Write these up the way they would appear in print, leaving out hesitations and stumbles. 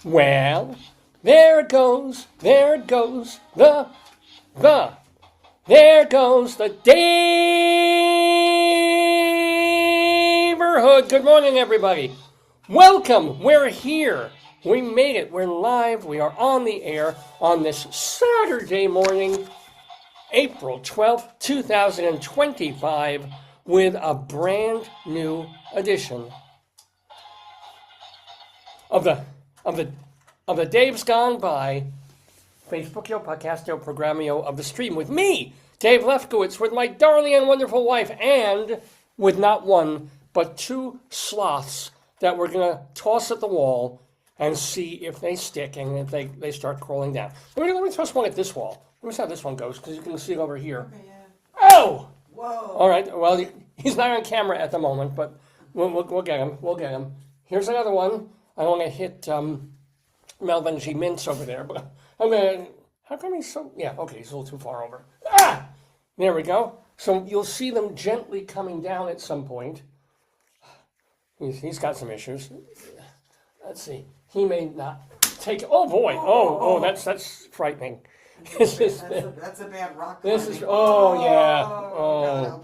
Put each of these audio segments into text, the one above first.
Well, there it goes, there it goes, there goes the Daverhood. Good morning, everybody. Welcome, we're here. We made it, we're live, we are on the air on this Saturday morning, April 12th, 2025, with a brand new edition of the Dave's Gone By Facebookio, Podcastio, Programmio of the Stream with me, Dave Lefkowitz, with my darling and wonderful wife, and with not one, but two sloths that we're going to toss at the wall and see if they stick and if they start crawling down. Let me toss one at this wall. Let me see how this one goes, because you can see it over here. Okay, yeah. Oh! Whoa! All right, well, he's not on camera at the moment, but we'll get him. We'll get him. Here's another one. I want to hit Melvin G. Mintz over there, but I'm going to... How come he's so... Yeah, okay, he's a little too far over. Ah! There we go. So you'll see them gently coming down at some point. He's got some issues. Let's see. He may not take... Oh, boy. Oh, that's frightening. That's a bad rock climbing. This is... Oh, yeah. Oh,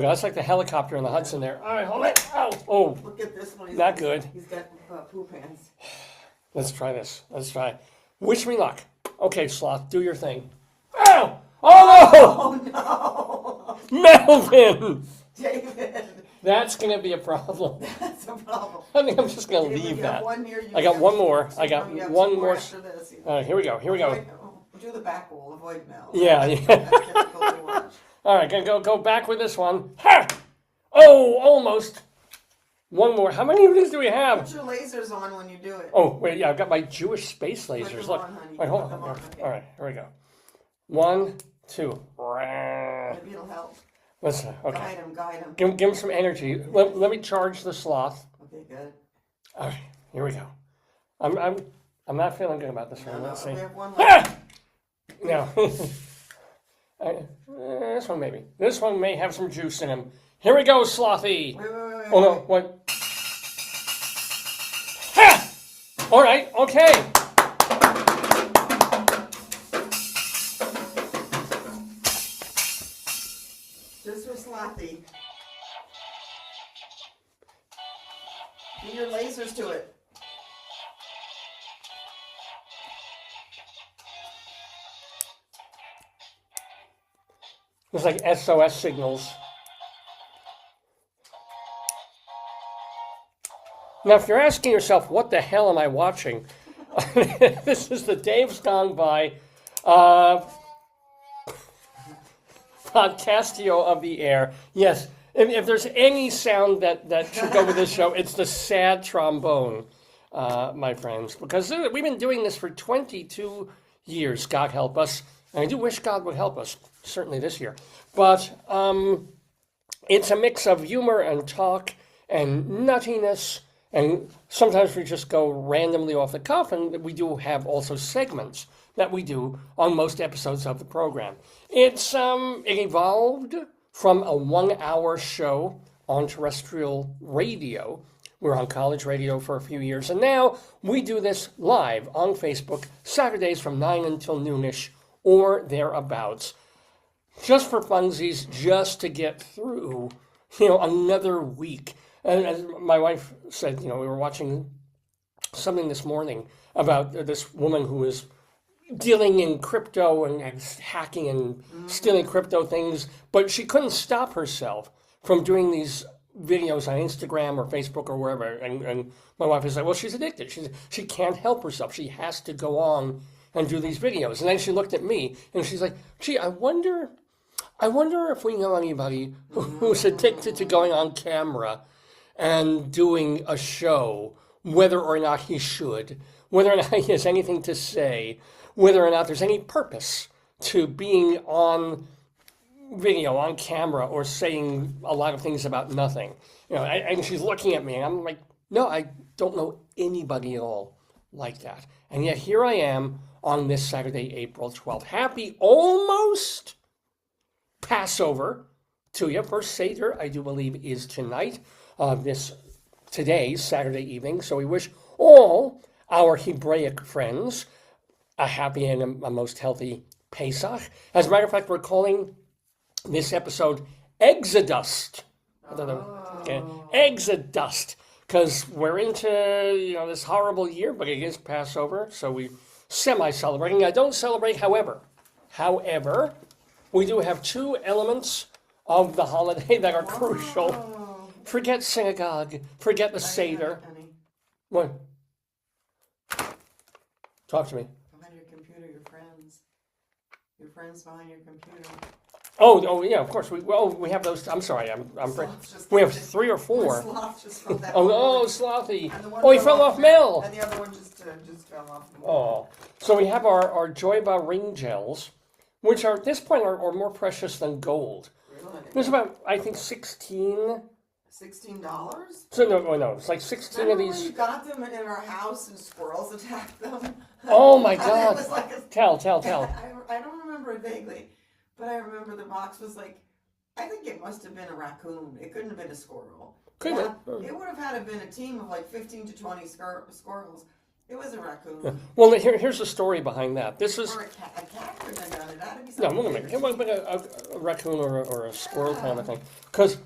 God, that's like the helicopter in the Hudson there. All right, hold it. Oh. Look at this one. Not good. He's got poop hands. Let's try this. Let's try. Wish me luck. Okay, Sloth, do your thing. Ow! Oh, no! Melvin! David! That's going to be a problem. That's a problem. I think I'm just going to leave that. Here, I got one more. I got one more. After this. Here we go. Do the back wall. Avoid Mel. Yeah. That's difficult to watch. All right, gonna go back with this one. Ha! Oh, almost. One more. How many of these do we have? Put your lasers on when you do it. Oh, wait, yeah, I've got my Jewish space lasers. Look. Wait, hold on. Okay. All right, here we go. 1, 2. Maybe it'll help. Listen, okay. Guide him. Give him some energy. Let me charge the sloth. Okay, good. All right, here we go. I'm not feeling good about this one. Let's see. We have one left. No. This one maybe. This one may have some juice in him. Here we go, Slothy. Wait. Oh no, what? Ha! All right, okay. Just for Slothy. Do your lasers to it. It's like SOS signals. Now, if you're asking yourself, what the hell am I watching? This is the Dave's Gone By Podcastio of the Air. Yes, if there's any sound that should go with this show, it's the sad trombone, my friends. Because we've been doing this for 22 years, God help us. And I do wish God would help us, certainly this year. But it's a mix of humor and talk and nuttiness. And sometimes we just go randomly off the cuff, and we do have also segments that we do on most episodes of the program. It evolved from a 1-hour show on terrestrial radio. We were on college radio for a few years, and now we do this live on Facebook, Saturdays from 9 until noonish or thereabouts, just for funsies, just to get through, another week. And as my wife said, we were watching something this morning about this woman who is dealing in crypto and hacking and stealing crypto things, but she couldn't stop herself from doing these videos on Instagram or Facebook or wherever. And my wife is like, well, she's addicted. She can't help herself. She has to go on and do these videos. And then she looked at me and she's like, gee, I wonder if we know anybody who's addicted to going on camera and doing a show, whether or not he should, whether or not he has anything to say, whether or not there's any purpose to being on video, on camera, or saying a lot of things about nothing. And she's looking at me, and I'm like, no, I don't know anybody at all like that. And yet here I am on this Saturday, April 12th. Happy almost Passover to you. First Seder, I do believe, is tonight, today's Saturday evening. So we wish all our Hebraic friends a happy and a most healthy Pesach. As a matter of fact, we're calling this episode EXODUST. Okay. EXODUST. Because we're into this horrible year, but it is Passover, so we semi-celebrating. I don't celebrate, however, we do have two elements of the holiday that are crucial. Forget synagogue, forget the Seder. What? Talk to me. Behind your computer, your friends. Your friends behind your computer. Oh yeah, of course. We have those. I'm sorry. We have 3 or 4. Sloth just fell down. Oh, slothy. He fell off Mel. And the other one just fell off. Oh, so we have our Joyba ring gels, which are at this point are more precious than gold. Really? There's about, I think, 16. $16? So no, it's like 16 Remember of these. when you got them in our house and squirrels attacked them? Oh my God! It was like Tell. I don't remember it vaguely, but I remember the box was like, I think it must have been a raccoon. It couldn't have been a squirrel. Could have. It would have had to been a team of like 15 to 20 squirrels. It was a raccoon. Well, here's the story behind that. This is Or a cat could have done it. That'd be no, something. it would have been a raccoon or a squirrel kind of thing. Because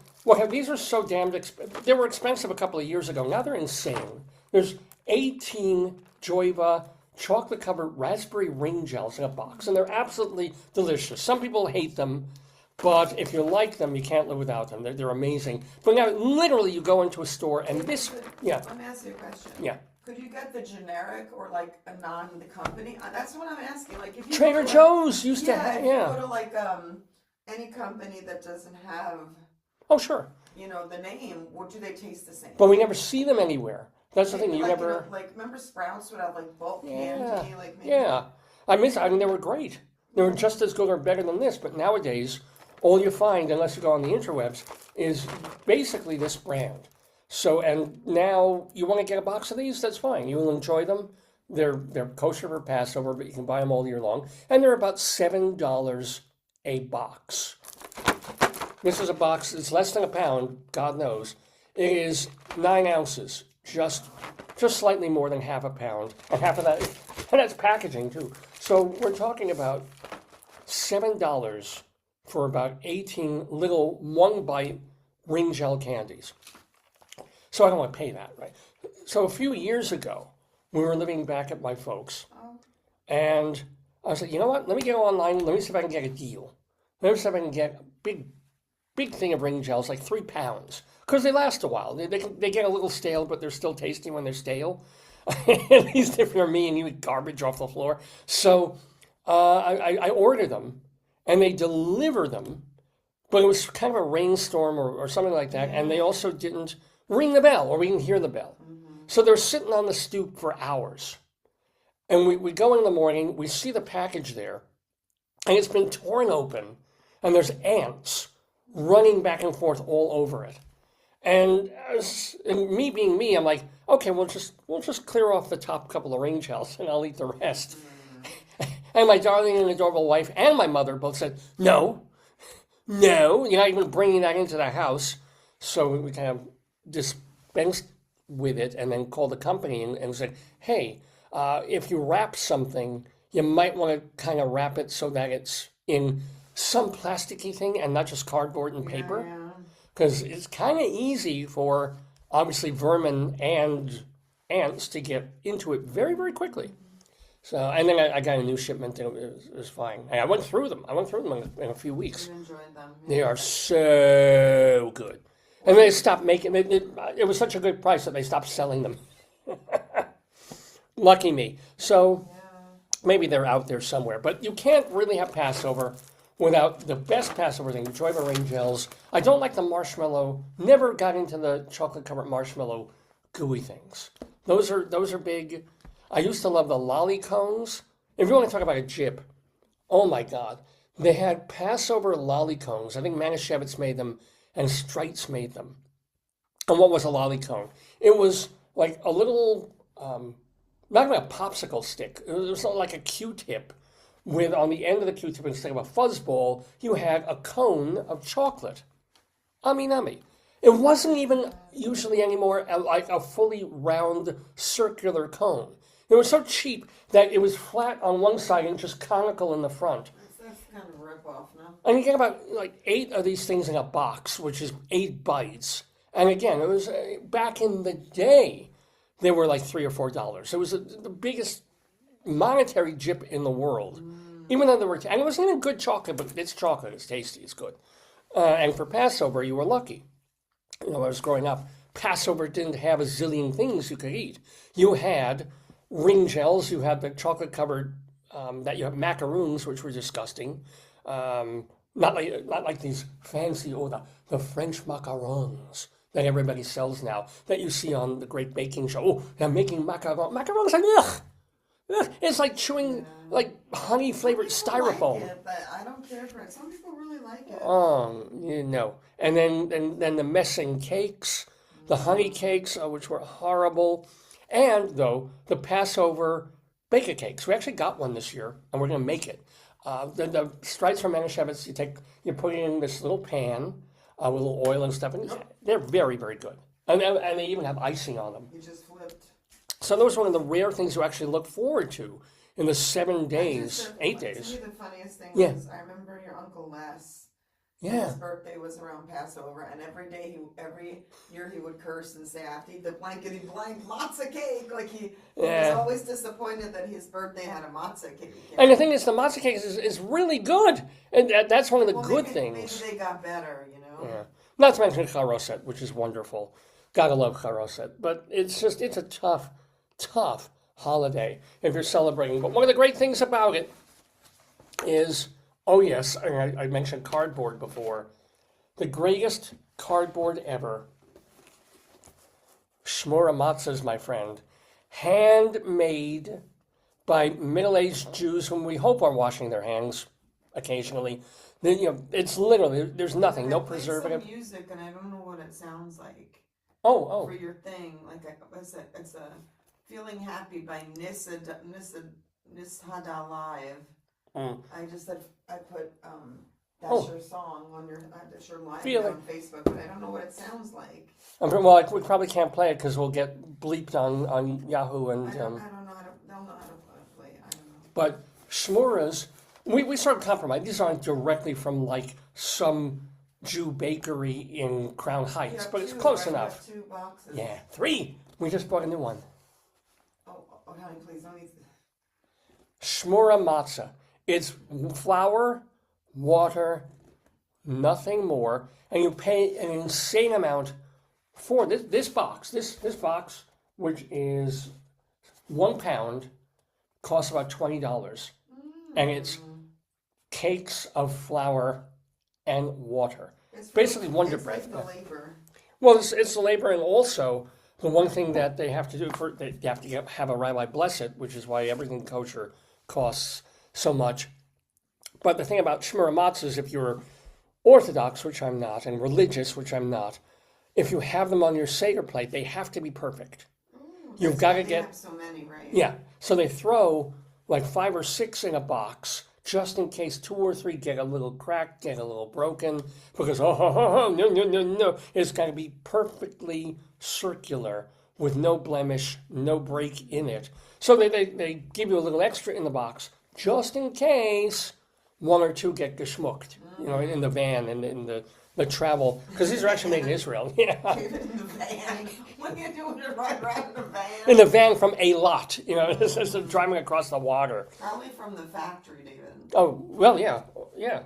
these are so damned expensive. They were expensive a couple of years ago. Now they're insane. There's 18 Joyba chocolate-covered raspberry ring gels in a box, and they're absolutely delicious. Some people hate them, but if you like them, you can't live without them. They're amazing. But now, literally, you go into a store, and this, yeah. Let me ask you a question. Yeah. Could you get the generic or like a the company? That's what I'm asking. Like if you Trader go to, Joe's used to have, if you go to like any company that doesn't have, Oh, sure. The name, do they taste the same? But we never see them anywhere. That's the thing. You like, never. Remember Sprouts would have like bulk Yeah. candy, like maybe. Yeah. I mean, they were great. They were just as good or better than this. But nowadays, all you find, unless you go on the interwebs, is basically this brand. So, and now you want to get a box of these, that's fine. You will enjoy them. They're kosher for Passover, but you can buy them all year long. And they're about $7 a box. This is a box, it's less than a pound, God knows. It is 9 ounces, just slightly more than half a pound. And half of that, and that's packaging too. So we're talking about $7 for about 18 little 1-bite ring gel candies. So I don't want to pay that, right? So a few years ago, we were living back at my folks, and I was like, you know what? Let me go online. Let me see if I can get a deal. Let me see if I can get a big thing of ring gels, like 3 pounds, because they last a while. They get a little stale, but they're still tasty when they're stale. At least if you're me and you eat garbage off the floor. So I ordered them, and they deliver them, but it was kind of a rainstorm or something like that, and they also didn't ring the bell, or we didn't hear the bell. So they're sitting on the stoop for hours. And we go in the morning, we see the package there, and it's been torn open, and there's ants running back and forth all over it. And me being me, I'm like, okay, we'll just clear off the top couple of ring gels, and I'll eat the rest. And my darling and adorable wife and my mother both said, no, you're not even bringing that into the house. So we kind of dispensed with it and then called the company and said, hey, if you wrap something, you might want to kind of wrap it so that it's in some plasticky thing and not just cardboard and paper. Because it's kind of easy for, obviously, vermin and ants to get into it very, very quickly. So, and then I got a new shipment and it was fine. And I went through them. In a few weeks. You enjoyed them. They are so good. And they stopped making it. It was such a good price that they stopped selling them. Lucky me. So maybe they're out there somewhere. But you can't really have Passover without the best Passover thing, the Joyba ring gels. I don't like the marshmallow. Never got into the chocolate-covered marshmallow gooey things. Those are big. I used to love the lolly cones. If you want to talk about a jip, oh my God. They had Passover lolly cones. I think Manischewitz made them and Streitz made them. And what was a lolly cone? It was like a little, not even a popsicle stick. It was like a Q-tip with on the end of the Q-tip, instead of a fuzzball, you had a cone of chocolate. Ami. It wasn't even usually anymore like a fully round circular cone. It was so cheap that it was flat on one side and just conical in the front. That's kind of a rip-off, no? And you get about like 8 of these things in a box, which is 8 bites. And again, it was back in the day, they were like $3 or $4. It was the biggest monetary jip in the world. Even though they were, and it wasn't even good chocolate, but it's chocolate, it's tasty, it's good. And for Passover, you were lucky. You know, I was growing up, Passover didn't have a zillion things you could eat. You had ring gels, you had the chocolate covered, that you have macaroons, which were disgusting. Not like these fancy, the French macarons that everybody sells now, that you see on the Great Baking Show. Oh, they're making macarons. Macarons, like, ugh! It's like chewing like honey flavored styrofoam. Like it, but I don't care for it. Some people really like it. You know. And then the messing cakes, the honey cakes, which were horrible. And though the Passover baker cakes. We actually got one this year, and we're gonna make it. The stripes from Manischewitz, you put it in this little pan with a little oil and stuff, and they're very, very good. And they even have icing on them. You just flipped. So those were one of the rare things you actually look forward to in the 7 days, 8 days. To me, the funniest thing Yeah. was I remember your Uncle Les. Yeah. His birthday was around Passover, and every year he would curse and say, "I have to eat the blankety blank matzah cake." Like he was always disappointed that his birthday had a matzah cake. And the thing is, the matzah cake is really good, and that's one of the good things. Maybe they got better, you know. Yeah. Not to mention charoset, which is wonderful. Gotta love charoset, but it's a tough holiday if you're celebrating. But one of the great things about it is, oh yes, I mentioned cardboard before. The greatest cardboard ever. Shmura matzahs, my friend. Handmade by middle-aged Jews whom we hope are washing their hands occasionally. It's literally, there's nothing, no preservative. Some music, and I don't know what it sounds like. Oh. For your thing, like it's a Feeling Happy by Nishada Live. I put that's your song on that's your live on Facebook, but I don't know what it sounds like. Well, we probably can't play it because we'll get bleeped on Yahoo and. I don't know how to. They'll know how to play it. I don't know. But shmuras, we sort of compromise. These aren't directly from like some Jew bakery in Crown Heights, but it's close enough. 2 boxes. Yeah, 3. We just bought a new one. Oh, honey, please don't eat. Shmura matzah. It's flour, water, nothing more, and you pay an insane amount for this box. This box, which is 1 pound, costs about $20, and it's cakes of flour and water. It's basically Wonder Bread. It's like the labor. Well, it's the labor, and also the one thing that they have to do they have to have a rabbi bless it, which is why everything kosher costs so much. But the thing about shmura matzah is if you're Orthodox, which I'm not, and religious, which I'm not, if you have them on your Seder plate, they have to be perfect. You've got to get have so many, right? Yeah, so they throw like 5 or 6 in a box just in case 2 or 3 get a little cracked, get a little broken, because no, it's got to be perfectly circular with no blemish, no break in it. So they give you a little extra in the box just in case 1 or 2 get geschmucked, in the van and in the travel, because these are actually made in Israel. Yeah. In the van. What are you doing to ride around in a van? In the van from a lot, it's driving across the water. Probably from the factory, David. Oh, well, yeah,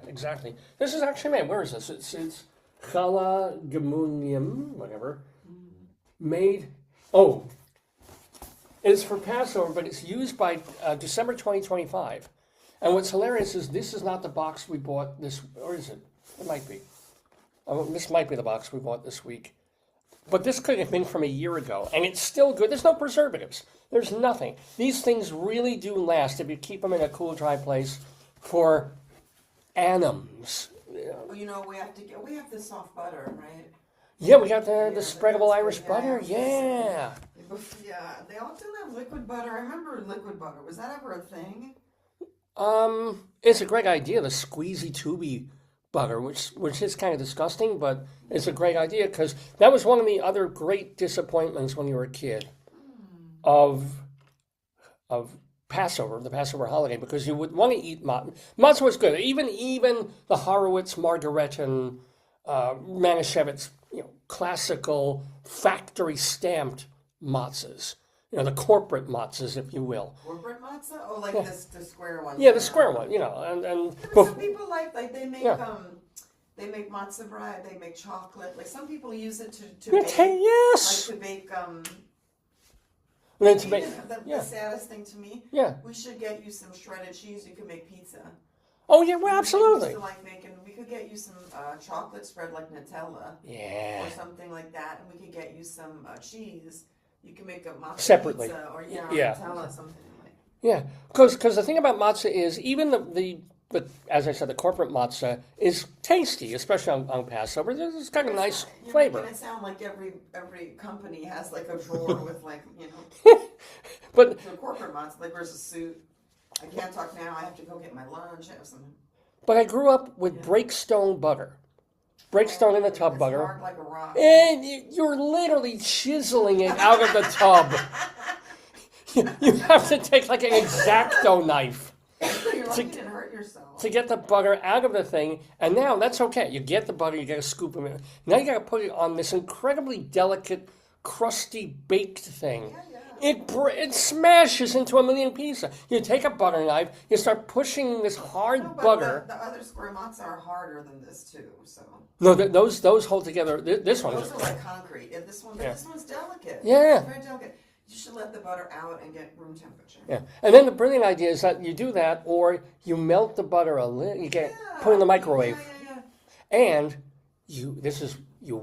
exactly. This is actually made, where is this? It's challah gemunium, whatever, made, it's for Passover, but it's used by December 2025. And what's hilarious is this is not the box we bought this, or is it? It might be. This might be the box we bought this week. But this could have been from a year ago, and it's still good. There's no preservatives. There's nothing. These things really do last if you keep them in a cool, dry place for annums. Well, we have the soft butter, right? Yeah, we got the spreadable Irish butter. Yeah. Yeah, they all do have liquid butter. I remember liquid butter. Was that ever a thing? It's a great idea, the squeezy tubey butter, which is kind of disgusting, but it's a great idea because that was one of the other great disappointments when you were a kid of Passover, the Passover holiday, because you would want to eat matzah. Matzah was good. Even the Horowitz, Margaretin, Manischewitz, classical factory stamped matzahs. The corporate matzahs, if you will. Corporate matzah? Oh, like the square one. Yeah, the square one. And some people like they make they make matzah bread. They make chocolate. Like some people use it to bake. Yes. Like to bake. The saddest thing to me. Yeah. We should get you some shredded cheese. You can make pizza. Oh yeah, well, absolutely. We could get you some chocolate spread like Nutella. Yeah. Or something like that, and we could get you some cheese. You can make a matzah separately. Pizza or Nutella, something like. Yeah, because the thing about matzah is even the as I said, the corporate matzah is tasty, especially on Passover. It's got a nice flavor. It sound like every company has like a drawer with but the corporate matzah, like where's a suit? I can't talk now. I have to go get my lunch. I have some. But I grew up with breakstone butter. Breakstone in the tub it's butter. hard like a rock. And you're literally chiseling it out of the tub. You have to take like an X-Acto knife. You're lucky you didn't hurt yourself. To get the butter out of the thing. And now that's okay. You get the butter, you got to scoop them in. Now you got to put it on this incredibly delicate, crusty, baked thing. Yeah. It smashes into a million pieces. You take a butter knife, you start pushing this hard butter. The other square matzah are harder than this too. So no, those hold together. This one. Those are like concrete. This one's delicate. Yeah. It's very delicate. You should let the butter out and get room temperature. Yeah, and then the brilliant idea is that you do that, or you melt the butter a little. You put it in the microwave, and you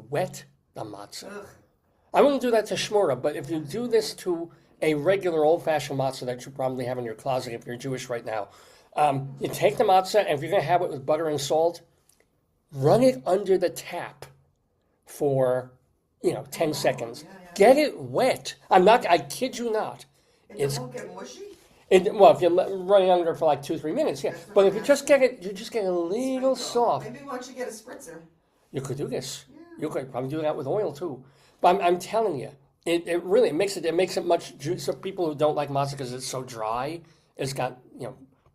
wet the matzah. Ugh. I wouldn't do that to shmura, but if you do this to a regular old-fashioned matzah that you probably have in your closet if you're Jewish right now, you take the matzah, and if you're going to have it with butter and salt, run it under the tap for 10 seconds. Yeah. Get it wet. I kid you not. It won't get mushy? Well, if you run it under for like 2-3 minutes, yeah. But if you just get it, a little soft. Maybe once you get a spritzer. You could do this. Yeah. You could probably do that with oil too. But I'm telling you, it really makes it much juice. So people who don't like matzah because it's so dry, it's got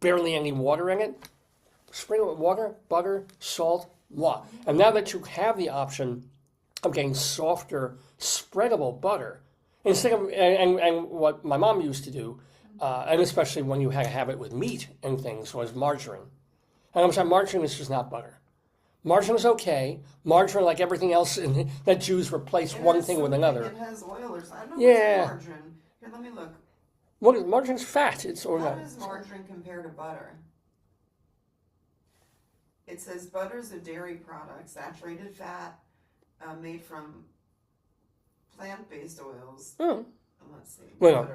barely any water in it. Sprinkle it with water, butter, salt, voila. And now that you have the option of getting softer, spreadable butter, instead of and what my mom used to do, and especially when you had to have it with meat and things, was margarine. And I'm sorry, margarine is just not butter. Margarine is okay. Margarine, like everything else that Jews replace one thing with another. It has oil or something. I don't know what's margarine. Here, let me look. What is margarine's fat? How does margarine compare to butter? It says butter is a dairy product, saturated fat, made from plant-based oils. Mm. Let's see. Well,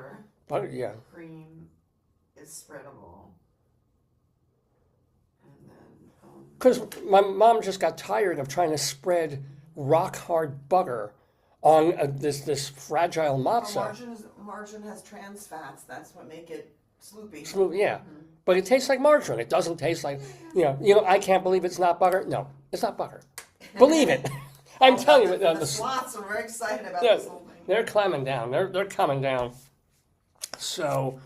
butter, yeah. Cream is spreadable. And then because my mom just got tired of trying to spread rock hard butter on this fragile matzah. Margarine has trans fats. That's what make it sloopy. Yeah. Mm-hmm. But it tastes like margarine. It doesn't taste like, I can't believe it's not butter. No, it's not butter. Believe it. I'm telling you. The sloths are very excited about this whole thing. They're climbing down. They're coming down. So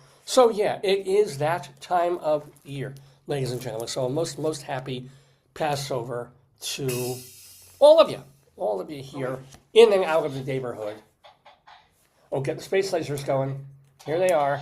yeah, it is that time of year, ladies and gentlemen. So most happy Passover to all of you here in and out of the Daverhood. Oh, get the space lasers going. Here they are.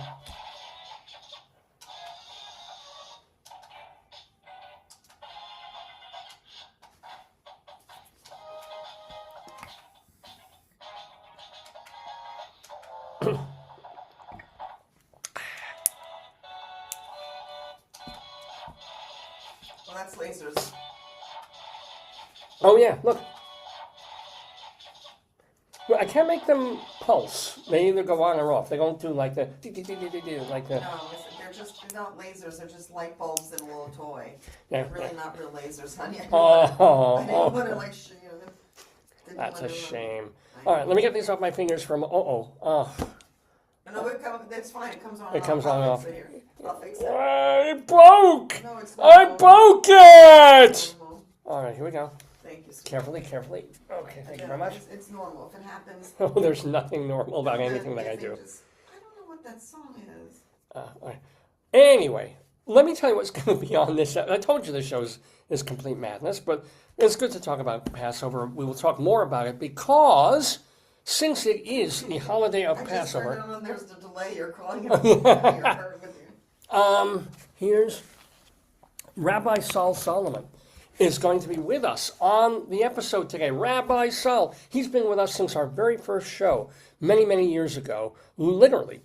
Well, that's lasers. Oh yeah, look. Well, I can't make them pulse. They either go on or off. They don't do like the like the. No, they're not lasers. They're just light bulbs in a little toy. Yeah, They're really not real lasers, honey. I didn't want to That's a shame. All right, let me get these off my fingers from. No, that's fine. It comes on. It comes on and off. I'll fix it. It broke. No, it's I broke it. All right, here we go. Thank you. Carefully. Okay, thank you very much. It's normal. If it happens. Oh, there's nothing normal about anything that I do. I don't know what that song is. Anyway, let me tell you what's going to be on this. I told you the show is complete madness, but it's good to talk about Passover. We will talk more about it because since it is the holiday of Passover. I just when there's a delay, you're calling it. Here's Rabbi Sol Solomon is going to be with us on the episode today. Rabbi Sol, he's been with us since our very first show many, many years ago, literally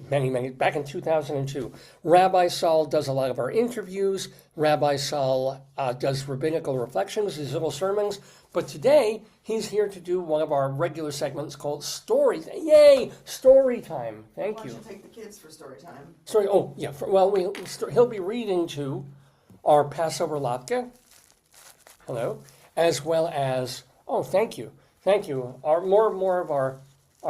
many, back in 2002. Rabbi Sol does a lot of our interviews. Rabbi Sol does rabbinical reflections, his little sermons. But today, he's here to do one of our regular segments called Stories. Yay! Story Time. Thank you. Why don't you take the kids for story time? Oh, yeah. He'll be reading to our Passover latke. Hello. As well as, thank you. Our more of our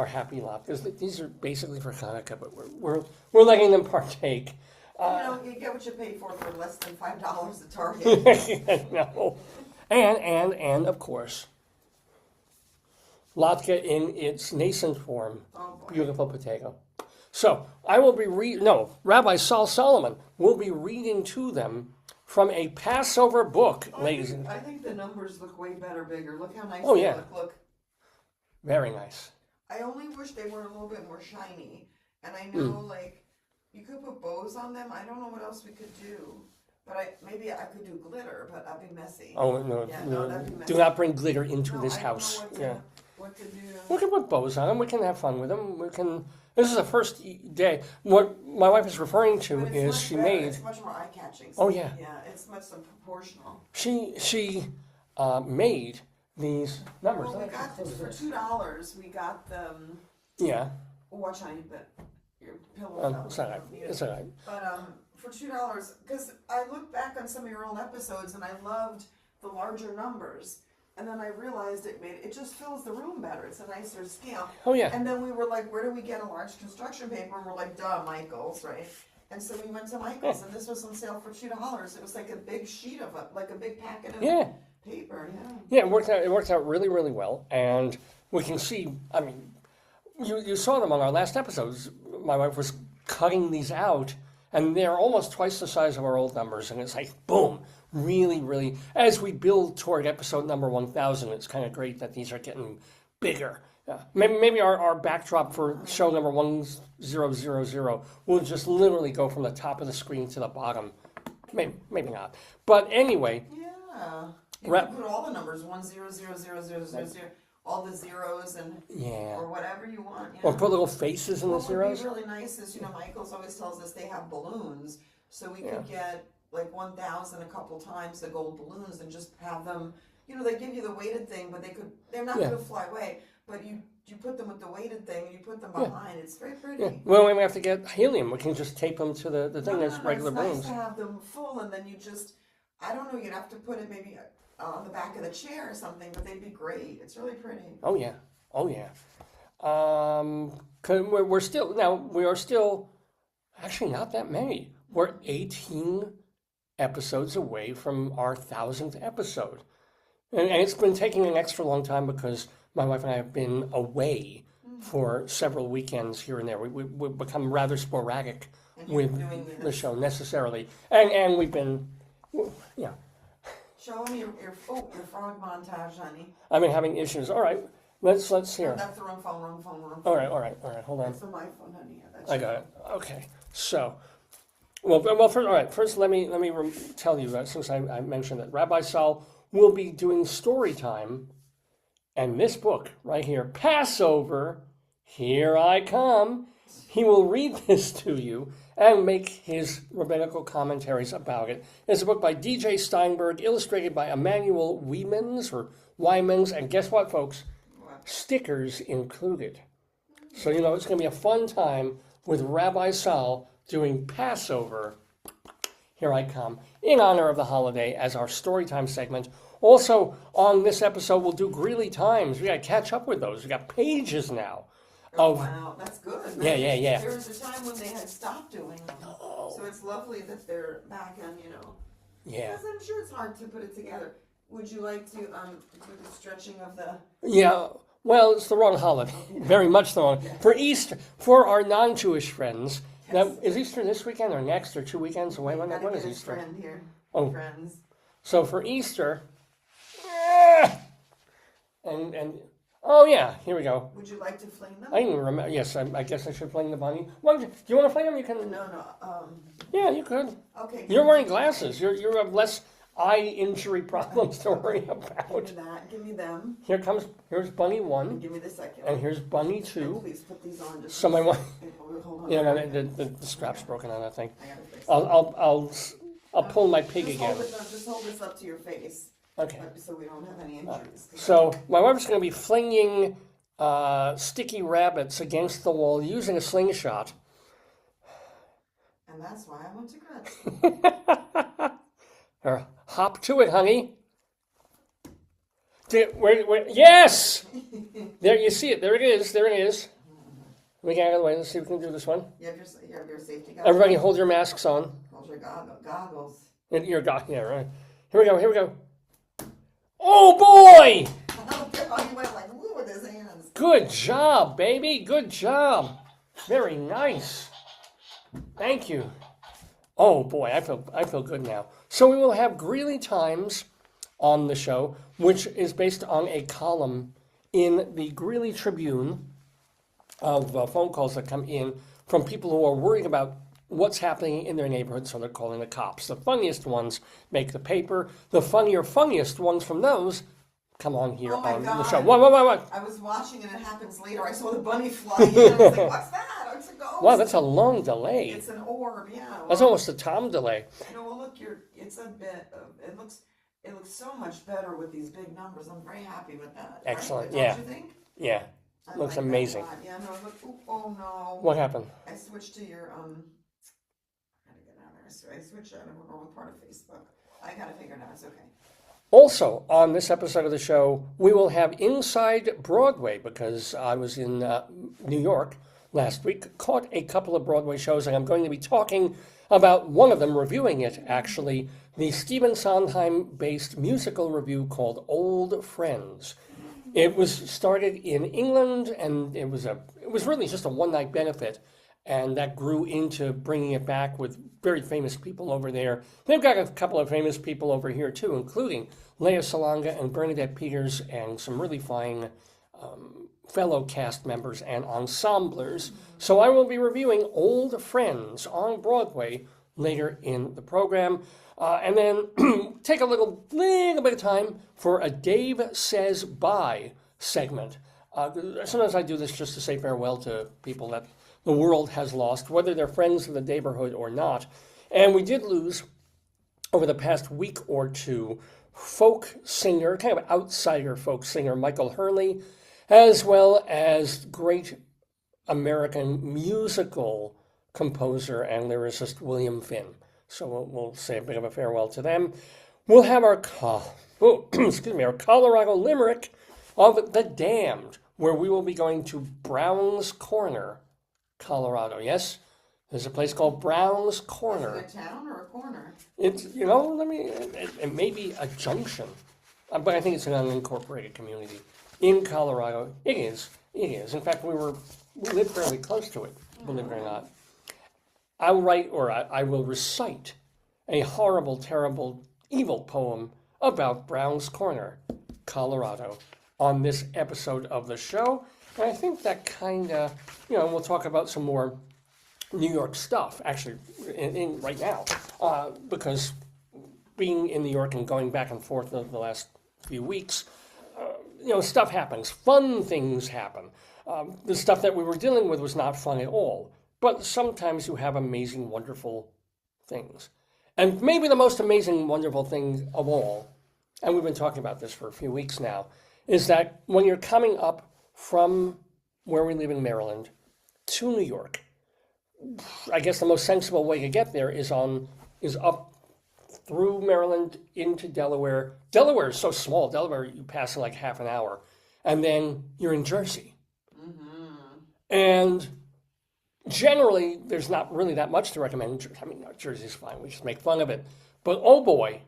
happy latkes. These are basically for Hanukkah, but we're letting them partake. You get what you pay for less than $5 at Target. No. And of course, latke in its nascent form. Oh, boy. Beautiful potato. So I will be Rabbi Sol Solomon will be reading to them from a Passover book, ladies and I think the numbers look way better, bigger. Look how nice they look. Very nice. I only wish they were a little bit more shiny. And I know, you could put bows on them. I don't know what else we could do. But maybe I could do glitter, but that'd be messy. Oh, no. That'd be messy. Do not bring glitter into this house. I don't know what to do. We can put bows on them. We can have fun with them. This is the first day. What my wife is referring to is she made. It's much more eye-catching. Oh, yeah. Yeah, it's much more proportional. She made these numbers. Well, we got this for $2. We got them. Yeah. Watch how you bet your pillow. It's all right. It's all right. But for $2, because I looked back on some of your old episodes and I loved the larger numbers. And then I realized it just fills the room better. It's a nicer scale. Oh, yeah. And then we were like, where do we get a large construction paper? And we're like, duh, Michael's, right? And so we went to Michael's, and this was on sale for $2. It was like a big sheet of like a big packet of paper. Yeah, it worked out really, really well. And we can see, I mean, you saw them on our last episodes. My wife was cutting these out, and they're almost twice the size of our old numbers. And it's like, boom. Really, really, as we build toward episode number 1000, it's kind of great that these are getting bigger. Maybe our backdrop for show number 1000 will just literally go from the top of the screen to the bottom. Maybe not. But anyway. Yeah. You can put all the numbers, 100000, all the zeros and or whatever you want. Or put little faces in the zeros. What would be really nice is, Michael's always tells us they have balloons, so we could get like 1,000 a couple times the gold balloons and just have them, they give you the weighted thing, but they're not going to fly away, but you put them with the weighted thing and you put them behind. It's very pretty. Yeah. Well, we have to get helium. We can just tape them to the thing as regular balloons. It's nice to have them full, and then you just, I don't know, you'd have to put it maybe on the back of the chair or something, but they'd be great. It's really pretty. Oh, yeah. We are still actually not that many. We're 18 episodes away from our 1000th episode. And it's been taking an extra long time because my wife and I have been away for several weekends here and there. We've become rather sporadic with the show necessarily. And we've been, Show them your frog montage, honey. I've been having issues. All right, let's hear. That's the wrong phone. All right, hold on. That's the my phone, honey. Yeah, I got it. Okay, so. Well, first let me tell you that since I mentioned that Rabbi Sol will be doing story time, and this book right here, Passover, Here I Come, he will read this to you and make his rabbinical commentaries about it. It's a book by D.J. Steinberg, illustrated by Emmanuel Wymans, and guess what, folks? Stickers included. So it's going to be a fun time with Rabbi Sol doing Passover, Here I Come, in honor of the holiday as our Storytime segment. Also, on this episode, we'll do Greeley Times. We got to catch up with those. We got pages now. Wow, that's good. Yeah. There was a time when they had stopped doing them. So it's lovely that they're back on, Yeah. Because I'm sure it's hard to put it together. Would you like to do the stretching of the... Yeah, well, it's the wrong holiday. Very much the wrong. For Easter, for our non-Jewish friends, Now, is Easter this weekend or next or 2 weekends away? When is Easter? Friend here. Oh. Friends. So for Easter, and oh yeah, here we go. Would you like to fling them? I didn't remember. Yes, I guess I should fling the bunny. Do you want to fling them? You can. No. Yeah, you could. Okay. You're wearing glasses. You have less eye injury problems to worry Give about. me that. Give me them. Here's bunny one, And give me the second. and here's bunny And two. please put these on. Just So my one. Hold on. Yeah, no, the strap's broken on that thing. I gotta fix it. I'll pull my pig Just again. Just hold this up to your face. Okay. So we don't have any injuries. So my wife's going to be flinging sticky rabbits against the wall using a slingshot. And that's why I went to grad school. Hop to it, honey. Yes! There, you see it. There it is. There it is. Let me get out of the way. Let's see if we can do this one. You have your safety goggles. Everybody hold your masks on. Hold your goggles. Yeah, right. Here we go. Oh, boy! He went like woo with his hands. Good job, baby. Good job. Very nice. Thank you. Oh boy, I feel good now. So we will have Greeley Times on the show, which is based on a column in the Greeley Tribune of phone calls that come in from people who are worried about what's happening in their neighborhood, so they're calling the cops. The funniest ones make the paper. The funniest ones from those come on here on the show. What? I was watching and it happens later. I saw the bunny fly in. I was like, what's that? It's a ghost. Wow, that's a long delay. It's an orb, yeah. Well, That's almost a Tom delay. well, look, it's a bit. It looks so much better with these big numbers. I'm very happy with that. Excellent, Right? yeah. Don't you think? Yeah, I looks like that amazing. a lot. Yeah, no, look. Oh no. What happened? I switched to your I gotta get out of there. I switched out of the wrong part of Facebook. I gotta figure it out. It's okay. Also, on this episode of the show, we will have Inside Broadway, because I was in New York last week, caught a couple of Broadway shows, and I'm going to be talking about one of them, reviewing it, actually, the Stephen Sondheim-based musical review called Old Friends. It was started in England, and it was really just a one-night benefit, and that grew into bringing it back with very famous people over there. They've got a couple of famous people over here, too, including Leah Salonga and Bernadette Peters and some really fine fellow cast members and ensemblers. So I will be reviewing Old Friends on Broadway later in the program. And then take a little bit of time for a Dave Says Bye segment. Sometimes I do this just to say farewell to people that the world has lost, whether they're friends of the Daverhood or not. And we did lose, over the past week or two, folk singer, kind of outsider folk singer, Michael Hurley, as well as great American musical composer and lyricist William Finn. So we'll say a bit of a farewell to them. We'll have our Colorado Limerick of the Damned, where we will be going to Brown's Corner, Colorado. Yes, there's a place called Brown's Corner. Is it a town or a corner? It's, it may be a junction, but I think it's an unincorporated community in Colorado. It is. In fact, we live fairly close to it, believe it or not. I will recite a horrible, terrible, evil poem about Brown's Corner, Colorado, on this episode of the show. And I think that kind of, we'll talk about some more New York stuff, actually, right now, because being in New York and going back and forth the last few weeks, stuff happens. Fun things happen. The stuff that we were dealing with was not fun at all. But sometimes you have amazing, wonderful things. And maybe the most amazing, wonderful thing of all, and we've been talking about this for a few weeks now, is that when you're coming up from where we live in Maryland to New York, I guess the most sensible way to get there is up through Maryland into Delaware. Delaware is so small. Delaware, you pass in like half an hour. And then you're in Jersey. Mm-hmm. And generally, there's not really that much to recommend. I mean, Jersey's fine. We just make fun of it. But oh boy,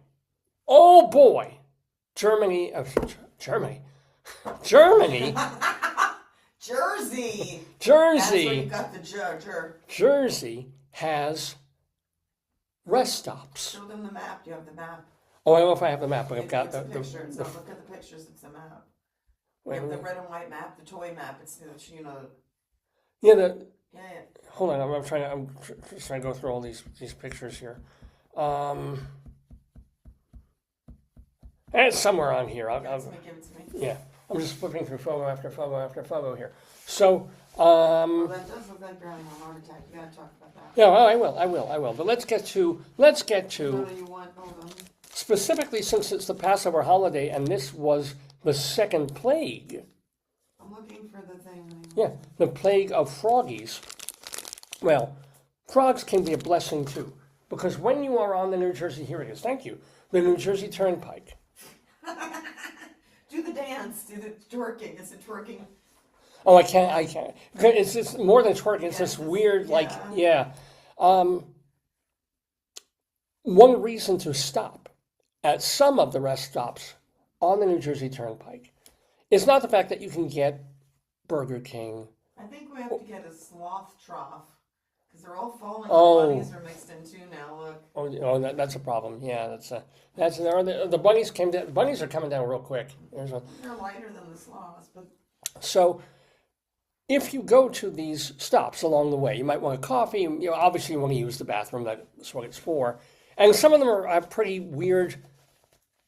Germany. Jersey. That's Jersey. where you got the Jersey has rest stops. Show them the map. Do you have the map? Oh, I don't know if I have the map, but I've got It's a the picture. Look at the pictures. It's a map. You wait, have the red and white map, the toy map. It's yeah. Yeah. Hold on, I'm just trying to go through all these pictures here. It's somewhere on here. Give it to me. Yeah, I'm just flipping through photo after photo after photo here. So, Well, that does look like you're having a heart attack. You gotta talk about that. yeah, well, I will. But let's get to No, you want, hold on. specifically, since it's the Passover holiday, and this was the second plague. I'm looking for the thing. Yeah, the plague of froggies. Well, frogs can be a blessing too, because when you are on the New Jersey, here it is, thank you, the New Jersey Turnpike. Do the dance. Do the twerking. Is it twerking? Oh, I can't. It's just more than twerking. It's this weird, yeah. One reason to stop at some of the rest stops on the New Jersey Turnpike is not the fact that you can get Burger King. I think we have to get a sloth trough because they're all falling. Oh. The bunnies are mixed in too now. Look. Oh, that's a problem. Yeah, the bunnies came down. The bunnies are coming down real quick. There's one. They're lighter than the sloths, but. So, if you go to these stops along the way, you might want a coffee. Obviously you want to use the bathroom. That's what it's for. And some of them have pretty weird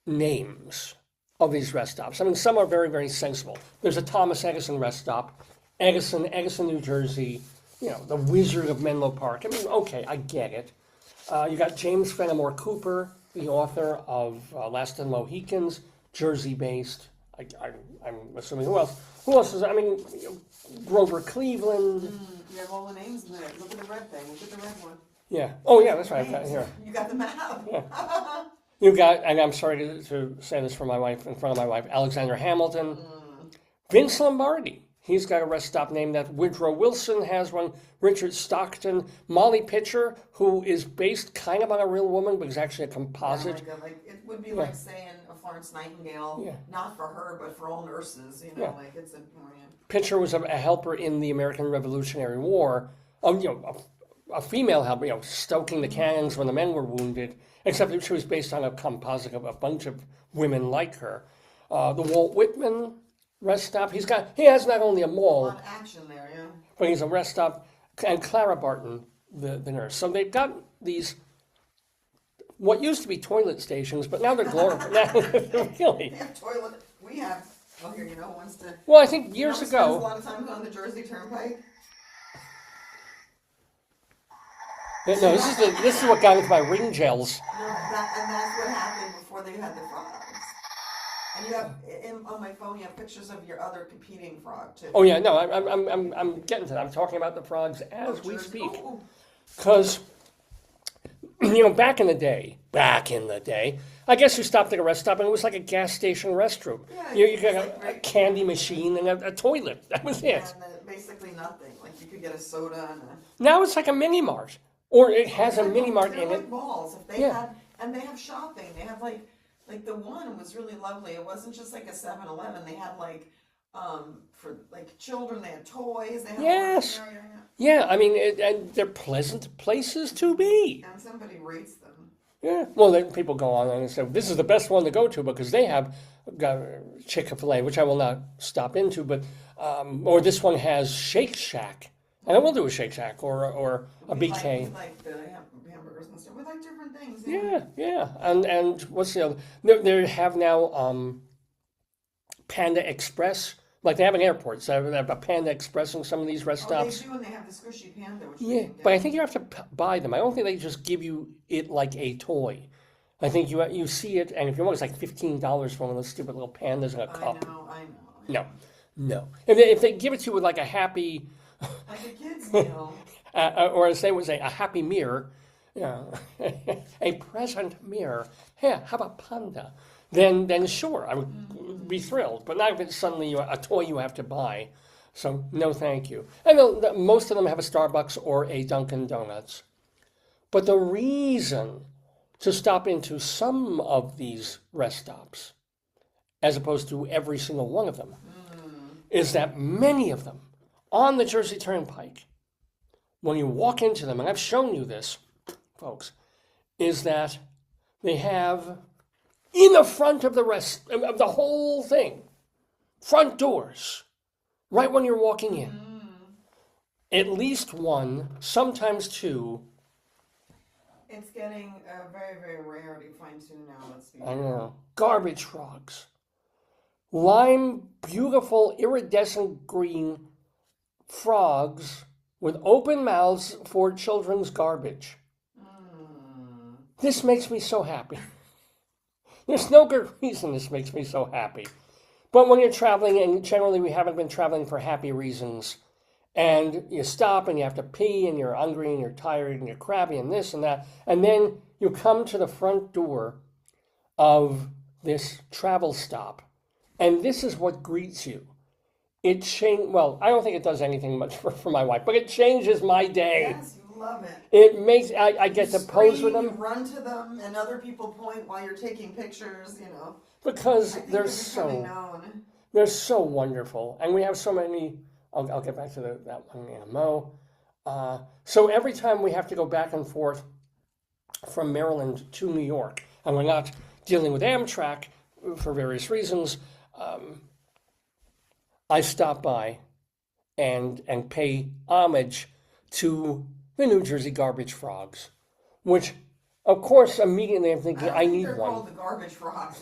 names of these rest stops. I mean, some are very, very sensible. There's a Thomas Edison rest stop, Edison, New Jersey. The Wizard of Menlo Park. I mean, okay, I get it. You got James Fenimore Cooper, the author of Last of the Mohicans, Jersey-based. I'm assuming who else? Who else is? I mean, Grover Cleveland. You have all the names in there. Look at the red thing. Look at the red one. Yeah. Oh, yeah. That's right. I've got it here. You got the map. Yeah. You got, and I'm sorry to say this for my wife, in front of my wife, Alexander Hamilton, Vince Lombardi. He's got a rest stop named that. Woodrow Wilson has one. Richard Stockton, Molly Pitcher, who is based kind of on a real woman, but is actually a composite. Yeah, like it would be like saying a Florence Nightingale, not for her, but for all nurses. Like it's a. Pitcher was a helper in the American Revolutionary War. A female helper, stoking the cannons when the men were wounded. Except that she was based on a composite of a bunch of women like her. The Walt Whitman rest stop. He has not only a mall, a lot of action there, yeah. but he's a rest stop, and Clara Barton, the nurse. So they've got these what used to be toilet stations, but now they're glorified. Really. They have toilet. We have. Oh, here wants to. Well, I think years ago. A lot of time on the Jersey Turnpike. No, this is what got into my ring gels. No, and that's what happened before they had the frogs. And you have on my phone, you have pictures of your other competing frog too. Oh yeah, no, I'm getting to that. I'm talking about the frogs as we speak, because back in the day, I guess you stopped at a rest stop and it was like a gas station restroom. Yeah, you got a candy machine and a toilet. That was it. And basically nothing. Like you could get a soda and a. Now it's like a mini mart, or it has a mini mart in like it. Malls. If they had, and they have shopping. They have like the one was really lovely. It wasn't just like a 7-Eleven. They had for like children. They had toys. They had Yeah, I mean, and they're pleasant places to be. And somebody rates them. Yeah, well, then people go on and say, this is the best one to go to because they have got Chick-fil-A, which I will not stop into, but or this one has Shake Shack, and I will do a Shake Shack or a BK. We like the hamburgers and stuff. We like different things. Yeah, and what's the other? They have now Panda Express. Like they have an airport, so they have a Panda Express in some of these rest stops. They do, and they have the squishy panda. Which but I think you have to buy them. I don't think they just give you it like a toy. I think you see it, and if you want, it's like $15 for one of those stupid little pandas in a cup. I know. No. If they give it to you with like a happy, like a kid's meal, or as they would say, a happy mirror, a present mirror. Here, have a panda. Then sure, I would be thrilled. But not if it's suddenly a toy you have to buy. So no, thank you. And most of them have a Starbucks or a Dunkin' Donuts. But the reason to stop into some of these rest stops, as opposed to every single one of them, is that many of them on the Jersey Turnpike, when you walk into them, and I've shown you this, folks, is that they have in the front of of the whole thing, front doors, right when you're walking in, at least one, sometimes two. It's getting very, very rare to find two now. Let's be I know. Garbage frogs. Lime, beautiful, iridescent green frogs with open mouths for children's garbage. This makes me so happy. There's no good reason this makes me so happy. But when you're traveling, and generally we haven't been traveling for happy reasons, and you stop and you have to pee and you're hungry and you're tired and you're crabby and this and that, and then you come to the front door of this travel stop, and this is what greets you. Well, I don't think it does anything much for my wife, but it changes my day. Yes, you love it. It makes, I get to pose with them. You run to them, and other people point while you're taking pictures, Because they're known. They're so wonderful. And we have so many, I'll get back to that one in a mo. So every time we have to go back and forth from Maryland to New York, and we're not dealing with Amtrak for various reasons, I stop by and pay homage to the New Jersey garbage frogs, which, of course, immediately I'm thinking, I need they're one. Called the garbage frogs.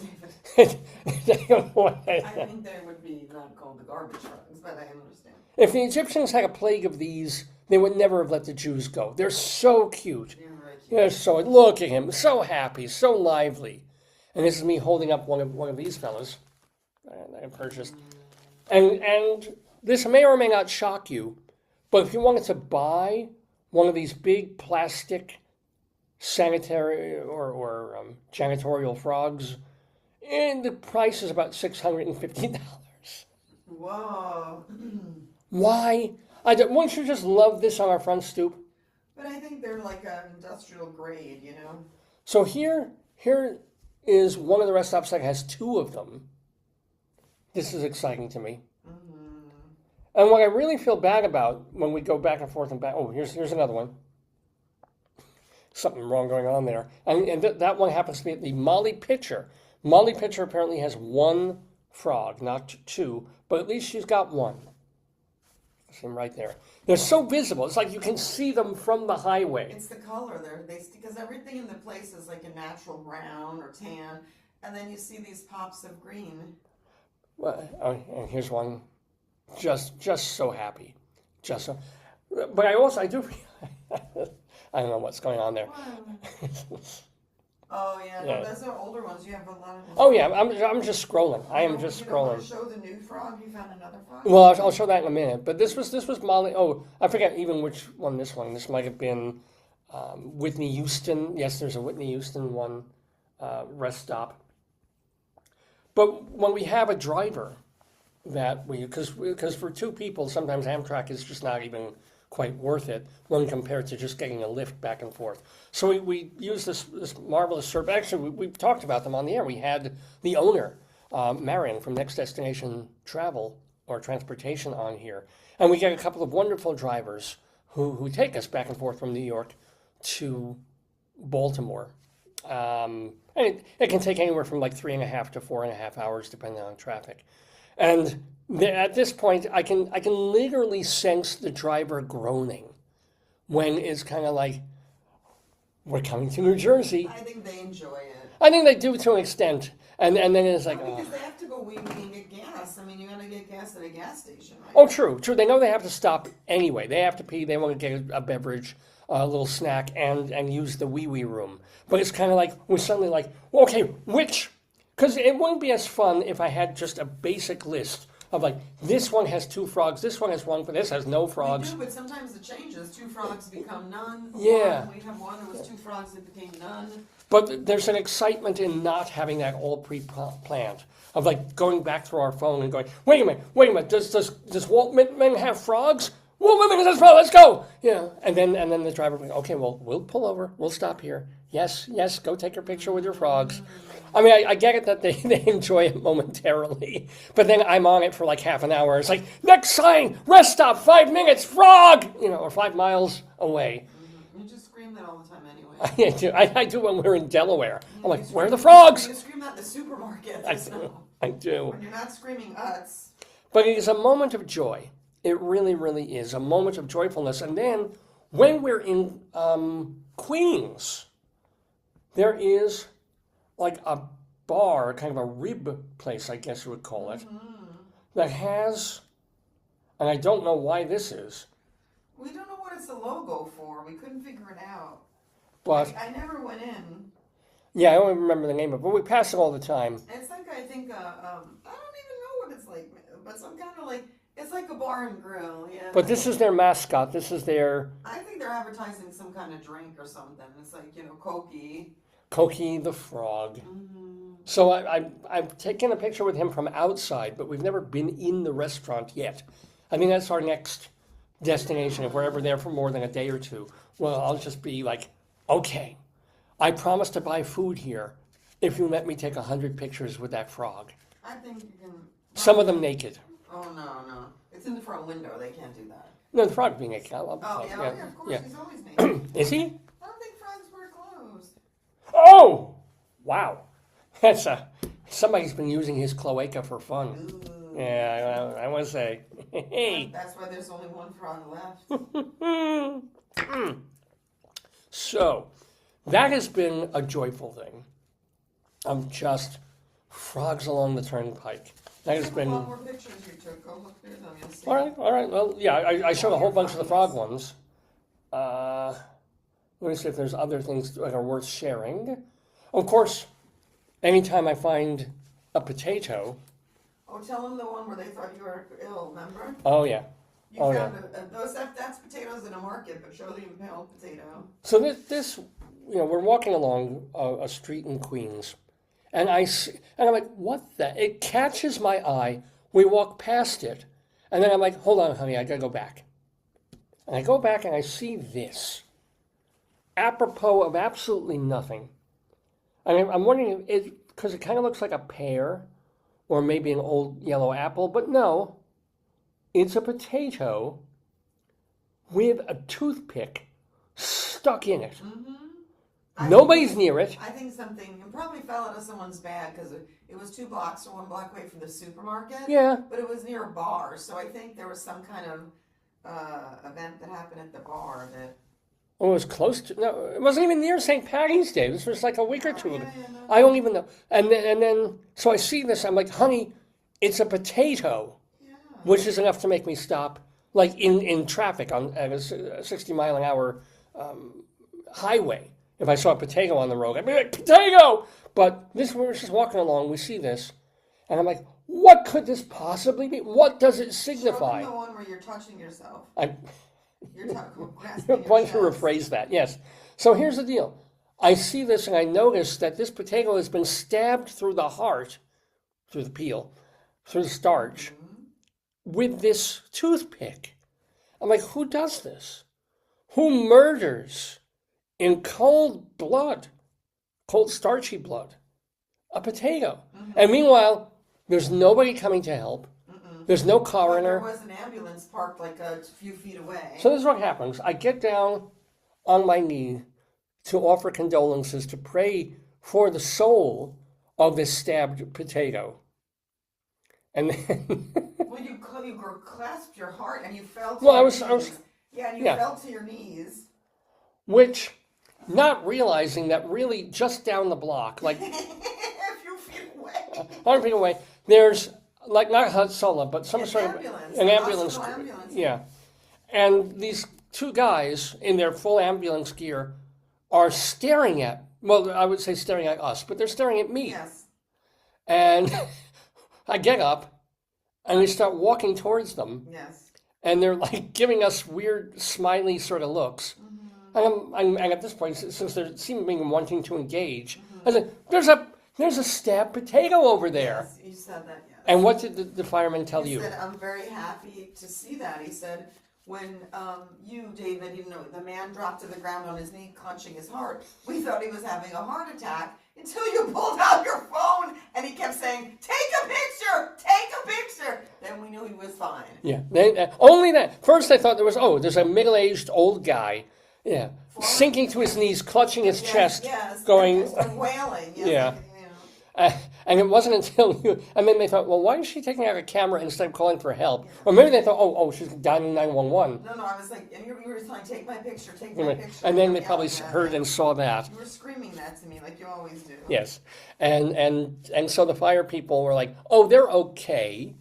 I think they would be not called the garbage frogs, but I understand. If the Egyptians had a plague of these, they would never have let the Jews go. They're so cute. They're so, look at him, so happy, so lively. And this is me holding up one of these fellas that I purchased. And this may or may not shock you, but if you wanted to buy one of these big plastic sanitary or janitorial frogs, and the price is about $650. Whoa. Why? Wouldn't you just love this on our front stoop? But I think they're like an industrial grade, So here is one of the rest stops that has two of them. This is exciting to me. And what I really feel bad about when we go back and forth and back, here's another one. Something wrong going on there. And that one happens to be the Molly Pitcher. Molly Pitcher apparently has one frog, not two, but at least she's got one. See them right there. They're so visible. It's like you can see them from the highway. It's the color because everything in the place is like a natural brown or tan, and then you see these pops of green. Well, and here's one. Just so happy. Just so. But I do. I don't know what's going on there. Oh yeah, no, those are older ones. You have a lot of. Oh yeah, I'm just scrolling. I am just scrolling. Want to show the new frog? You found another frog? Well, I'll show that in a minute. But this was Molly. Oh, I forget even which one this one. This might have been Whitney Houston. Yes, there's a Whitney Houston one rest stop. But when we have a driver because for two people, sometimes Amtrak is just not even quite worth it when compared to just getting a lift back and forth. So we use this marvelous service. Actually, we've talked about them on the air. We had the owner, Marion from Next Destination Travel or Transportation on here. And we get a couple of wonderful drivers who take us back and forth from New York to Baltimore. And it can take anywhere from like 3.5 to 4.5 hours, depending on traffic. And at this point, I can literally sense the driver groaning when it's kind of like, we're coming to New Jersey. I think they enjoy it. I think they do to an extent. And then it's like, because they have to go and get gas. I mean, you got to get gas at a gas station, right? Oh, true. They know they have to stop anyway. They have to pee. They want to get a beverage, a little snack, and use the wee-wee room. But it's kind of like, we're suddenly like, okay, which? Because it wouldn't be as fun if I had just a basic list of like, this one has two frogs, this one has one, but this has no frogs. We do, but sometimes it changes. 2 frogs become none. Yeah. We have one that was 2 frogs that became none. But there's an excitement in not having that all pre-planned. Of like going back through our phone and going, wait a minute, does Walt Whitman have frogs? Well, women, let's go. And then the driver will go, okay, well, we'll pull over. We'll stop here. Yes, go take your picture with your frogs. I mean, I get it that they enjoy it momentarily, but then I'm on it for like half an hour. It's like, next sign, rest stop, 5 minutes, frog, or 5 miles away. You just scream that all the time anyway. I do when we're in Delaware. I'm like, where are the frogs? You scream that in the supermarket. I do. When you're not screaming Utz. But it is a moment of joy. It really, really is a moment of joyfulness. And then when we're in Queens, there is like a bar, kind of a rib place, I guess you would call it, that has, and I don't know why this is. We don't know what it's the logo for. We couldn't figure it out. But I never went in. Yeah, I don't even remember the name of it, but we pass it all the time. It's like, I think, I don't even know what it's like, but some kind of like, it's like a bar and grill, yeah. But this is their mascot. This is their... I think they're advertising some kind of drink or something. It's like, Cokie. Cokie the Frog. So I've taken a picture with him from outside, but we've never been in the restaurant yet. I think that's our next destination. If we're ever there for more than a day or two, well, I'll just be like, okay, I promise to buy food here if you let me take 100 pictures with that frog. I think you can... Some of them naked. Oh, no. It's in the front window. They can't do that. No, the frog being naked. Of course. He's always naked. Is he? I don't think frogs wear clothes. Oh! Wow. That's somebody's been using his cloaca for fun. Ooh. Yeah, I want to say. Hey. That's why there's only one frog left. So, that has been a joyful thing. I'm just frogs along the turnpike. That has been... One more pictures you took. Go look through them. You'll see. All right. Well, yeah, I showed a whole bunch of the frog ones. Let me see if there's other things that are worth sharing. Of course, anytime I find a potato... Oh, tell them the one where they thought you were ill, remember? Oh, yeah. You found that's potatoes in a market, but show the impaled potato. So this we're walking along a street in Queens, and I'm like, what the? It catches my eye. We walk past it, and then I'm like, hold on, honey, I gotta go back. And I go back and I see this, apropos of absolutely nothing. And I'm wondering, because it kind of looks like a pear, or maybe an old yellow apple, but no, it's a potato with a toothpick stuck in it. Mm-hmm. Nobody's near it. I think something probably fell out of someone's bag because it was 2 blocks or 1 block away from the supermarket. Yeah. But it was near a bar, so I think there was some kind of event that happened at the bar that... Oh, it was close to... No, it wasn't even near St. Patty's Day. This was like a week or two ago. No. I don't even know. And then, so I see this, I'm like, honey, it's a potato. Yeah. Which is enough to make me stop, like in traffic at a 60-mile-an-hour highway. If I saw a potato on the road, I'd be like, potato! But we're just walking along, we see this, and I'm like, what could this possibly be? What does it signify? Show them the one where you're touching yourself. You're going to rephrase that, yes. So here's the deal. I see this and I notice that this potato has been stabbed through the heart, through the peel, through the starch, with this toothpick. I'm like, who does this? Who murders in cold blood, cold starchy blood, a potato? Mm-hmm. And meanwhile, there's nobody coming to help. There's no coroner. There was an ambulance parked like a few feet away. So this is what happens. I get down on my knee to offer condolences, to pray for the soul of this stabbed potato. And then... Well, you clasped your heart and you fell to your knees. You fell to your knees. Which, not realizing that really just down the block, like... a few feet away. 100 feet away, there's... Like not Hutsulla, but some sort ambulance. of an ambulance. Ambulance. Yeah. And these 2 guys in their full ambulance gear are staring at, well, I would say staring at us, but they're staring at me. Yes. And I get up and we start walking towards them. Yes. And they're like giving us weird, smiley sort of looks. Mm-hmm. And at this point, since they're seemingly wanting to engage, I said, there's a stabbed potato over there. Yes, you said that, yes. And what did the fireman tell you? He said, I'm very happy to see that. He said, when you, David, you know, the man dropped to the ground on his knee, clenching his heart. We thought he was having a heart attack until you pulled out your phone and he kept saying, "Take a picture, take a picture." Then we knew he was fine. Yeah, only that. First, I thought there's a middle-aged old guy, yeah, sinking to his knees, clutching his chest, going, wailing. Yes, yeah. And it wasn't until and then they thought, well, why is she taking out a camera instead of calling for help? Yeah. Or maybe they thought, oh, she's dialing 911. No, I was like, and you were telling, take my picture, take my picture. And then they probably heard and saw that. You were screaming that to me like you always do. Yes, and so the fire people were like, oh, they're okay.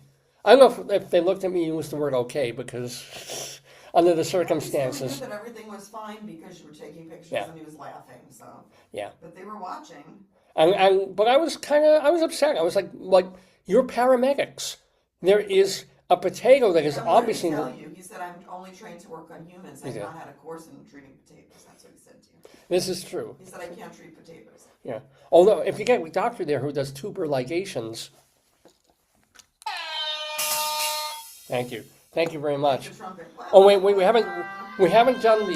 I don't know if they looked at me and used the word okay because under the circumstances. That everything was fine because you were taking pictures and he was laughing. So yeah, but they were watching. But I was upset. I was like you're paramedics. There is a potato that is obviously. He said, I'm only trained to work on humans. I've not had a course in treating potatoes. That's what he said to you. This is true. He said, I can't treat potatoes. Yeah. Although if you get a doctor there who does tuber ligations. Thank you very much. Oh wait, we haven't done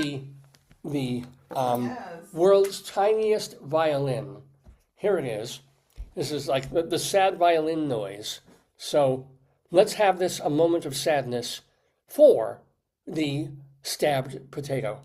the world's tiniest violin. Here it is. This is like the sad violin noise. So let's have this a moment of sadness for the stabbed potato.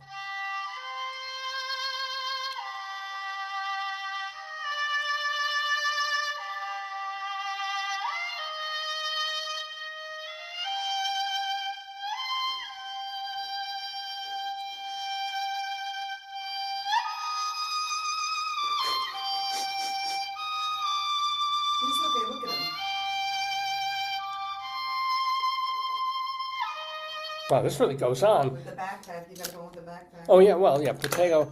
Wow, this really goes on. With the backpack, you got to go with the backpack. Oh yeah, well yeah, potato,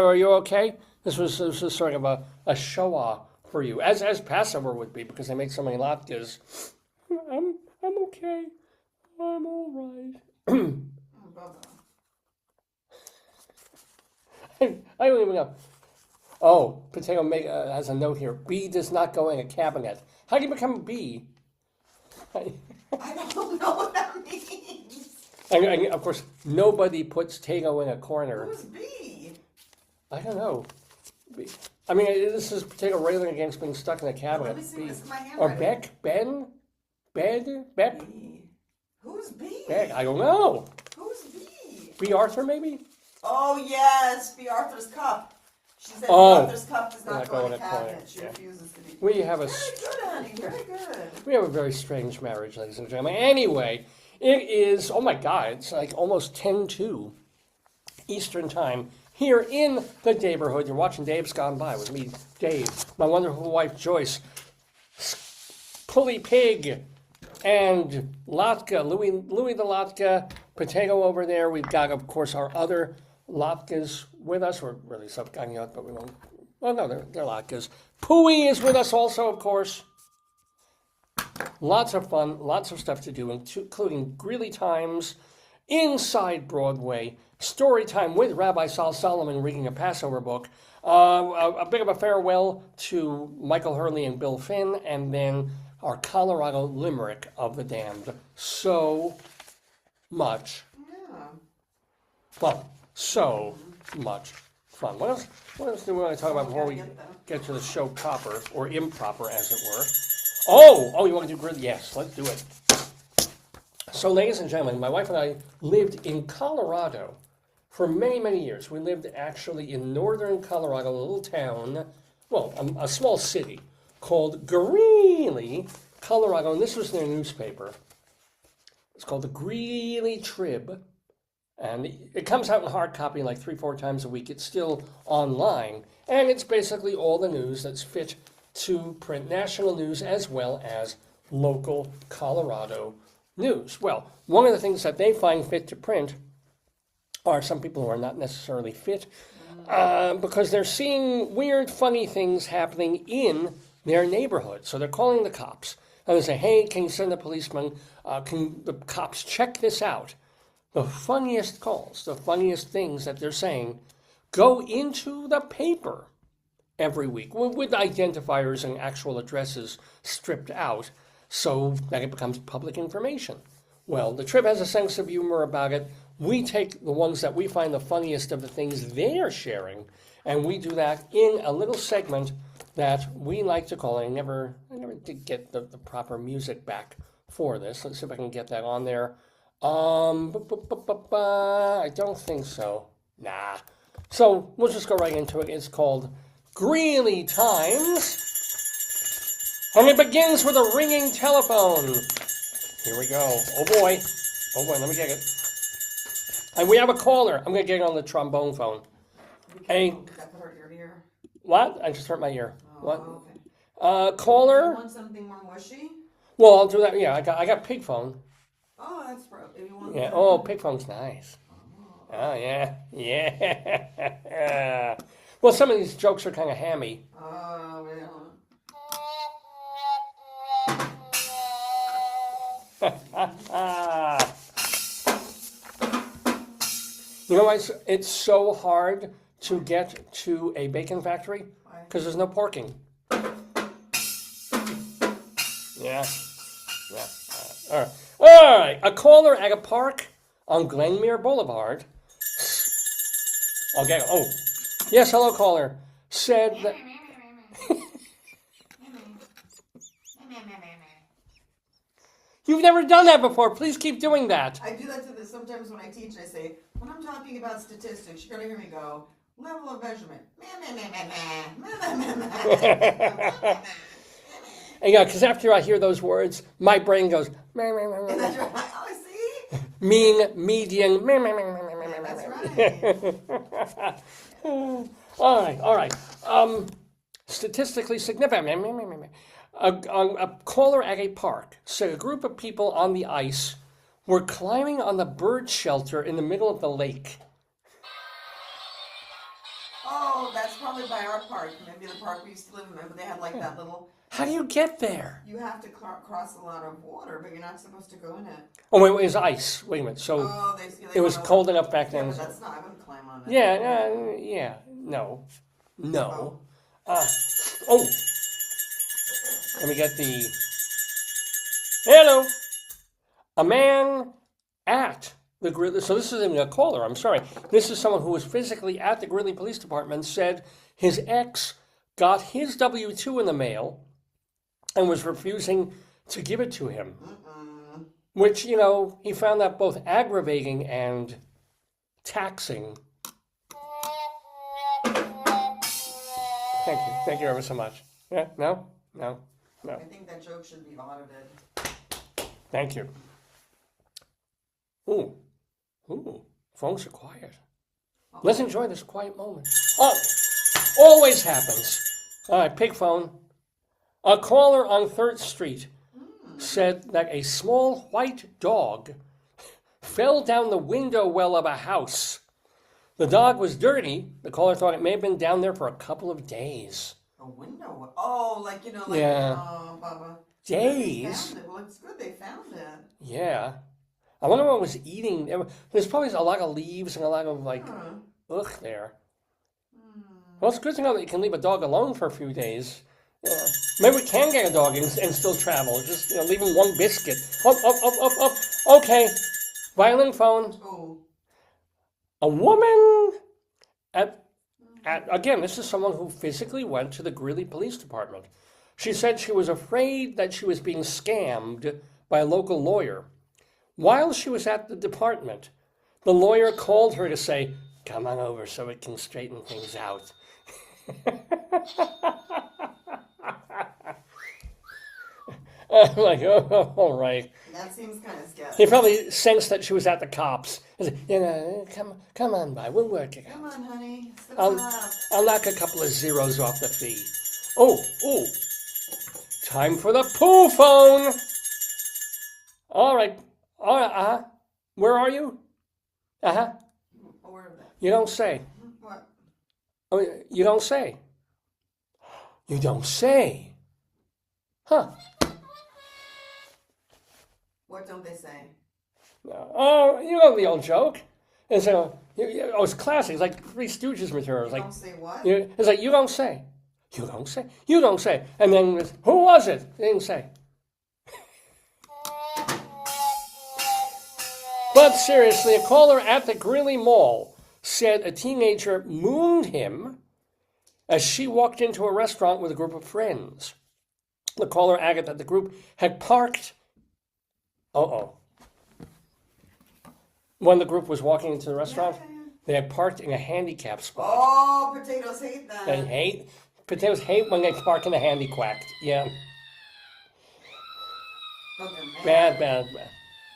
are you okay? This was sort of a show off for you, as Passover would be, because they make so many latkes. I'm okay. I'm all right. I don't even know. Oh, potato has a note here. B does not go in a cabinet. How do you become a bee? I don't know what that means. And of course, nobody puts Tago in a corner. Who's B? I don't know. B. I mean, this is potato railing against being stuck in a cabinet. Let me see. This is my handwriting. Or Beck, Ben, Bed, Beck. B. Who's B? Beck. I don't know. Who's B? B. Arthur, maybe. Oh yes, B. Arthur's cup. She said B. Arthur's cup does not go in a cabinet. She refuses to be. We have a very good, honey. Very good. We have a very strange marriage, ladies and gentlemen. Anyway. It is, oh my God, it's like almost 10-2 Eastern Time here in the Daverhood. You're watching Dave's Gone By with me, Dave, my wonderful wife, Joyce, Pulley Pig, and Latka, Louis the Latka, Potato over there. We've got, of course, our other Latkas with us. We're really subcutting, but we won't. Well, no, they're Latkas. Pooey is with us also, of course. Lots of fun, lots of stuff to do, including Greeley Times, Inside Broadway, StoryTime with Rabbi Sol Solomon reading a Passover book, a bit of a farewell to Michael Hurley and Bill Finn, and then our Colorado Limerick of the Damned. So much fun. So much fun. What else do we want to talk about before we get to the show proper, or improper, as it were? Oh, you want to do Greeley? Yes, let's do it. So, ladies and gentlemen, my wife and I lived in Colorado for many, many years. We lived actually in northern Colorado, a little town, well, a small city called Greeley, Colorado, and this was their newspaper. It's called the Greeley Trib, and it comes out in hard copy like 3-4 times a week. It's still online, and it's basically all the news that's fit to print, national news as well as local Colorado news. Well, one of the things that they find fit to print are some people who are not necessarily fit because they're seeing weird, funny things happening in their neighborhood. So they're calling the cops and they say, hey, can you send a policeman? Can the cops check this out? The funniest calls, the funniest things that they're saying go into the paper every week with identifiers and actual addresses stripped out so that it becomes public information. Well, the Trib has a sense of humor about it. We take the ones that we find the funniest of the things they're sharing, and we do that in a little segment that we like to call, I never did get the proper music back for this. Let's see if I can get that on there. I don't think so. Nah. So we'll just go right into it. It's called Greeley Times. And it begins with a ringing telephone. Here we go. Oh boy, let me get it. And we have a caller. I'm going to get it on the trombone phone. Hey. That hurt your ear. What? I just hurt my ear. Oh, What? Okay. Caller? You want something more mushy? Well, I'll do that. Yeah, I got pig phone. Oh, that's probably. If you want Yeah. Oh, pig phone's nice. Oh, yeah. Yeah. Well, some of these jokes are kind of hammy. Oh, You know why it's so hard to get to a bacon factory? Why? Because there's no parking. Yeah. All right. A caller at a park on Glenmere Boulevard. Okay. Oh, yes. Hello, caller. Said that. You've never done that before. Please keep doing that. I do that to this sometimes when I teach. I say, when I'm talking about statistics, you're gonna hear me go, level of measurement. And yeah, because after I hear those words, my brain goes. That's right. Oh, see? Mean, median. That's right. All right. Statistically significant. A caller at a park said a group of people on the ice were climbing on the bird shelter in the middle of the lake. Oh, that's probably by our park. Maybe the park we used to live in. Remember, they had like that little. How do you get there? You have to cross a lot of water, but you're not supposed to go in it. Oh, wait, it was ice. Wait a minute. So they it was cold enough back then. Yeah, but that's not. I wouldn't climb on it. Yeah. No. Oh. Let me get the. Hello. A man at the Greeley. So this isn't a caller. I'm sorry. This is someone who was physically at the Greeley Police Department. Said his ex got his W-2 in the mail and was refusing to give it to him. Which, he found that both aggravating and taxing. Thank you ever so much. Yeah, no. I think that joke should be audited. Thank you. Ooh, phones are quiet. Let's enjoy this quiet moment. Oh, always happens. All right, pig phone. A caller on 3rd Street said that a small white dog fell down the window well of a house. The dog was dirty. The caller thought it may have been down there for a couple of days. A window? Oh, Yeah. Oh, Bubba. Days? They found it. Well, it's good they found it. Yeah. I wonder what it was eating. There's probably a lot of leaves and a lot of, ugh there. Well, it's good to know that you can leave a dog alone for a few days. Yeah. Maybe we can get a dog and still travel. Just, leave him one biscuit. Up. Okay. Violin phone. Oh. A woman again, this is someone who physically went to the Greeley Police Department. She said she was afraid that she was being scammed by a local lawyer. While she was at the department, the lawyer called her to say, "Come on over so we can straighten things out." I'm like, oh, all right. That seems kind of scary. He probably sensed that she was at the cops. He said, come on by, we'll work it out. Come on, honey. Sit I'll knock a couple of zeros off the fee. Oh, time for the poo phone. All right, Where are you? You don't say. What? Oh, you don't say. You don't say. Huh. What don't they say? Oh, you know the old joke. And so, it's classic. It's like Three Stooges material. It's You like, don't say what? it's like, you don't say. You don't say. You don't say. And then, who was it? They didn't say. But seriously, a caller at the Greeley Mall said a teenager mooned him as she walked into a restaurant with a group of friends. The caller added that the group had parked. When the group was walking into the restaurant, they had parked in a handicap spot. Oh, potatoes hate that. Potatoes hate when they park in a handicapped. Yeah. Okay, Bad.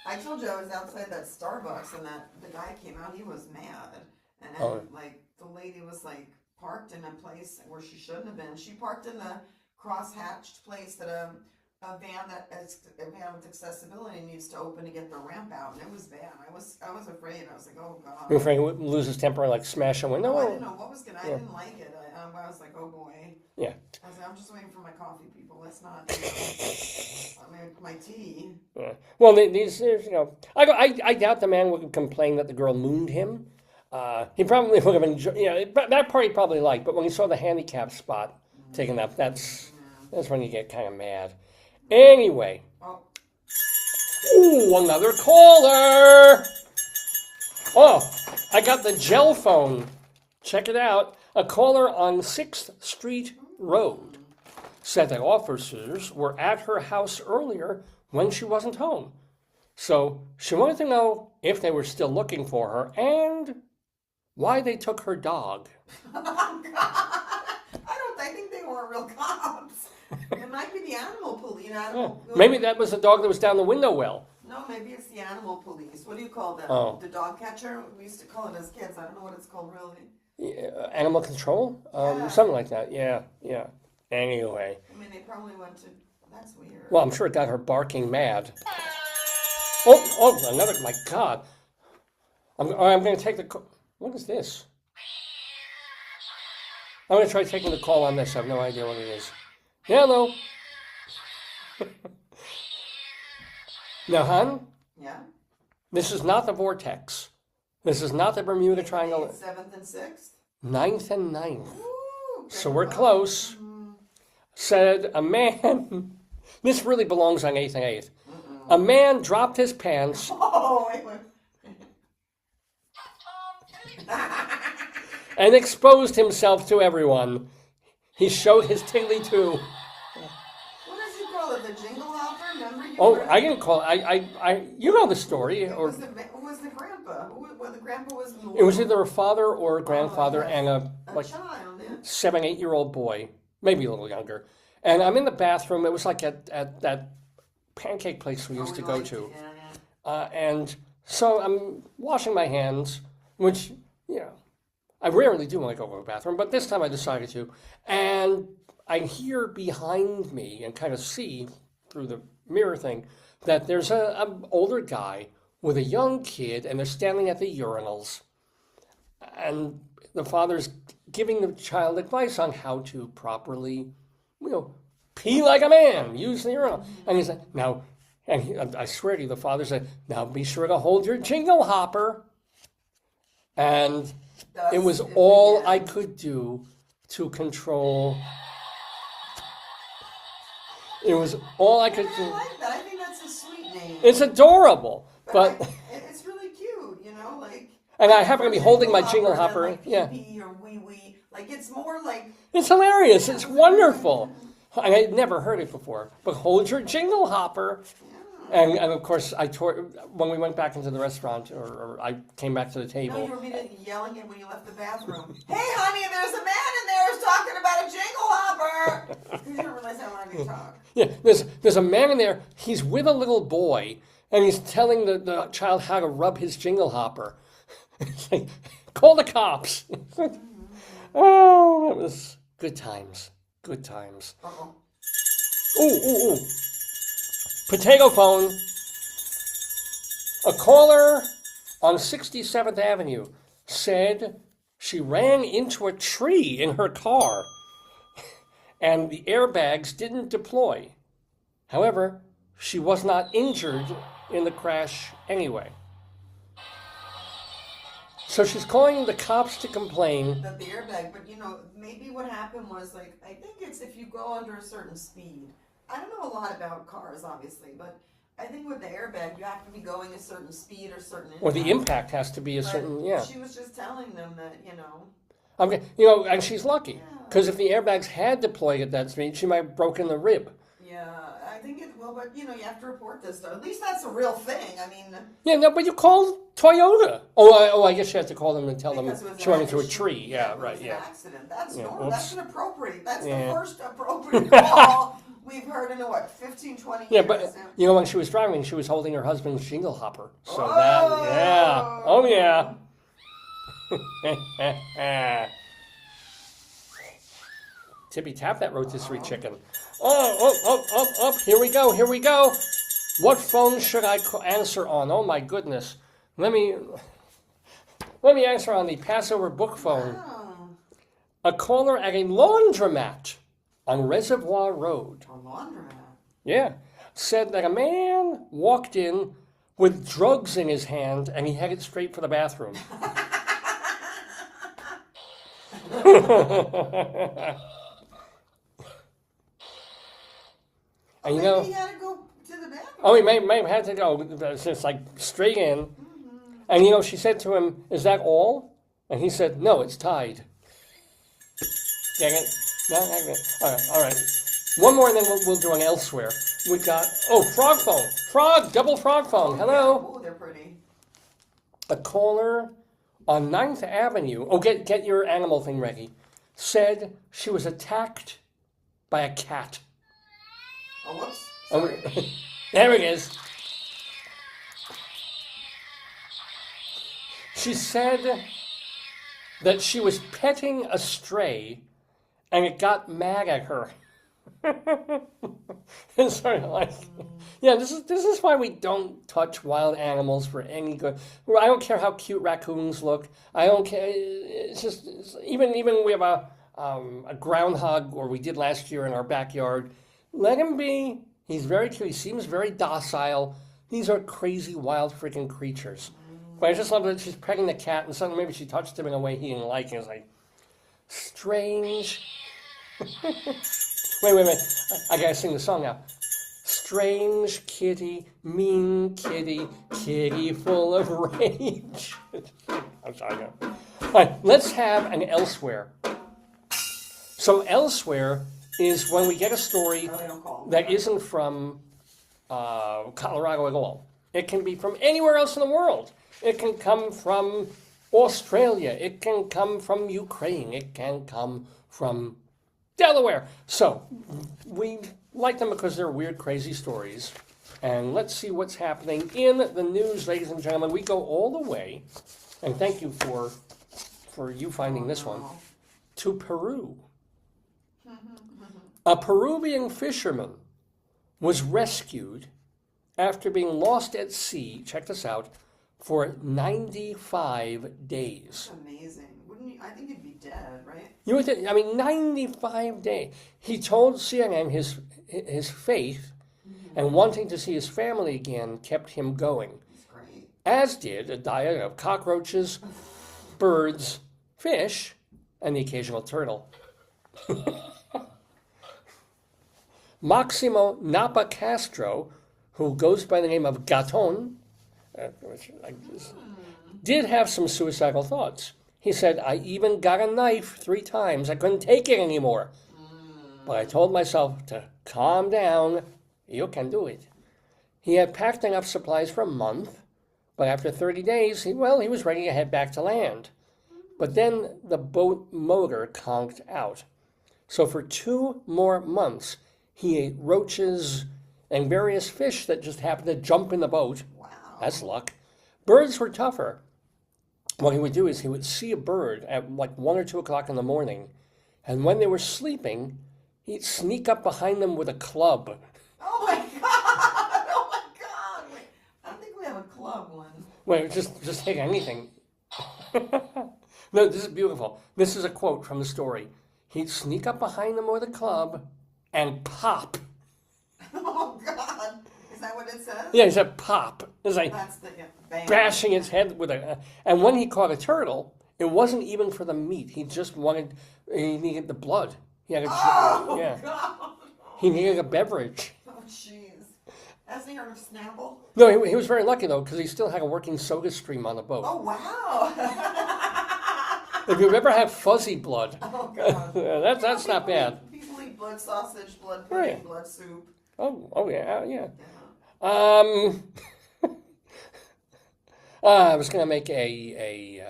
I told you I was outside that Starbucks and that the guy came out, he was mad. And like the lady was like parked in a place where she shouldn't have been. She parked in the cross-hatched place that a van with accessibility needs to open to get the ramp out, and it was bad. I was afraid. I was like, oh god. You're afraid he would lose his temper and like smash a window? No, I didn't know what was gonna. I didn't like it. I was like, oh boy. Yeah. I was like, I'm just waiting for my coffee, people. Let's not. My tea. Yeah. Well, I doubt the man would complain that the girl mooned him. He probably would have enjoyed. That part he probably liked, but when he saw the handicap spot taken up, that's when you get kind of mad. Anyway. Ooh, another caller. Oh, I got the gel phone. Check it out. A caller on 6th Street Road said that officers were at her house earlier when she wasn't home. So she wanted to know if they were still looking for her and why they took her dog. Oh, God. I think they weren't real cops. It might be the animal police. Maybe that was the dog that was down the window well. No, maybe it's the animal police. What do you call them? Oh. The dog catcher? We used to call it as kids. I don't know what it's called really. Yeah, animal control? Yeah. Something like that. Yeah. Anyway. I mean, they probably went to... That's weird. Well, I'm sure it got her barking mad. Oh, another... My God. I'm going to take the... What is this? I'm going to try taking the call on this. I have no idea what it is. Hello. Now, hon? Yeah? This is not the vortex. This is not the Bermuda Triangle. 7th and 6th? 9th and 9th. Ooh, So we're close. Said a man... This really belongs on 8th and 8th. A man dropped his pants... Oh, wait. and exposed himself to everyone. He showed his tiggly too. What did you call it? The jingle hopper? Remember you I didn't call it. You know the story. Who was the grandpa? The grandpa was... It was either a father or a grandfather and a child, yeah. 7, 8-year-old boy, maybe a little younger. And I'm in the bathroom. It was like at that pancake place we used to go to. Yeah. And so I'm washing my hands, which, I rarely do when I go to the bathroom, but this time I decided to. And I hear behind me and kind of see through the mirror thing that there's an older guy with a young kid, and they're standing at the urinals. And the father's giving the child advice on how to properly, pee like a man, use the urinal. And he's like, now, I swear to you, the father said, now be sure to hold your jingle hopper. And it was all I could do to control. It was all I could do. I like that. I think that's a sweet name. It's adorable, but it's really cute, And I happen to be holding my jingle hopper. Like pee or wee. Like it's more like. It's hilarious. It's wonderful. And I'd never heard it before. But hold your jingle hopper. And of course, when we went back into the restaurant, or I came back to the table. No, you were yelling it when you left the bathroom. Hey, honey, there's a man in there who's talking about a jingle hopper. Because you didn't realize how loud you talk. Yeah, there's a man in there. He's with a little boy, and he's telling the child how to rub his jingle hopper. It's like, call the cops. Oh, that was good times. Good times. Uh-oh. Ooh. Potato phone. A caller on 67th Avenue said she ran into a tree in her car and the airbags didn't deploy. However, she was not injured in the crash anyway. So she's calling the cops to complain. That the airbag, but maybe what happened was I think it's if you go under a certain speed. I don't know a lot about cars, obviously, but I think with the airbag, you have to be going a certain speed or certain impact. Or the impact has to be a certain, yeah. She was just telling them that, Okay, and she's lucky. Because if the airbags had deployed at that speed, she might have broken the rib. Yeah, I think but you have to report this, though. At least that's a real thing. I mean... Yeah, no, but you called Toyota. I guess you have to call them and tell them she went into a tree. Yeah, right, It was an accident. That's normal. That's the first appropriate call we've heard in, 15, 20 years? Yeah, but, when she was driving, she was holding her husband's shingle hopper. So oh yeah. Tippy tap that rotisserie chicken. Here we go. What phone should I answer on? Oh my goodness. Let me answer on the Passover book phone. Wow. A caller at a laundromat on Reservoir Road. A laundromat? Yeah. Said that a man walked in with drugs in his hand and he headed straight for the bathroom. And maybe he had to go to the bathroom. Oh, he may have had to go. It's like straight in. Mm-hmm. And she said to him, "Is that all?" And he said, "No, it's tied." Dang it. No, all right. One more and then we'll do an elsewhere. We got, frog phone. Double frog phone. Hello. Yeah. Oh, they're pretty. A caller on 9th Avenue, get your animal thing ready, said she was attacked by a cat. Oh, whoops. Sorry. There it is. She said that she was petting a stray and it got mad at her. It's sort of like, this is why we don't touch wild animals for any good. I don't care how cute raccoons look. I don't care. It's just even we have a groundhog, or we did last year in our backyard. Let him be. He's very cute. He seems very docile. These are crazy, wild, freaking creatures. But I just love that she's petting the cat, and suddenly maybe she touched him in a way he didn't like. And it's like, strange. Wait. I gotta sing the song now. Strange kitty, mean kitty, kitty full of rage. I'm sorry. No. All right, let's have an elsewhere. So elsewhere is when we get a story that isn't from Colorado at all. It can be from anywhere else in the world. It can come from Australia. It can come from Ukraine. It can come from Delaware. So we like them because they're weird, crazy stories. And let's see what's happening in the news, ladies and gentlemen. We go all the way, and thank you for you finding this one, to Peru. A Peruvian fisherman was rescued after being lost at sea, check this out, for 95 days. That's amazing. I think he'd be dead, right? 95 days. He told CNN his faith and wanting to see his family again kept him going. That's great. As did a diet of cockroaches, birds, fish, and the occasional turtle. Maximo Napa Castro, who goes by the name of Gaton, did have some suicidal thoughts. He said, "I even got a knife 3 times. I couldn't take it anymore. But I told myself to calm down. You can do it." He had packed enough supplies for a month, but after 30 days, he was ready to head back to land. But then the boat motor conked out. So for 2 more months, he ate roaches and various fish that just happened to jump in the boat. Wow. That's luck. Birds were tougher. What he would do is he would see a bird at like 1 or 2 o'clock in the morning, and when they were sleeping, he'd sneak up behind them with a club. Oh my God! Oh my God! Wait, I don't think we have a club one. Wait, just take anything. No, this is beautiful. This is a quote from the story. He'd sneak up behind them with a club and pop. Oh God! Is that what it says? Yeah, he said pop. It's like That's the bang. bashing its head with a. And when he caught a turtle, it wasn't even for the meat. He just he needed the blood. He had Oh yeah. God! He needed a beverage. Oh jeez. Hasn't he heard of Snapple? No, he was very lucky, though, because he still had a working soda stream on the boat. Oh, wow. If you've ever had fuzzy blood, Oh, God. that's not bad. People eat blood sausage, blood pudding, blood soup. Oh yeah. Yeah. I was going to make a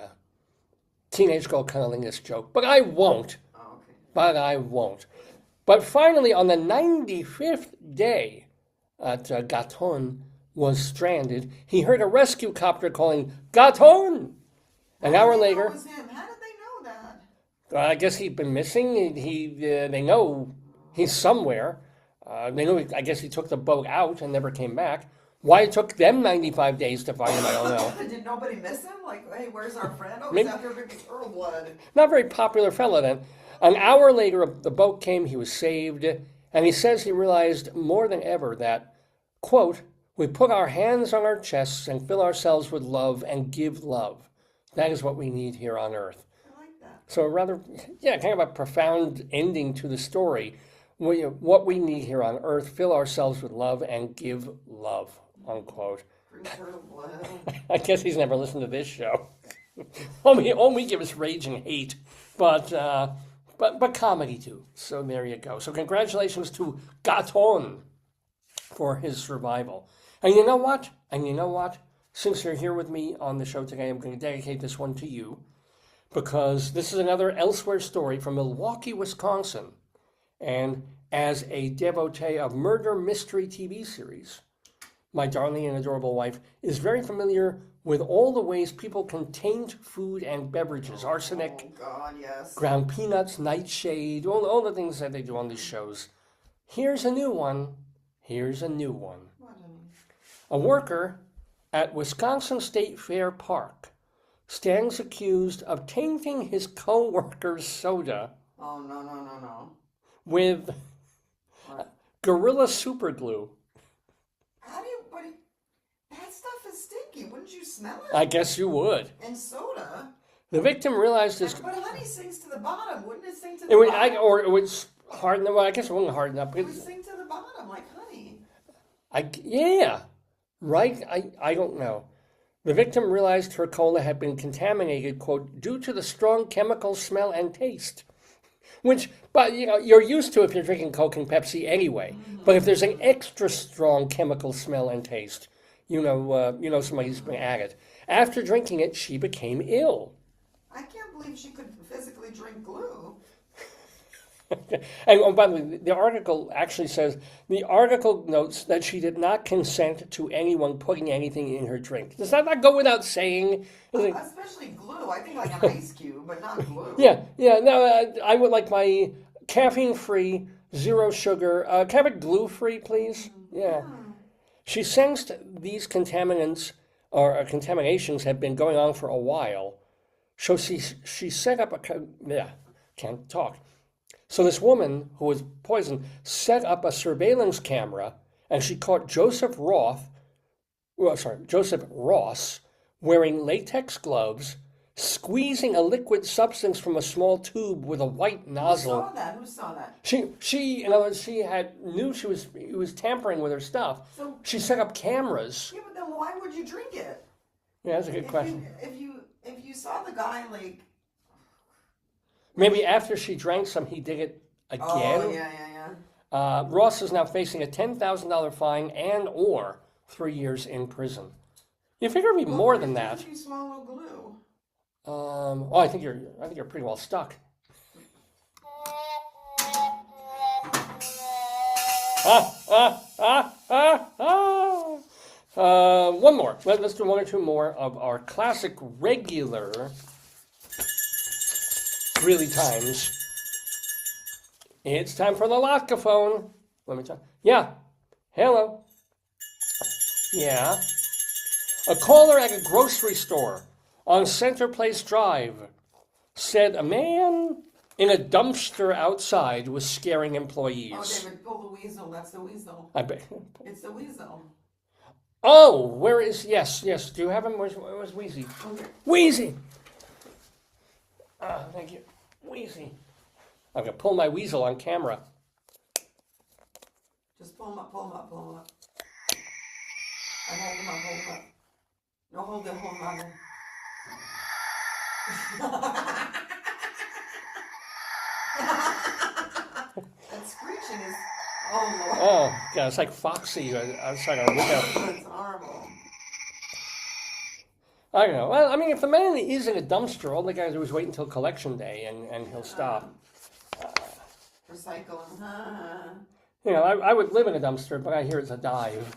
teenage girl cunnilingus joke, but I won't. Oh, okay. But finally, on the 95th day at Gaton was stranded, he heard a rescue copter calling, "Gaton!" An hour later... It was him. How did they know that? I guess he'd been missing. They know he's somewhere. They know. I guess he took the boat out and never came back. Why it took them 95 days to find him, I don't know. Did nobody miss him? Like, hey, where's our friend? Oh, he's out there drinking turtle blood. Not a very popular fellow then. An hour later, the boat came. He was saved, and he says he realized more than ever that, quote, "We put our hands on our chests and fill ourselves with love and give love. That is what we need here on earth." I like that. So rather, kind of a profound ending to the story. What we need here on earth, fill ourselves with love and give love, unquote. Drink turtle blood. I guess he's never listened to this show. all we give is rage and hate, but comedy too. So there you go. So congratulations to Gaton for his survival. And you know what? Since you're here with me on the show today, I'm going to dedicate this one to you, because this is another elsewhere story from Milwaukee, Wisconsin. And as a devotee of murder mystery TV series, my darling and adorable wife is very familiar with all the ways people can taint food and beverages. Arsenic, Oh, God, yes. ground peanuts, nightshade, all the things that they do on these shows. Here's a new one. What A worker at Wisconsin State Fair Park stands accused of tainting his co-worker's soda Oh, no. with Gorilla Super Glue. How do you, that stuff is stinky. Wouldn't you smell it? I guess you would. And soda. The victim realized this. But honey sinks to the bottom. Wouldn't it sink to It the would, bottom? or it would harden. Well, I guess it wouldn't harden up. It would sink to the bottom like honey. Yeah, right. I don't know. The victim realized her cola had been contaminated, quote, due to the strong chemical smell and taste. Which, but you're used to if you're drinking Coke and Pepsi anyway. But if there's an extra strong chemical smell and taste, somebody's been added. After drinking it, she became ill. I can't believe she could physically drink glue. And by the way, the article notes that she did not consent to anyone putting anything in her drink. Does that not go without saying? Especially glue. I think like an ice cube, but not glue. Yeah. No, I would like my caffeine-free, zero sugar. Can I have it glue-free, please? Yeah. She sensed these contaminations had been going on for a while, so she set up can't talk. So this woman who was poisoned set up a surveillance camera, and she caught Joseph Ross wearing latex gloves, squeezing a liquid substance from a small tube with a white nozzle. Who saw that? She in other words, he knew he was tampering with her stuff. So she set up cameras. yeah, but then why would you drink it? Yeah, that's a good question. If you saw the guy like. Maybe after she drank some, he did it again. Oh yeah. Ross is now facing a $10,000 fine and or 3 years in prison. You figure it'd be more than that. If you swallow glue. I think you're pretty well stuck. One more. Let's do one or two more of our classic regular Greeley times. It's time for the Lotkaphone. Let me try. Yeah. Hello. Yeah. A caller at a grocery store on Center Place Drive said a man in a dumpster outside was scaring employees. Oh, David, pull the weasel. That's the weasel. I bet. It's the weasel. Oh, where is... Yes. Do you have him? Where's Wheezy? Okay. Wheezy! Thank you. Wheezy. I'm going to pull my weasel on camera. Just pull him up. And hold him up. No, hold him on there. That screeching is, oh Lord. Oh, yeah, it's like Foxy outside our window. It's horrible. I don't know. Well, I mean, if the man is in a dumpster, all they gotta do is wait until collection day and he'll stop. Recycle him. You know, I would live in a dumpster, but I hear it's a dive.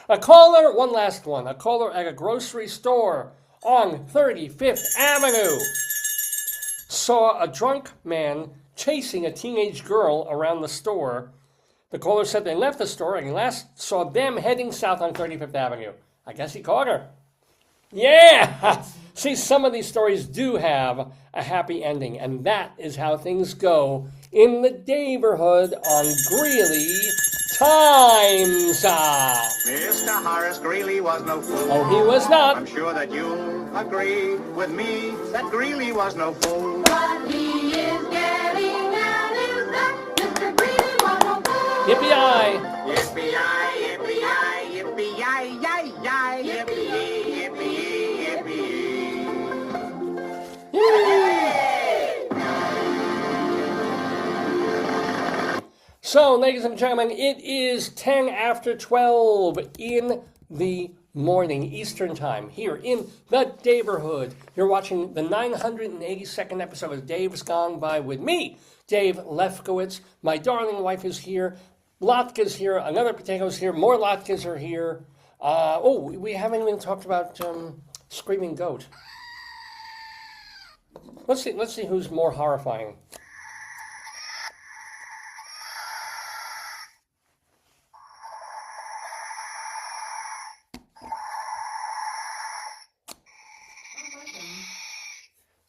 A caller, one last one. A caller at a grocery store on 35th Avenue saw a drunk man chasing a teenage girl around the store. The caller said they left the store and last saw them heading south on 35th Avenue. I guess he caught her. Yeah! See, some of these stories do have a happy ending, and that is how things go in the Daverhood on Greeley Times. Mr. Horace Greeley was no fool. Oh, he was not. I'm sure that you'll agree with me that Greeley was no fool. What he is getting at is that Mr. Greeley was no fool. Yippee-yi! Yippee-yi, yippee-yi, yippee-yi, yi-yi, yippee-yi, yippee-yi, So, ladies and gentlemen, it is 10 after 12 in the morning, Eastern Time, here in the Daverhood. You're watching the 982nd episode of Dave's Gone By with me, Dave Lefkowitz. My darling wife is here. Latka's here. Another potato's here. More Latkas are here. We haven't even talked about Screaming Goat. Let's see who's more horrifying.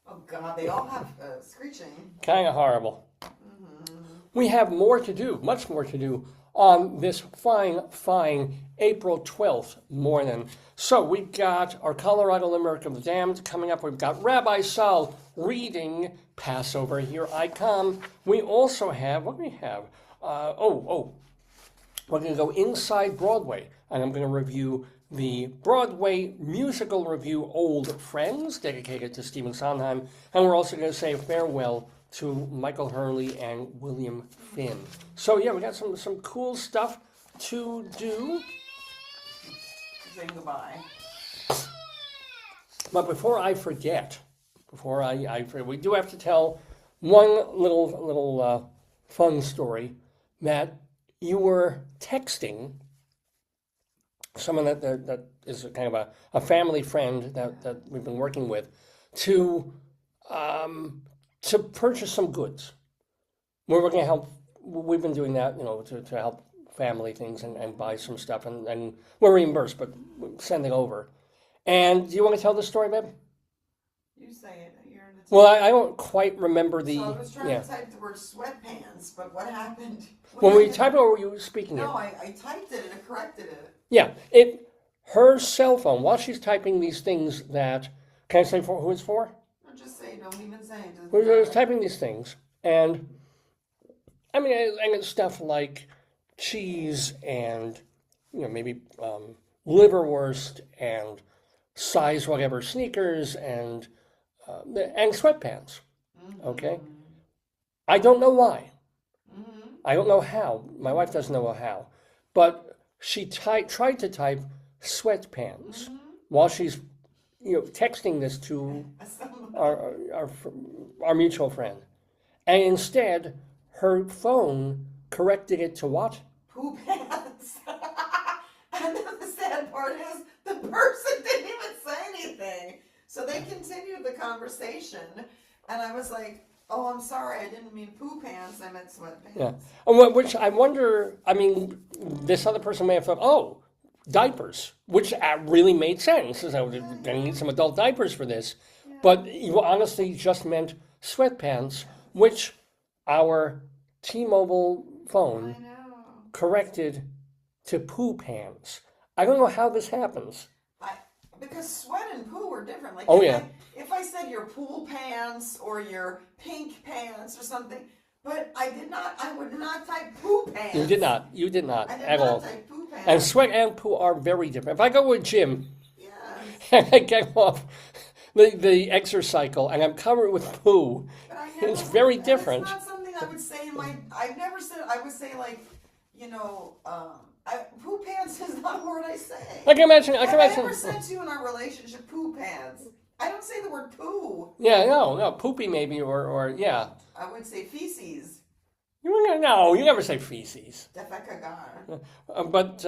Oh God, they all have screeching. Kind of horrible. We have more to do, much more to do, on this fine April 12th morning. So we've got our Colorado Limerick of the Damned coming up. We've got Rabbi Sol reading Passover. Here I come. We also have, what do we have? We're going to go inside Broadway, and I'm going to review the Broadway musical review Old Friends, dedicated to Stephen Sondheim, and we're also going to say farewell to Michael Hurley and William Finn. So yeah, we got some cool stuff to do. Saying goodbye. But before I forget, we do have to tell one little fun story that you were texting someone that is kind of a family friend that we've been working with to purchase some goods. We're going to help. We've been doing that, to help family things and buy some stuff, and we're reimbursed, but send it over. And do you want to tell the story, babe? You say it. You're in the Well, I don't quite remember the. So I was trying to type the word sweatpants, but what happened? When we typed it, or were you speaking it? No, I typed it and it corrected it. Yeah, her cell phone, while she's typing these things that, can I say for who it's for? No, just say, don't even say it. We're just typing these things, and I mean, and it's stuff like cheese and, maybe liverwurst and size whatever sneakers and sweatpants. Mm-hmm. Okay? I don't know why. Mm-hmm. I don't know how. My wife doesn't know how. But she tried to type sweatpants while she's, texting this to our mutual friend. And instead, her phone corrected it to what? Poo pants. And then the sad part is the person didn't even say anything. So they continued the conversation. And I was like, oh, I'm sorry, I didn't mean poo pants, I meant sweatpants. Yeah. Which I wonder, this other person may have thought, oh, diapers, which really made sense. So we're going to need some adult diapers for this. Yeah. But you honestly just meant sweatpants, which our T-Mobile phone corrected to poo pants. I don't know how this happens. Because sweat and poo are different. If I said your pool pants or your pink pants or something, But I would not type poo pants. You did not I did at not all. type poo pants. And sweat and poo are very different. If I go to a gym Yes. and I get off the exercycle and I'm covered with poo, But I never it's would- very and different. It's not something I would say in my. I've never said. I would say like, poo pants is not a word I say. I can imagine. Have I ever said to you in our relationship poo pants? I don't say the word poo. Yeah, no, poopy maybe, or yeah. I would say feces. No, you never say feces. Defecagar. But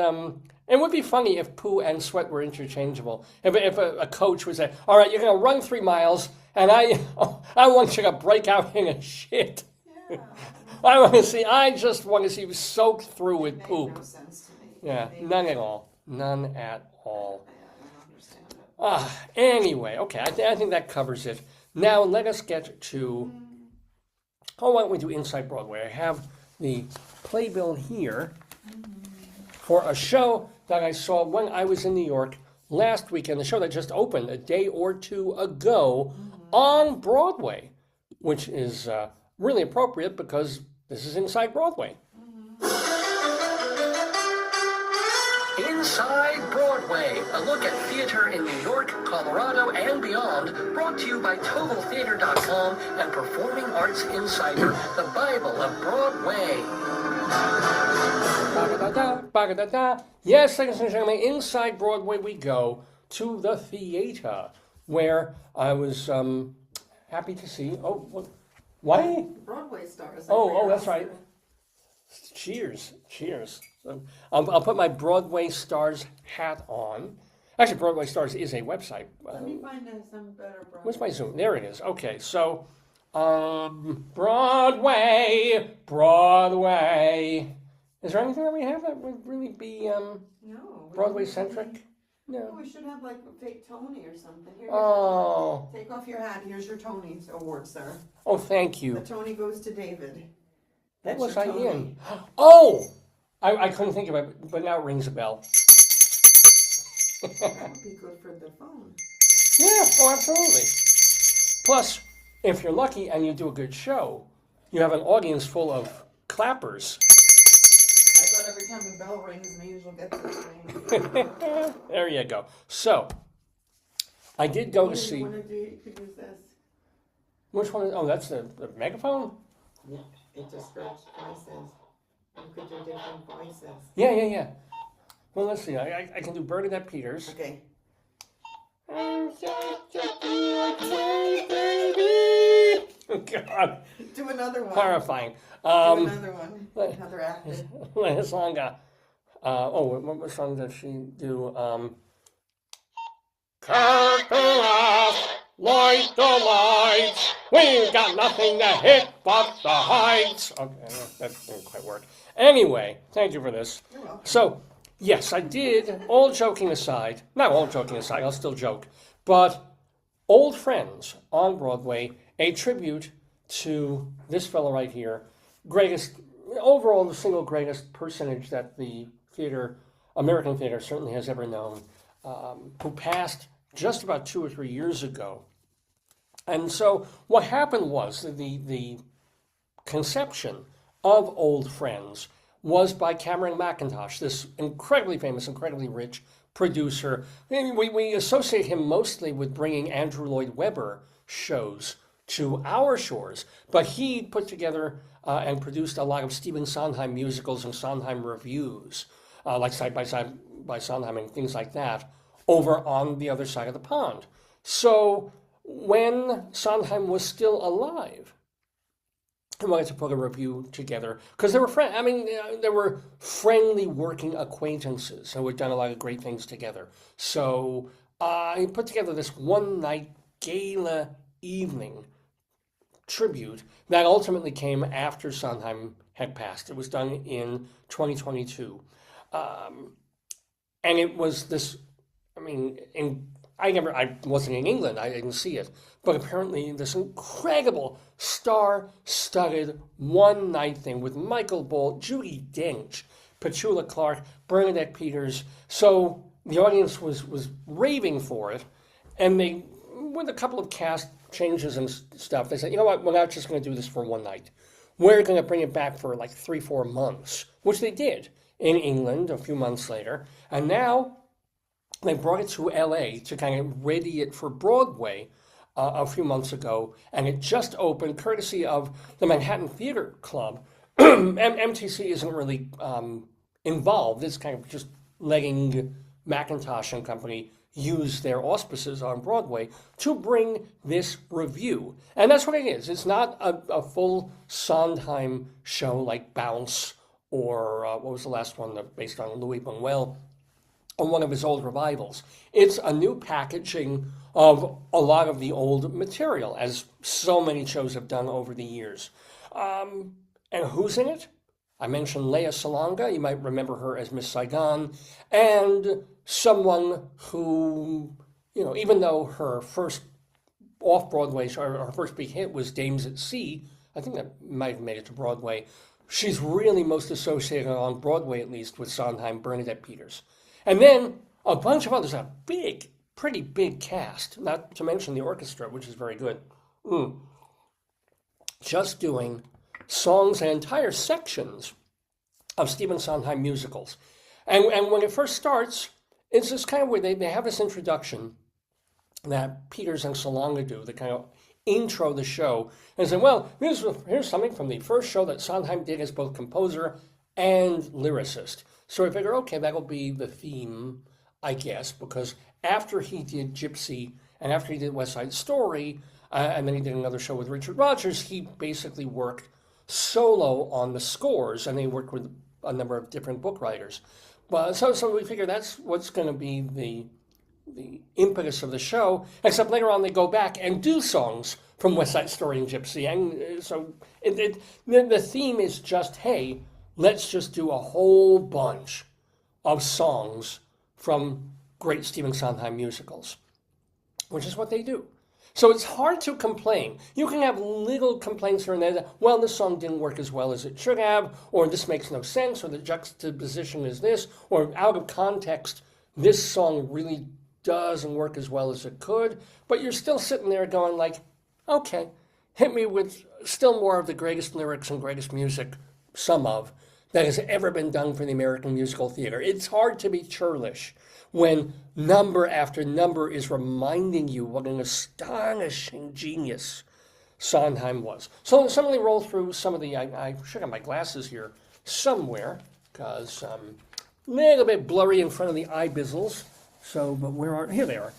it would be funny if poo and sweat were interchangeable. If a coach would say, "All right, you're going to run 3 miles, and I want you to break out in a shit." Yeah. I just want to see you soaked through with Made poop. no sense to me. Yeah, none at all. None at all. Yeah, I don't understand it. Anyway, okay, I think that covers it. Now let us get to. Oh, why don't we do Inside Broadway? I have the playbill here for a show that I saw when I was in New York last weekend. The show that just opened a day or two ago on Broadway, which is really appropriate because this is Inside Broadway. Inside Broadway, a look at theater in New York, Colorado, and beyond, brought to you by TotalTheater.com and Performing Arts Insider, the Bible of Broadway. Ba-da-da-da, ba-da-da-da. Yes, ladies and gentlemen, Inside Broadway we go to the theater, where I was happy to see. Oh, what? Why? Broadway stars. Oh, that's right. Cheers. So, I'll put my Broadway Stars hat on. Actually, Broadway Stars is a website. Let me find some better Broadway. Where's my Zoom? There it is. Okay, so Broadway. Is there anything that we have that would really be No. we Broadway don't centric? really- No. We should have like a fake Tony or something. Here, Oh. take off your hat. Here's your Tony award, sir. Oh, thank The you. Tony goes to David. What That's was your I Tony. in? Oh, I couldn't think of it, but now it rings a bell. That would be good for the phone. Yeah, oh, absolutely. Plus, if you're lucky and you do a good show, you have an audience full of clappers. I thought every time a bell rings, an angel gets this ring. There you go. So, I did go to see. You could use this. Which one? Oh, that's the megaphone? Yeah, it just stretched voices. You could do different voices. Yeah. Well, let's see. I can do Bernadette Peters. Okay. I'm such a good way, baby. Oh, God. Do another one. Horrifying. Do another one. what- Another actor. Last song, what song did she do? Curtain off, light the lights. We've got nothing to hit but the heights. Okay, that didn't quite work. Anyway, thank you for this. You're welcome. So, yes, I did. All joking aside, not all joking aside, I'll still joke, but Old Friends on Broadway, a tribute to this fellow right here, overall the single greatest personage that the American theater certainly has ever known, who passed just about 2 or 3 years ago. And so what happened was that the conception of Old Friends was by Cameron McIntosh, this incredibly famous, incredibly rich producer. We associate him mostly with bringing Andrew Lloyd Webber shows to our shores, but he put together and produced a lot of Stephen Sondheim musicals and Sondheim reviews, like Side by Side by Sondheim and things like that, over on the other side of the pond. So when Sondheim was still alive, I wanted to put a review together because they were they were friendly working acquaintances who had done a lot of great things together. So I put together this one-night gala evening tribute that ultimately came after Sondheim had passed. It was done in 2022, and it was this. I wasn't in England, I didn't see it, but apparently this incredible star-studded one-night thing with Michael Ball, Judi Dench, Petula Clark, Bernadette Peters. So the audience was raving for it, and they, with a couple of cast changes and stuff, they said, you know what, we're not just going to do this for one night. we're going to bring it back for like 3-4 months, which they did in England a few months later. And now they brought it to LA to kind of ready it for Broadway a few months ago. And it just opened courtesy of the Manhattan Theater Club. MTC isn't really involved. It's kind of just letting Macintosh and company use their auspices on Broadway to bring this review. And that's what it is. It's not a full Sondheim show like Bounce or what was the last one based on Louis Buñuel or one of his old revivals. It's a new packaging of a lot of the old material, as so many shows have done over the years. And who's in it? I mentioned Lea Salonga. You might remember her as Miss Saigon, and someone who, even though her first off-Broadway show, or her first big hit was Dames at Sea, I think that might have made it to Broadway. She's really most associated on Broadway, at least, with Sondheim, Bernadette Peters. And then a bunch of others, a pretty big cast, not to mention the orchestra, which is very good. Just doing songs and entire sections of Stephen Sondheim musicals. And when it first starts, it's just kind of where they have this introduction that Peters and Salonga do, the kind of intro the show, and say, well, here's something from the first show that Sondheim did as both composer and lyricist. So I figure, okay, that'll be the theme, I guess, because after he did Gypsy and after he did West Side Story, and then he did another show with Richard Rodgers, he basically worked solo on the scores, and they worked with a number of different book writers. But so we figure that's what's going to be the impetus of the show, except later on they go back and do songs from West Side Story and Gypsy. And so the theme is just, hey, let's just do a whole bunch of songs from great Stephen Sondheim musicals, which is what they do. So it's hard to complain. You can have little complaints here and there that, well, this song didn't work as well as it should have, or this makes no sense, or the juxtaposition is this, or out of context, this song really doesn't work as well as it could. But you're still sitting there going like, okay, hit me with still more of the greatest lyrics and greatest music, some of, that has ever been done for the American musical theater. It's hard to be churlish when number after number is reminding you what an astonishing genius Sondheim was. So let me roll through some of the, I should have my glasses here somewhere, because a little bit blurry in front of the eye bizzles. So, but here they are.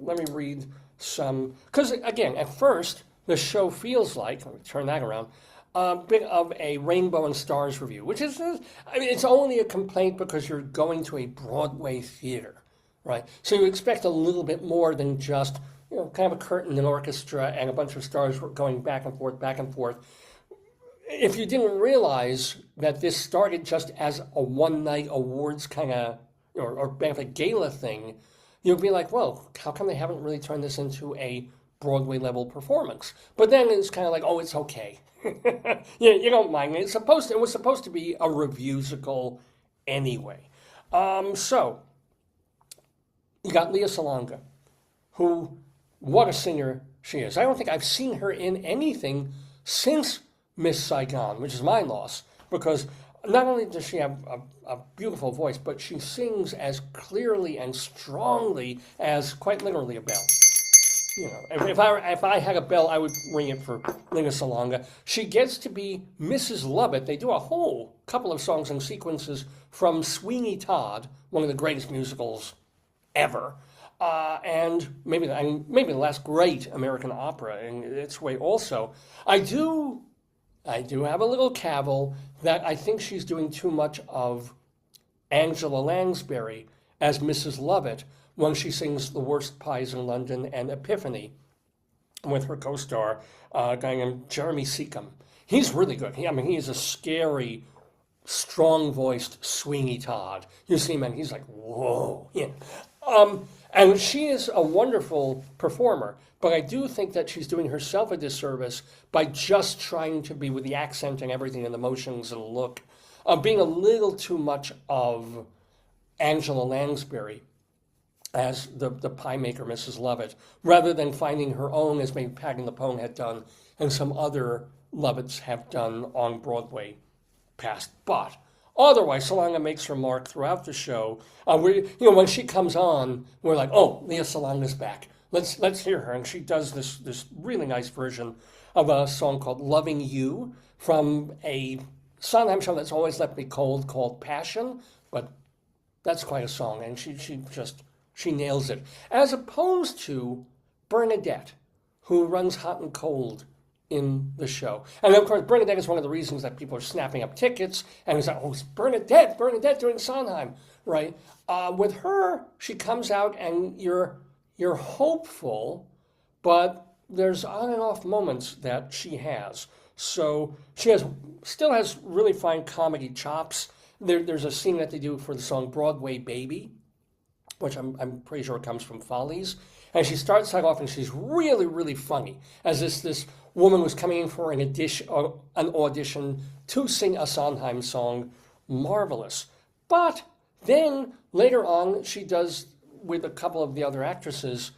Let me read some, because again, at first, the show feels like, let me turn that around, a bit of a Rainbow and Stars review, which is, it's only a complaint because you're going to a Broadway theater, right? So you expect a little bit more than just, kind of a curtain and orchestra and a bunch of stars going back and forth, back and forth. If you didn't realize that this started just as a one-night awards kind of, or benefit gala thing, you'd be like, well, how come they haven't really turned this into a Broadway-level performance? But then it's kind of like, oh, it's okay. You don't mind. It was supposed to be a reviewsical anyway. So you got Lea Salonga, who, what a singer she is. I don't think I've seen her in anything since Miss Saigon, which is my loss, because not only does she have a beautiful voice, but she sings as clearly and strongly as quite literally a bell. If I had a bell, I would ring it for Lea Salonga. She gets to be Mrs. Lovett. They do a whole couple of songs and sequences from Sweeney Todd, one of the greatest musicals ever, and maybe the last great American opera in its way also. I do have a little cavil that I think she's doing too much of Angela Lansbury as Mrs. Lovett when she sings The Worst Pies in London and Epiphany with her co-star, a guy named Jeremy Seacombe. He's really good. He is a scary, strong-voiced Sweeney Todd. You see him and he's like, whoa. Yeah. And she is a wonderful performer, but I do think that she's doing herself a disservice by just trying to be, with the accent and everything and the motions and the look, being a little too much of Angela Lansbury. as the pie maker, Mrs. Lovett, rather than finding her own as maybe Patti LuPone had done and some other Lovetts have done on Broadway past. But otherwise, Salonga makes her mark throughout the show. When she comes on, we're like, oh, Leah Salonga's back. Let's hear her. And she does this really nice version of a song called Loving You from a Sondheim show that's always left me cold called Passion, but that's quite a song, and she nails it. As opposed to Bernadette, who runs hot and cold in the show. And of course, Bernadette is one of the reasons that people are snapping up tickets, and it's like, oh, it's Bernadette doing Sondheim, right? With her, she comes out and you're hopeful, but there's on and off moments that she has. So she still has really fine comedy chops. There's a scene that they do for the song Broadway Baby, which I'm pretty sure comes from Follies. And she starts that off and she's really, really funny as this woman was coming in for an audition to sing a Sondheim song. Marvelous. But then later on, she does, with a couple of the other actresses,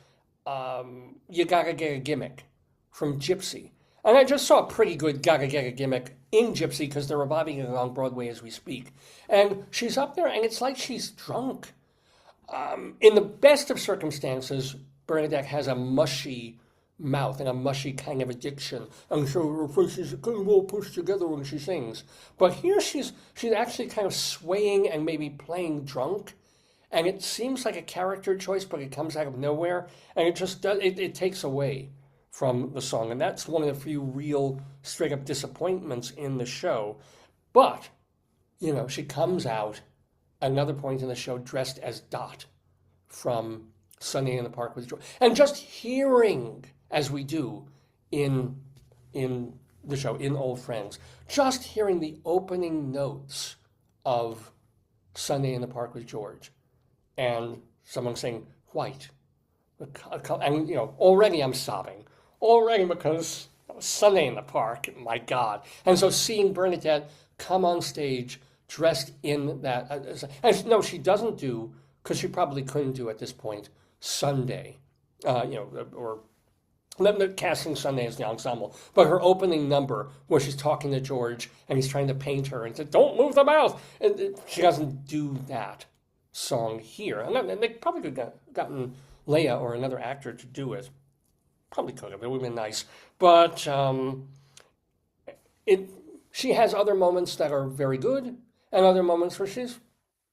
You Gotta Get a Gimmick from Gypsy. And I just saw a pretty good Gotta Get a Gimmick in Gypsy because they're reviving it on Broadway as we speak. And she's up there and it's like she's drunk. In the best of circumstances, Bernadette has a mushy mouth and a mushy kind of addiction. And so her face is kind of all pushed together when she sings. But here she's actually kind of swaying and maybe playing drunk. And it seems like a character choice, but it comes out of nowhere. And it just does, it takes away from the song. And that's one of the few real straight up disappointments in the show. But, she comes out at another point in the show dressed as Dot from Sunday in the Park with Joyce. And just hearing, as we do in the show, in Old Friends, just hearing the opening notes of Sunday in the Park with George and someone saying white. And, already I'm sobbing. Already because Sunday in the Park, my God. And so seeing Bernadette come on stage dressed in that, and no, she doesn't do, because she probably couldn't do at this point, Sunday, or casting Sunday as the ensemble. But her opening number, where she's talking to George and he's trying to paint her and said, "Don't move the mouth," and she doesn't do that song here. And they probably could have gotten Leia or another actor to do it. Probably could have. It would have been nice. But she has other moments that are very good and other moments where she's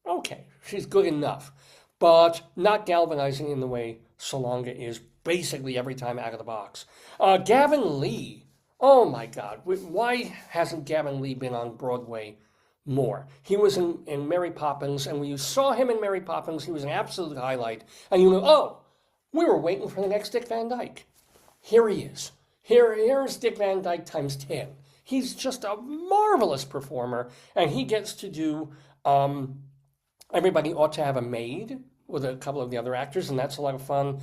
okay. She's good enough. But not galvanizing in the way Salonga is basically every time out of the box. Gavin Lee. Oh, my God. Why hasn't Gavin Lee been on Broadway more? He was in Mary Poppins, and when you saw him in Mary Poppins, he was an absolute highlight. And you know, oh, we were waiting for the next Dick Van Dyke. Here he is. Here's Dick Van Dyke times 10. He's just a marvelous performer, and he gets to do Everybody Ought to Have a Maid with a couple of the other actors, and that's a lot of fun.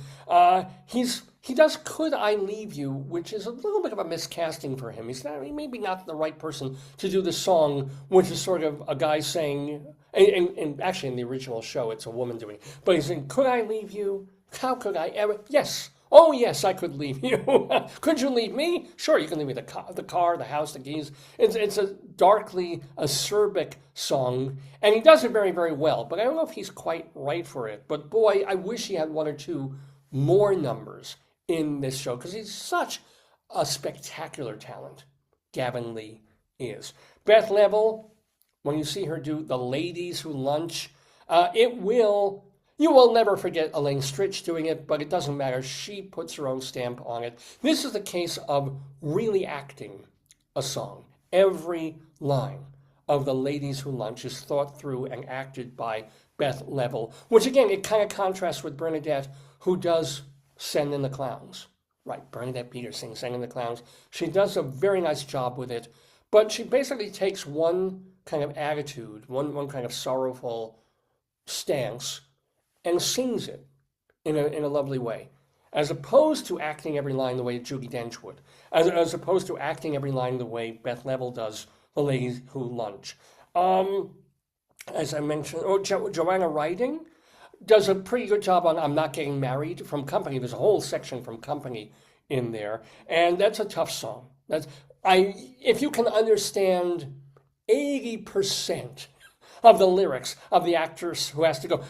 He does Could I Leave You, which is a little bit of a miscasting for him. He's maybe not the right person to do the song, which is sort of a guy saying, and actually in the original show it's a woman doing it, but he's saying, "Could I leave you? How could I ever?" Yes. Oh, yes, I could leave you. Could you leave me? Sure, you can leave me the car, the house, the keys. It's a darkly acerbic song, and he does it very, very well, but I don't know if he's quite right for it. But boy, I wish he had one or two more numbers in this show, because he's such a spectacular talent, Gavin Lee is. Beth Level, when you see her do The Ladies Who Lunch, you will never forget Elaine Stritch doing it, but it doesn't matter. She puts her own stamp on it. This is the case of really acting a song. Every line of The Ladies Who Lunch is thought through and acted by Beth Level, which again, it kind of contrasts with Bernadette, who does Send in the Clowns. Right, Bernadette Peterson, Send in the Clowns. She does a very nice job with it, but she basically takes one kind of attitude, one kind of sorrowful stance, and sings it in a lovely way, as opposed to acting every line the way Judi Dench would, as opposed to acting every line the way Beth Level does The Ladies Who Lunch. As I mentioned, Joanna Riding. does a pretty good job on I'm Not Getting Married from Company. There's a whole section from Company in there, and that's a tough song. If you can understand 80% of the lyrics of the actress who has to go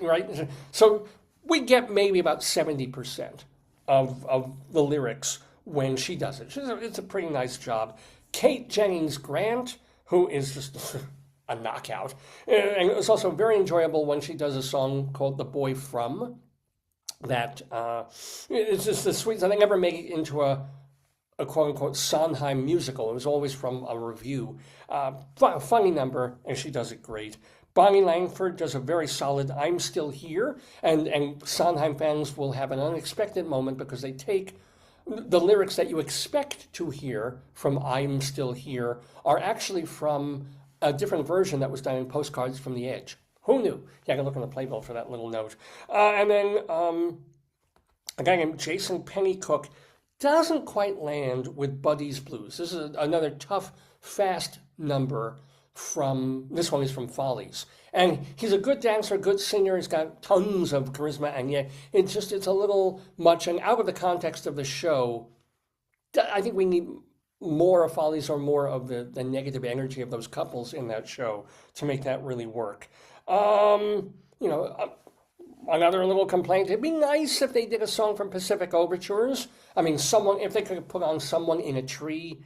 right, so we get maybe about 70% of the lyrics when she does it. It's a pretty nice job. Kate Jennings Grant, who is just a knockout, and it's also very enjoyable when she does a song called "The Boy From." That it's just the sweetest. I think never made it into a quote unquote Sondheim musical. It was always from a review. Funny number, and she does it great. Bonnie Langford does a very solid I'm Still Here, and Sondheim fans will have an unexpected moment because they take the lyrics that you expect to hear from I'm Still Here are actually from a different version that was done in Postcards from the Edge. Who knew? Yeah, I can look on the playbill for that little note. And then a guy named Jason Pennycook doesn't quite land with Buddy's Blues. This is another tough, fast number from, this one is from Follies. And he's a good dancer, good singer, he's got tons of charisma, and yet it's a little much. And out of the context of the show, I think we need more of Follies or more of the negative energy of those couples in that show to make that really work. Another little complaint, it'd be nice if they did a song from Pacific Overtures. I mean, if they could put on Someone in a Tree,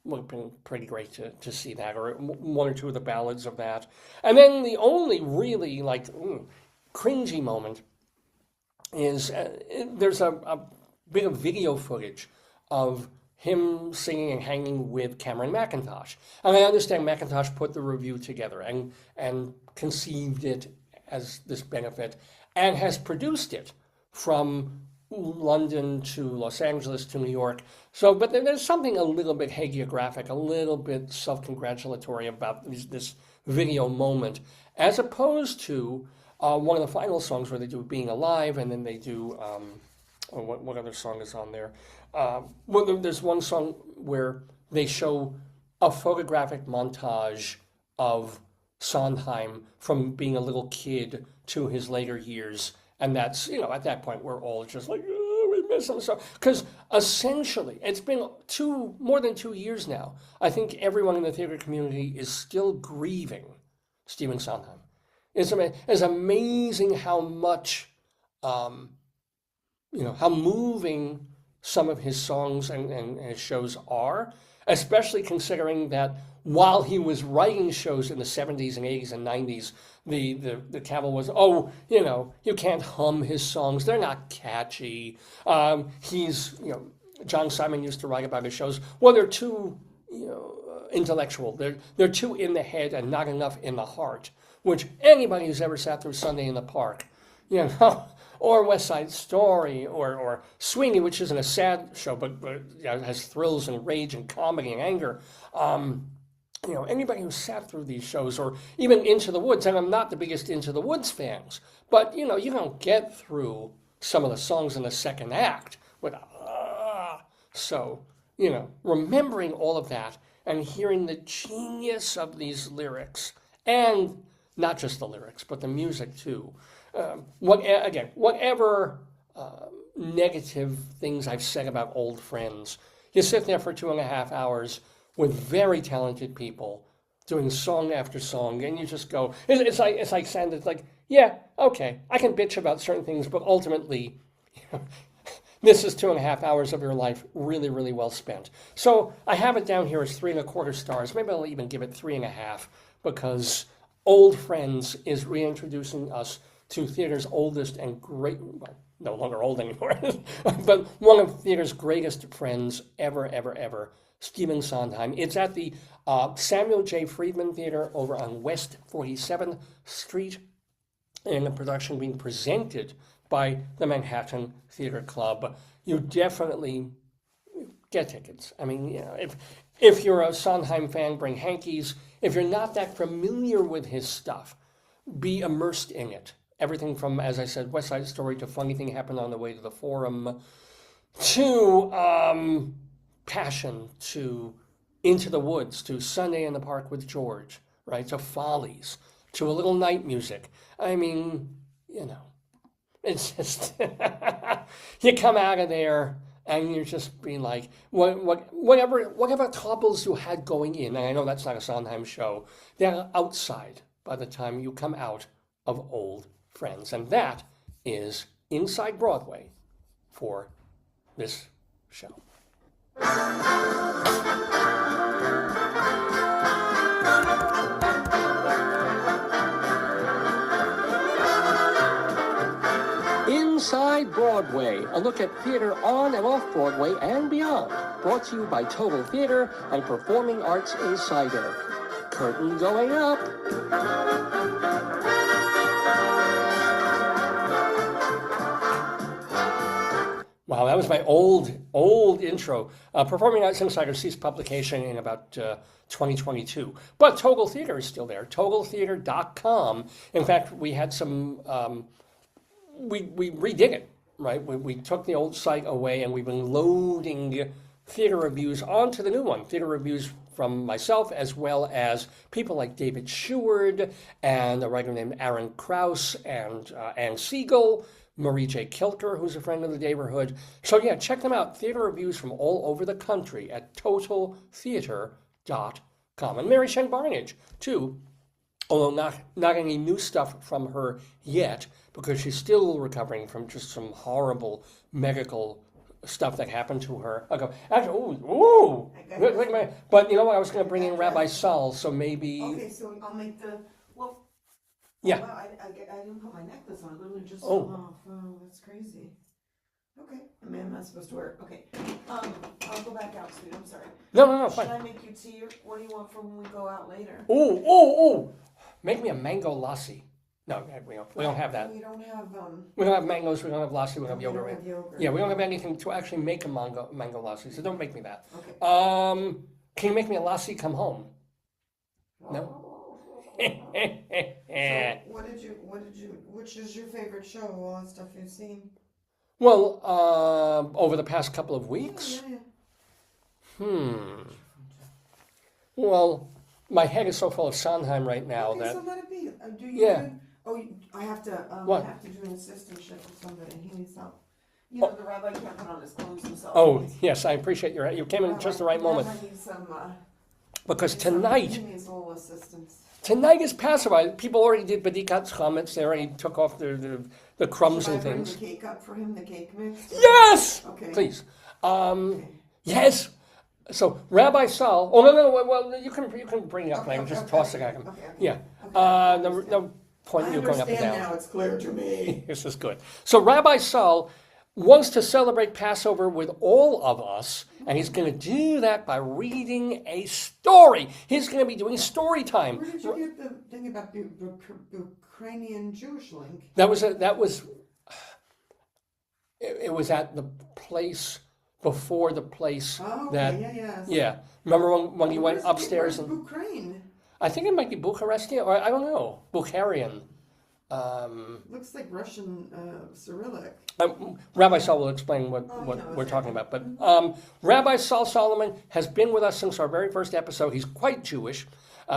would have been pretty great to see that, or one or two of the ballads of that. And then the only really cringy moment is there's a bit of video footage of him singing and hanging with Cameron McIntosh. And I understand McIntosh put the review together and conceived it as this benefit and has produced it from London to Los Angeles to New York. So, but there's something a little bit hagiographic, a little bit self-congratulatory about this video moment, as opposed to one of the final songs where they do Being Alive, and then they do, what other song is on there? There's one song where they show a photographic montage of Sondheim from being a little kid to his later years. And that's, at that point, we're all just like, oh, we miss him so. Because essentially, it's been more than 2 years now. I think everyone in the theater community is still grieving Stephen Sondheim. It's amazing how much, how moving some of his songs and his shows are, especially considering that while he was writing shows in the 70s and 80s and 90s, the cavil was, you can't hum his songs. They're not catchy. John Simon used to write about his shows. Well, they're too, intellectual. They're too in the head and not enough in the heart, which anybody who's ever sat through Sunday in the Park, or West Side Story, or Sweeney, which isn't a sad show, but it has thrills and rage and comedy and anger. Anybody who sat through these shows, or even Into the Woods, and I'm not the biggest Into the Woods fans, but, you don't get through some of the songs in the second act with, So, remembering all of that and hearing the genius of these lyrics, and not just the lyrics, but the music too. Whatever negative things I've said about old friends, you sit there for 2.5 hours with very talented people doing song after song, and you just go, it's like Sand, it's like, yeah, okay, I can bitch about certain things, but ultimately, this is 2.5 hours of your life really, really well spent. So I have it down here as 3.25 stars. Maybe I'll even give it 3.5, because Old Friends is reintroducing us to theater's oldest and great, well, no longer old anymore, but one of theater's greatest friends ever, ever, ever, Stephen Sondheim. It's at the Samuel J. Friedman Theater over on West 47th Street, and the production being presented by the Manhattan Theater Club. You definitely get tickets. I mean, if you're a Sondheim fan, bring hankies. If you're not that familiar with his stuff, be immersed in it. Everything from, as I said, West Side Story to Funny Thing Happened on the Way to the Forum to Passion to Into the Woods to Sunday in the Park with George, right? To Follies, to a little night music. I mean, you know, it's just, you come out of there and you're just being like, whatever troubles you had going in, and I know that's not a Sondheim show, they're outside by the time you come out of Old Friends. And that is Inside Broadway for this show. Inside Broadway, a look at theater on and off Broadway and beyond. Brought to you by Total Theater and Performing Arts Insider. Curtain going up. Wow, that was my old intro. Performing Arts Insider ceased publication in about 2022. But Total Theater is still there, totaltheater.com. In fact, we had some, we redid it, right? We took the old site away and we've been loading theater reviews onto the new one. Theater reviews from myself as well as people like David Sheward and a writer named Aaron Krause and Ann Siegel, Marie J. Kilker, who's a friend of the Daverhood. So yeah, check them out. Theater reviews from all over the country at totaltheater.com. And Mary Shen Barnage, too, although not any new stuff from her yet, because she's still recovering from just some horrible medical stuff that happened to her. I go, actually, but you know what? I was going to bring in Rabbi Sol, so maybe. Okay, so I'll make the, well. Yeah. Wow, I didn't put my necklace on. It literally just Oh. fell off. Oh, that's crazy. Okay. I mean, I'm not supposed to wear it. Okay. I'll go back out, sweet. I'm sorry. No, Should fine. I make you tea or what do you want for when we go out later? Oh. Make me a mango lassi. No, we don't have that. We don't have, We don't have mangoes, we don't have lassi, we don't have we yogurt. don't have yogurt. Yeah, we don't have anything to actually make a mango lassi, so don't make me that. Okay. Can you make me a lassi come home? No? Which is your favorite show, all that stuff you've seen? Well, over the past couple of weeks? Yeah. Well, my head is so full of Sondheim right now Okay, that... so let it be. Do you Yeah. I have to, What? I have to do an assistantship with somebody, he needs help. You know, the rabbi can't put on his clothes himself. Oh, yes, I appreciate you came in just the right moment. Rabbi needs some, Because he tonight needs a little assistance. is Passover. People already did Badikat chametz. They already took off the crumbs Should I and bring things. the cake up for him, the cake mix? Yes! Okay. Please. Okay. Yes. So Rabbi Sol. Oh no. Well, you can bring it up. Okay, and just okay, toss okay, it at him. okay. Yeah. No point in I you going up and understand down. now, it's clear to me. This is good. So Rabbi Sol wants to celebrate Passover with all of us, and he's going to do that by reading a story. He's going to be doing StoryTime. Where did you get the thing about the Ukrainian Jewish link? It was at the place before the place Oh, okay, that yeah. Remember when you went upstairs Where's and Ukraine? I think it might be Bucharestian or I don't know Bukharian. Looks like Russian Cyrillic. Rabbi Sol will explain what no, we're it's talking about. But Rabbi Sol Solomon has been with us since our very first episode. He's quite Jewish,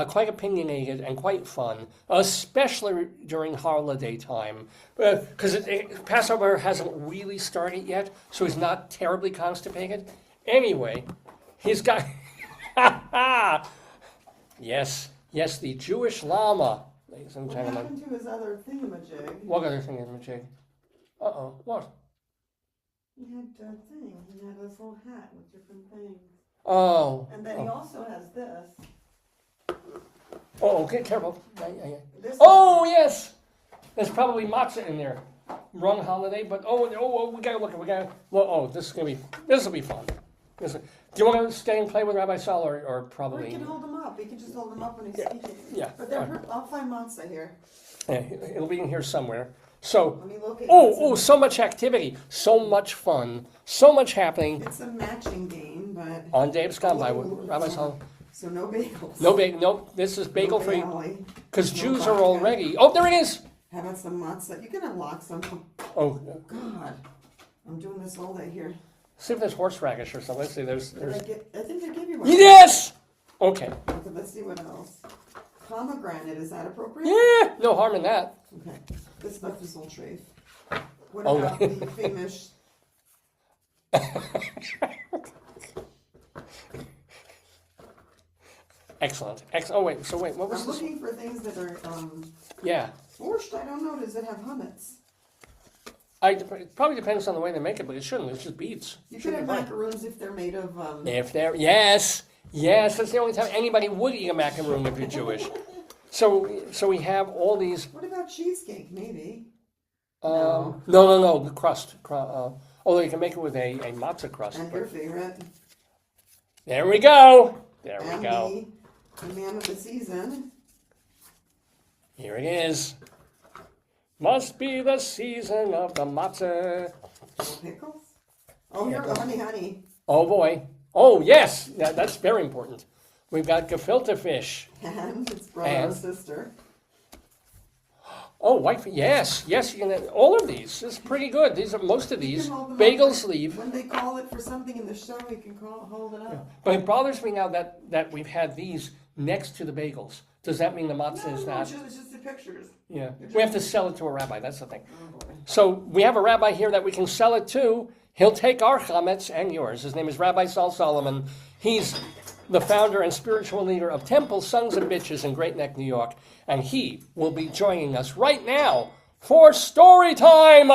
quite opinionated, and quite fun, especially during holiday time. Because Passover hasn't really started yet, so he's not terribly constipated. Anyway, he's got... Yes, the Jewish llama, ladies and What gentlemen. happened to his other thingamajig? What other thing is Majig? Uh-oh, what? He had a thing. He had this little hat with different things. Oh. And then he also has this. Oh, okay, careful. Yeah. This Oh, yes! There's probably matzah in there. Wrong holiday, but we gotta look. This will be fun. Do you want to stay and play with Rabbi Sol or Or probably? he can hold them up. He can just hold them up when he's speaking. Yeah. But I'll find matzah here. Yeah, it'll be in here somewhere. So, Let me locate oh, so much activity, so much fun, so much happening It's a matching game, but... on Dave's Gone By with Rabbi Sol. So no bagels. No, this is bagel free Alley. because No Jews are vodka. already. Oh, there it is. How about some matzah? You can unlock some. Oh, God, I'm doing this all day here. see if there's horseradish or something. Let's see. There's. I think they give you one. Yes. Okay. Okay, let's see what else. pomegranate. Is that appropriate? Yeah, no harm in that. Okay. This stuff is all treif. What Oh, about no. the famous? Excellent. Oh, wait. So, what was I'm this? looking for things that are Yeah. borscht. I don't know. Does it have hummus? It probably depends on the way they make it, but it shouldn't. It's just beets. You Should could be have fine. macaroons if they're made of. If they're, yes, that's the only time anybody would eat a macaroon if you're Jewish. So we have all these. What about cheesecake? Maybe. No, the crust. Although you can make it with a matzah crust. And but- your favorite. There we go. There we And go. the man of the season. Here it is. Must be the season of the matzah. Pickles. Oh, here, the honey. Oh boy. Oh yes, that's very important. We've got gefilte fish. And it's brother And? or sister. Oh, white. Yes. You can. All of these. This is pretty good. Most of You these can hold them bagel up. sleeve. When they call it for something in the show, you can hold it up. But it bothers me now that we've had these next to the bagels. Does that mean the matzah No, is no, not? it's just the pictures. Yeah. We have to sell it to a rabbi. That's the thing. So we have a rabbi here that we can sell it to. He'll take our chametz and yours. His name is Rabbi Sol Solomon. He's the founder and spiritual leader of Temple Sons and Bitches in Great Neck, New York. And he will be joining us right now for story time.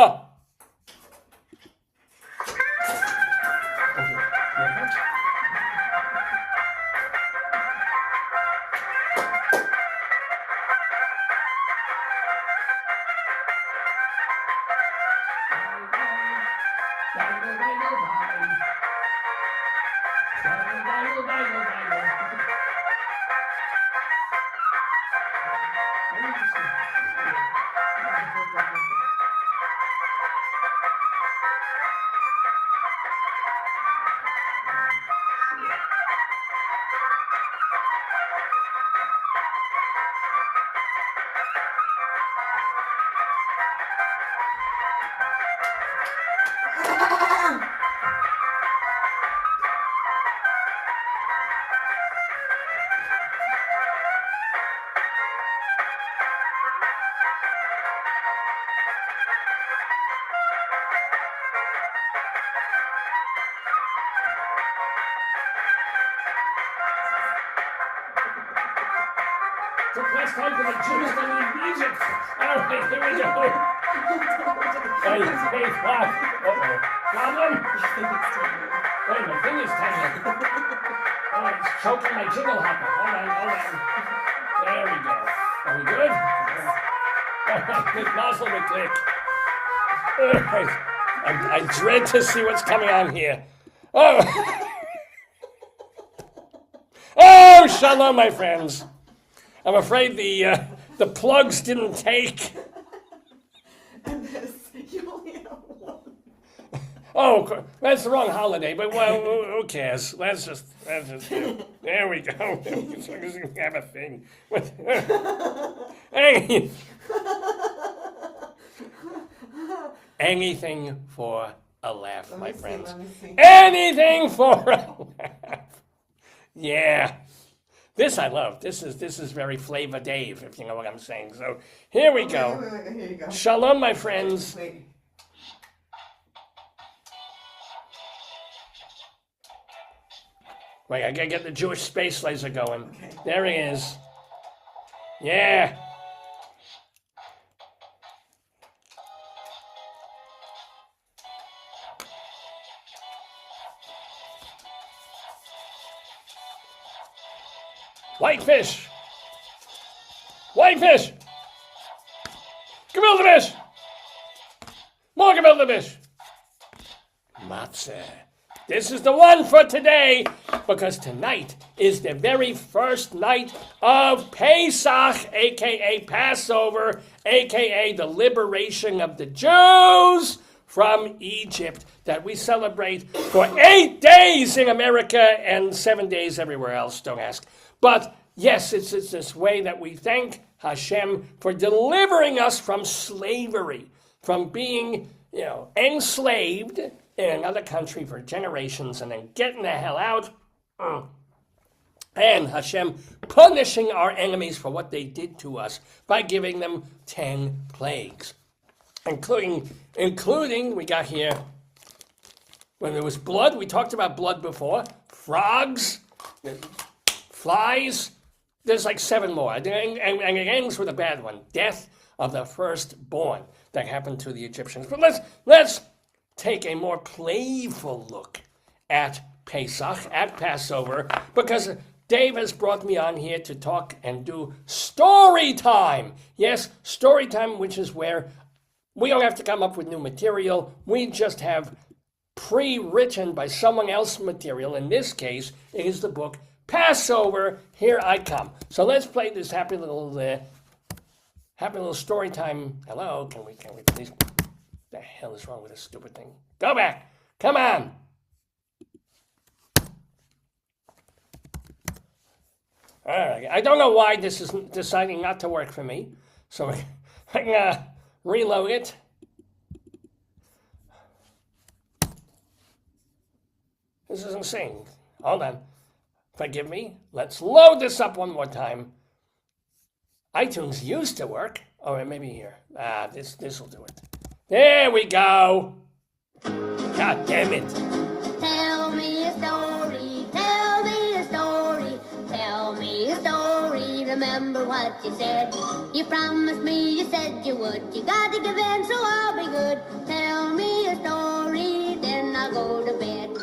The last time for the Jews to leave Egypt. All right, here we go. Hey, Bob. Uh-oh. Problem? Wait, my finger's tiny. Oh, it's choking my jiggle hopper. Hold on. There we go. Are we good? All right, click nozzle to click. All right. I dread to see what's coming on here. Oh! Oh, shalom, my friends. I'm afraid the plugs didn't take. And this, you only have one. Oh, that's the wrong holiday, but well, who cares? Let's just do. There we go. As long as we have a thing. Hey. Anything for a laugh, my friends. Let me see. Anything for a laugh. Yeah. This I love. This is very Flavor Dave, if you know what I'm saying. So here we go. Wait, here you go. Shalom, my friends. Wait. Wait, I gotta get the Jewish space laser going. Okay. There he is. Yeah. Whitefish. Whitefish. Gefilte fish. More gefilte fish. Matzah. This is the one for today, because tonight is the very first night of Pesach, a.k.a. Passover, a.k.a. the liberation of the Jews from Egypt that we celebrate for 8 days in America and 7 days everywhere else, don't ask. But yes, it's this way that we thank Hashem for delivering us from slavery, from being, enslaved in another country for generations and then getting the hell out. and Hashem punishing our enemies for what they did to us by giving them 10 plagues, including we got here, when there was blood, we talked about blood before, frogs, flies, there's like 7 more, and it ends with a bad one, death of the firstborn that happened to the Egyptians. But let's take a more playful look at Pesach, at Passover, because Dave has brought me on here to talk and do story time. Yes, story time, which is where we don't have to come up with new material. We just have pre-written by someone else material. In this case, it is the book Passover, Here I Come. So let's play this happy little story time. Hello, can we please? What the hell is wrong with this stupid thing? Go back. Come on. All right. I don't know why this is deciding not to work for me. So I can reload it. This isn't saying. Hold on. Forgive me. Let's load this up one more time. iTunes used to work. Or maybe here. This will do it. There we go. God damn it. Tell me a story, tell me a story, tell me a story. Remember what you said. You promised me, you said you would. You got to give in, so I'll be good. Tell me a story, then I'll go to bed.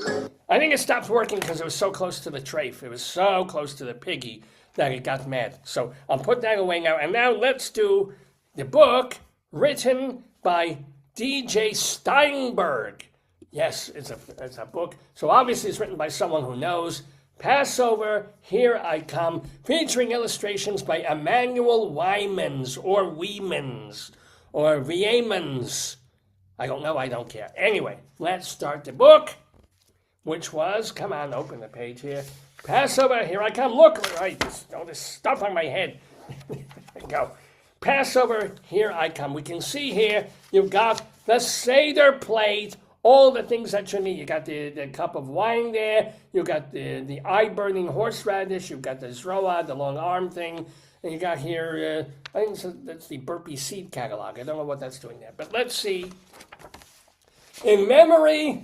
I think it stopped working because it was so close to the trafe. It was so close to the piggy that it got mad. So I'll put that away now. And now let's do the book written by D.J. Steinberg. Yes, it's a book. So obviously it's written by someone who knows. Passover, Here I Come, featuring illustrations by Emmanuel Wymans or Weemans or Viemans. I don't know, I don't care. Anyway, let's start the book, which was, come on, open the page here. Passover, Here I Come. Look, right, all this stuff on my head. There we go. Passover, Here I Come. We can see here, you've got the Seder plate, all the things that you need. You got the cup of wine there. You got the eye-burning horseradish. You've got the zroa, the long arm thing. And you got here, I think that's the burpee seed catalog. I don't know what that's doing there. But let's see. In memory,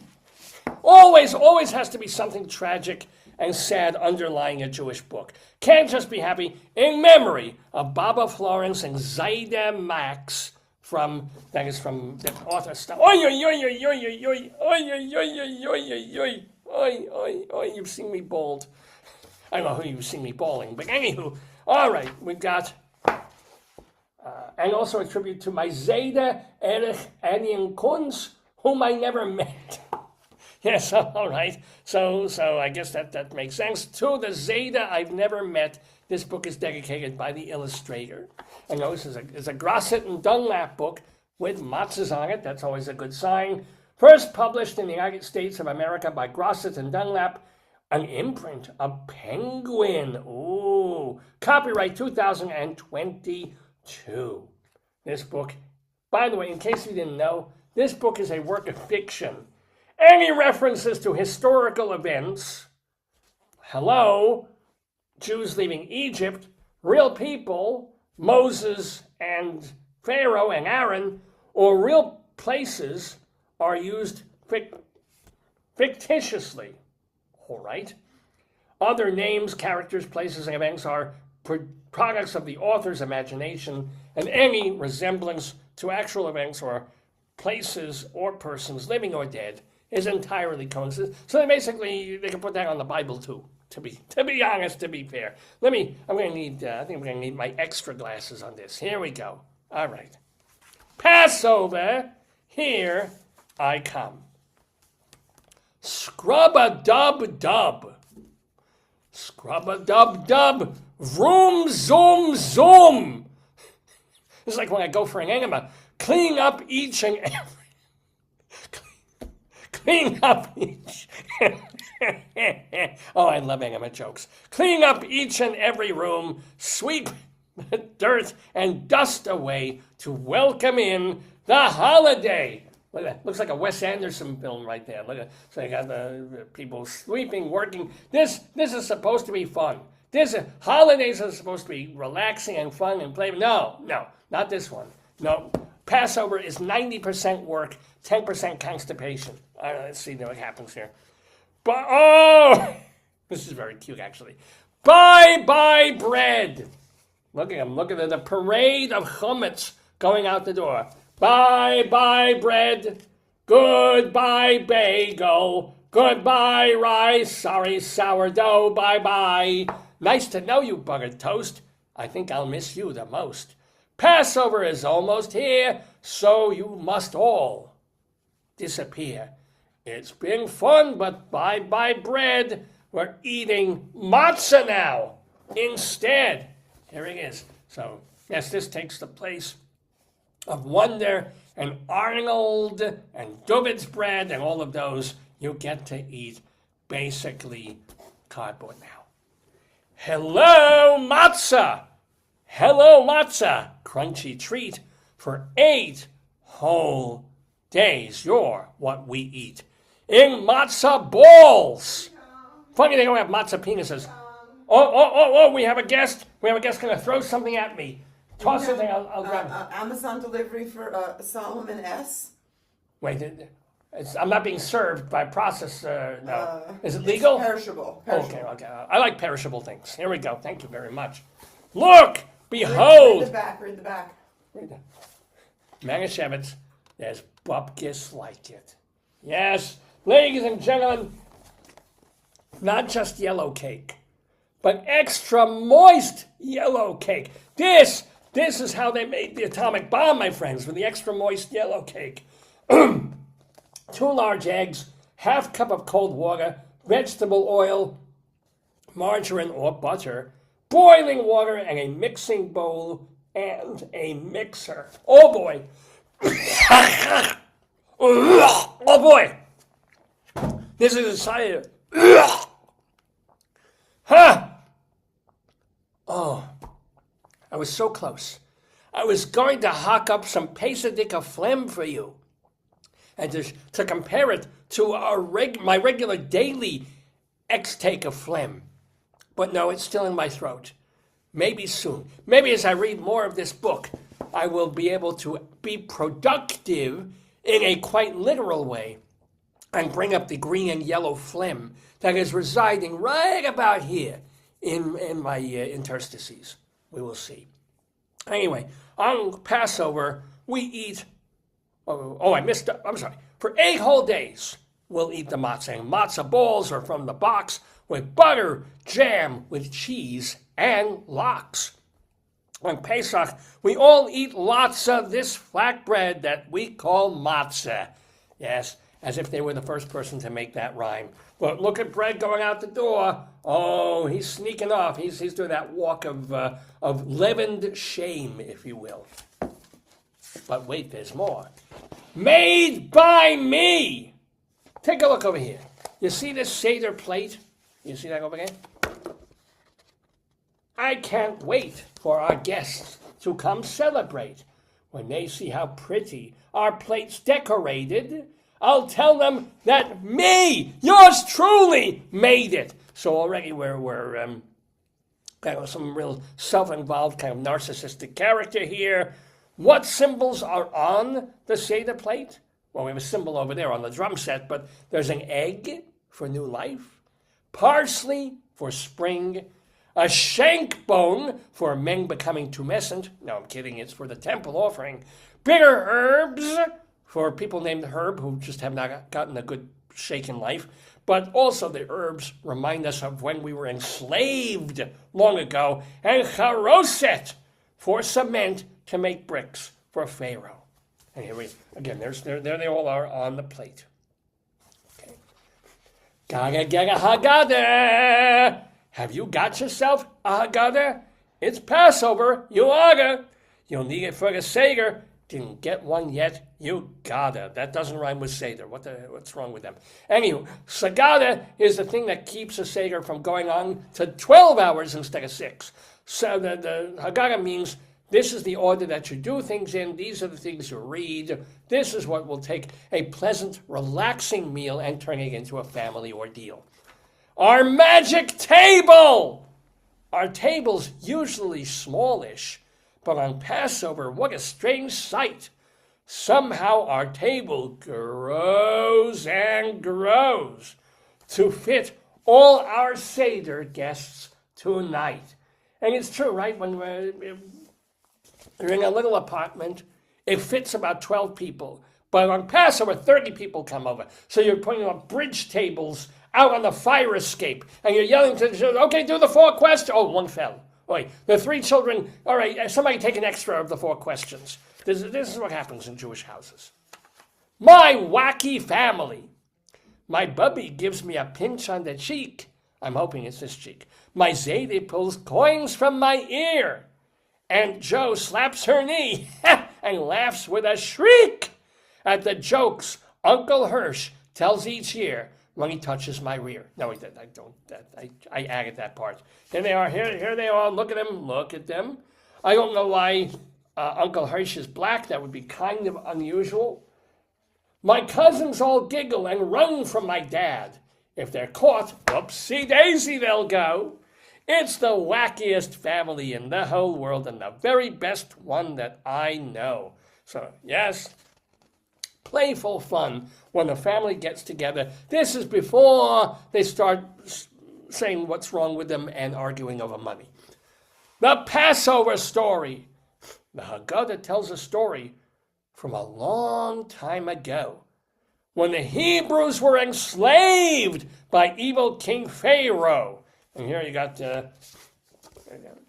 always has to be something tragic and sad underlying a Jewish book. Can't just be happy. In memory of Baba Florence and Zaida Max, that is from the author. You've seen me bald. I don't know who you've seen me bawling, but anywho, all right, we got, and also a tribute to my Zayda Erich Adien Kunz, whom I never met. Yes, all right. So I guess that makes sense. To the Zayda I've never met, this book is dedicated by the illustrator. I know this is a Grosset and Dunlap book with matzahs on it. That's always a good sign. First published in the United States of America by Grosset and Dunlap, an imprint of Penguin. Ooh, copyright 2022. This book, by the way, in case you didn't know, this book is a work of fiction. Any references to historical events, hello, Jews leaving Egypt, real people, Moses and Pharaoh and Aaron, or real places are used fictitiously. All right. Other names, characters, places, and events are products of the author's imagination, and any resemblance to actual events or places or persons, living or dead, is entirely coincidence. So they can put that on the Bible too. To be honest, to be fair. I think I'm gonna need my extra glasses on this. Here we go. All right. Passover, Here I Come. Scrub-a-dub-dub. Scrub-a-dub-dub. Vroom, zoom, zoom. It's like when I go for an enema. Clean up each and every... Clean up each... Oh, I love enema jokes. Clean up each and every room. Sweep dirt and dust away to welcome in the holiday. Look at that. Looks like a Wes Anderson film right there. Look at, so you got the people sweeping, working. This is supposed to be fun. Holidays are supposed to be relaxing and fun and play. No, not this one. No, Passover is 90% work, 10% constipation. Let's see what happens here. But this is very cute actually. Bye bread. Look at him. Look at the parade of chametz going out the door. Bye bread. Goodbye bagel. Goodbye rice. Sorry sourdough. Bye. Nice to know you, buttered toast. I think I'll miss you the most. Passover is almost here, so you must all disappear. It's been fun, but bye bread. We're eating matzah now instead. Here it is. So, yes, this takes the place of Wonder and Arnold and David's bread and all of those. You get to eat basically cardboard now. Hello, matzah! Hello, matzah! Crunchy treat for 8 whole days. You're what we eat. In matzah balls! Funny they don't have matzah penises. Oh, we have a guest. We have a guest going to throw something at me. Toss something, I'll grab it. Amazon delivery for Solomon S. Wait, I'm not being served by process. No. Is it legal? It's perishable. Okay. I like perishable things. Here we go. Thank you very much. Look! Behold! Read the back. Manischewitz, there's bupkis like it. Yes, ladies and gentlemen, not just yellow cake, but extra moist yellow cake. This is how they made the atomic bomb, my friends, with the extra moist yellow cake. 2 large eggs, half cup of cold water, vegetable oil, margarine or butter, boiling water, and a mixing bowl and a mixer. Oh boy. Oh boy. This is exciting. Oh, I was so close. I was going to hock up some pesadika phlegm for you and to compare it to my regular daily extake of phlegm. But no, it's still in my throat. Maybe soon. Maybe as I read more of this book, I will be able to be productive in a quite literal way and bring up the green and yellow phlegm that is residing right about here in my interstices. We will see. Anyway, on Passover, we eat... I'm sorry. For 8 whole days, we'll eat the matzah. And matzah balls are from the box with butter, jam, with cheese, and lox. On Pesach, we all eat lots of this flatbread that we call matzah. Yes, as if they were the first person to make that rhyme. But look at bread going out the door. Oh, he's sneaking off. He's doing that walk of leavened shame, if you will. But wait, there's more. Made by me. Take a look over here. You see this Seder plate? You see that over there? I can't wait for our guests to come celebrate. When they see how pretty our plate's decorated, I'll tell them that me, yours truly, made it. So already we're kind of some real self-involved kind of narcissistic character here. What symbols are on the Seder plate? Well, we have a symbol over there on the drum set, but there's an egg for new life, parsley for spring, a shank bone for men becoming tumescent. No, I'm kidding. It's for the temple offering. Bitter herbs for people named Herb who just have not gotten a good shake in life. But also the herbs remind us of when we were enslaved long ago. And charoset for cement to make bricks for Pharaoh. And here there they all are on the plate. Okay. Gotta get a Haggadah. Have you got yourself a Haggadah? It's Passover. You oughta. You'll need it for the Seder. Didn't get one yet? You gotta. That doesn't rhyme with Seder. What's wrong with them? Anyway, Sagada is the thing that keeps a Seder from going on to 12 hours instead of 6. So the Haggadah means this is the order that you do things in. These are the things you read. This is what will take a pleasant, relaxing meal and turn it into a family ordeal. Our magic table! Our table's usually smallish, but on Passover, what a strange sight. Somehow our table grows and grows to fit all our Seder guests tonight. And it's true, right? When we're in a little apartment, it fits about 12 people. But on Passover, 30 people come over. So you're putting up bridge tables out on the fire escape. And you're yelling to the children, okay, do the 4 questions. Oh, one fell. Wait, the 3 children, all right, somebody take an extra of the 4 questions. This is what happens in Jewish houses. My wacky family. My bubby gives me a pinch on the cheek. I'm hoping it's this cheek. My Zadie pulls coins from my ear. Aunt Joe slaps her knee and laughs with a shriek at the jokes Uncle Hirsch tells each year when he touches my rear. No, I don't. I added that part. Here they are. Here they are. Look at them. Look at them. I don't know why Uncle Hirsch is black. That would be kind of unusual. My cousins all giggle and run from my dad. If they're caught, whoopsie daisy, they'll go. It's the wackiest family in the whole world and the very best one that I know. So, yes, playful fun when the family gets together. This is before they start saying what's wrong with them and arguing over money. The Passover story. The Haggadah tells a story from a long time ago, when the Hebrews were enslaved by evil King Pharaoh. And here you got the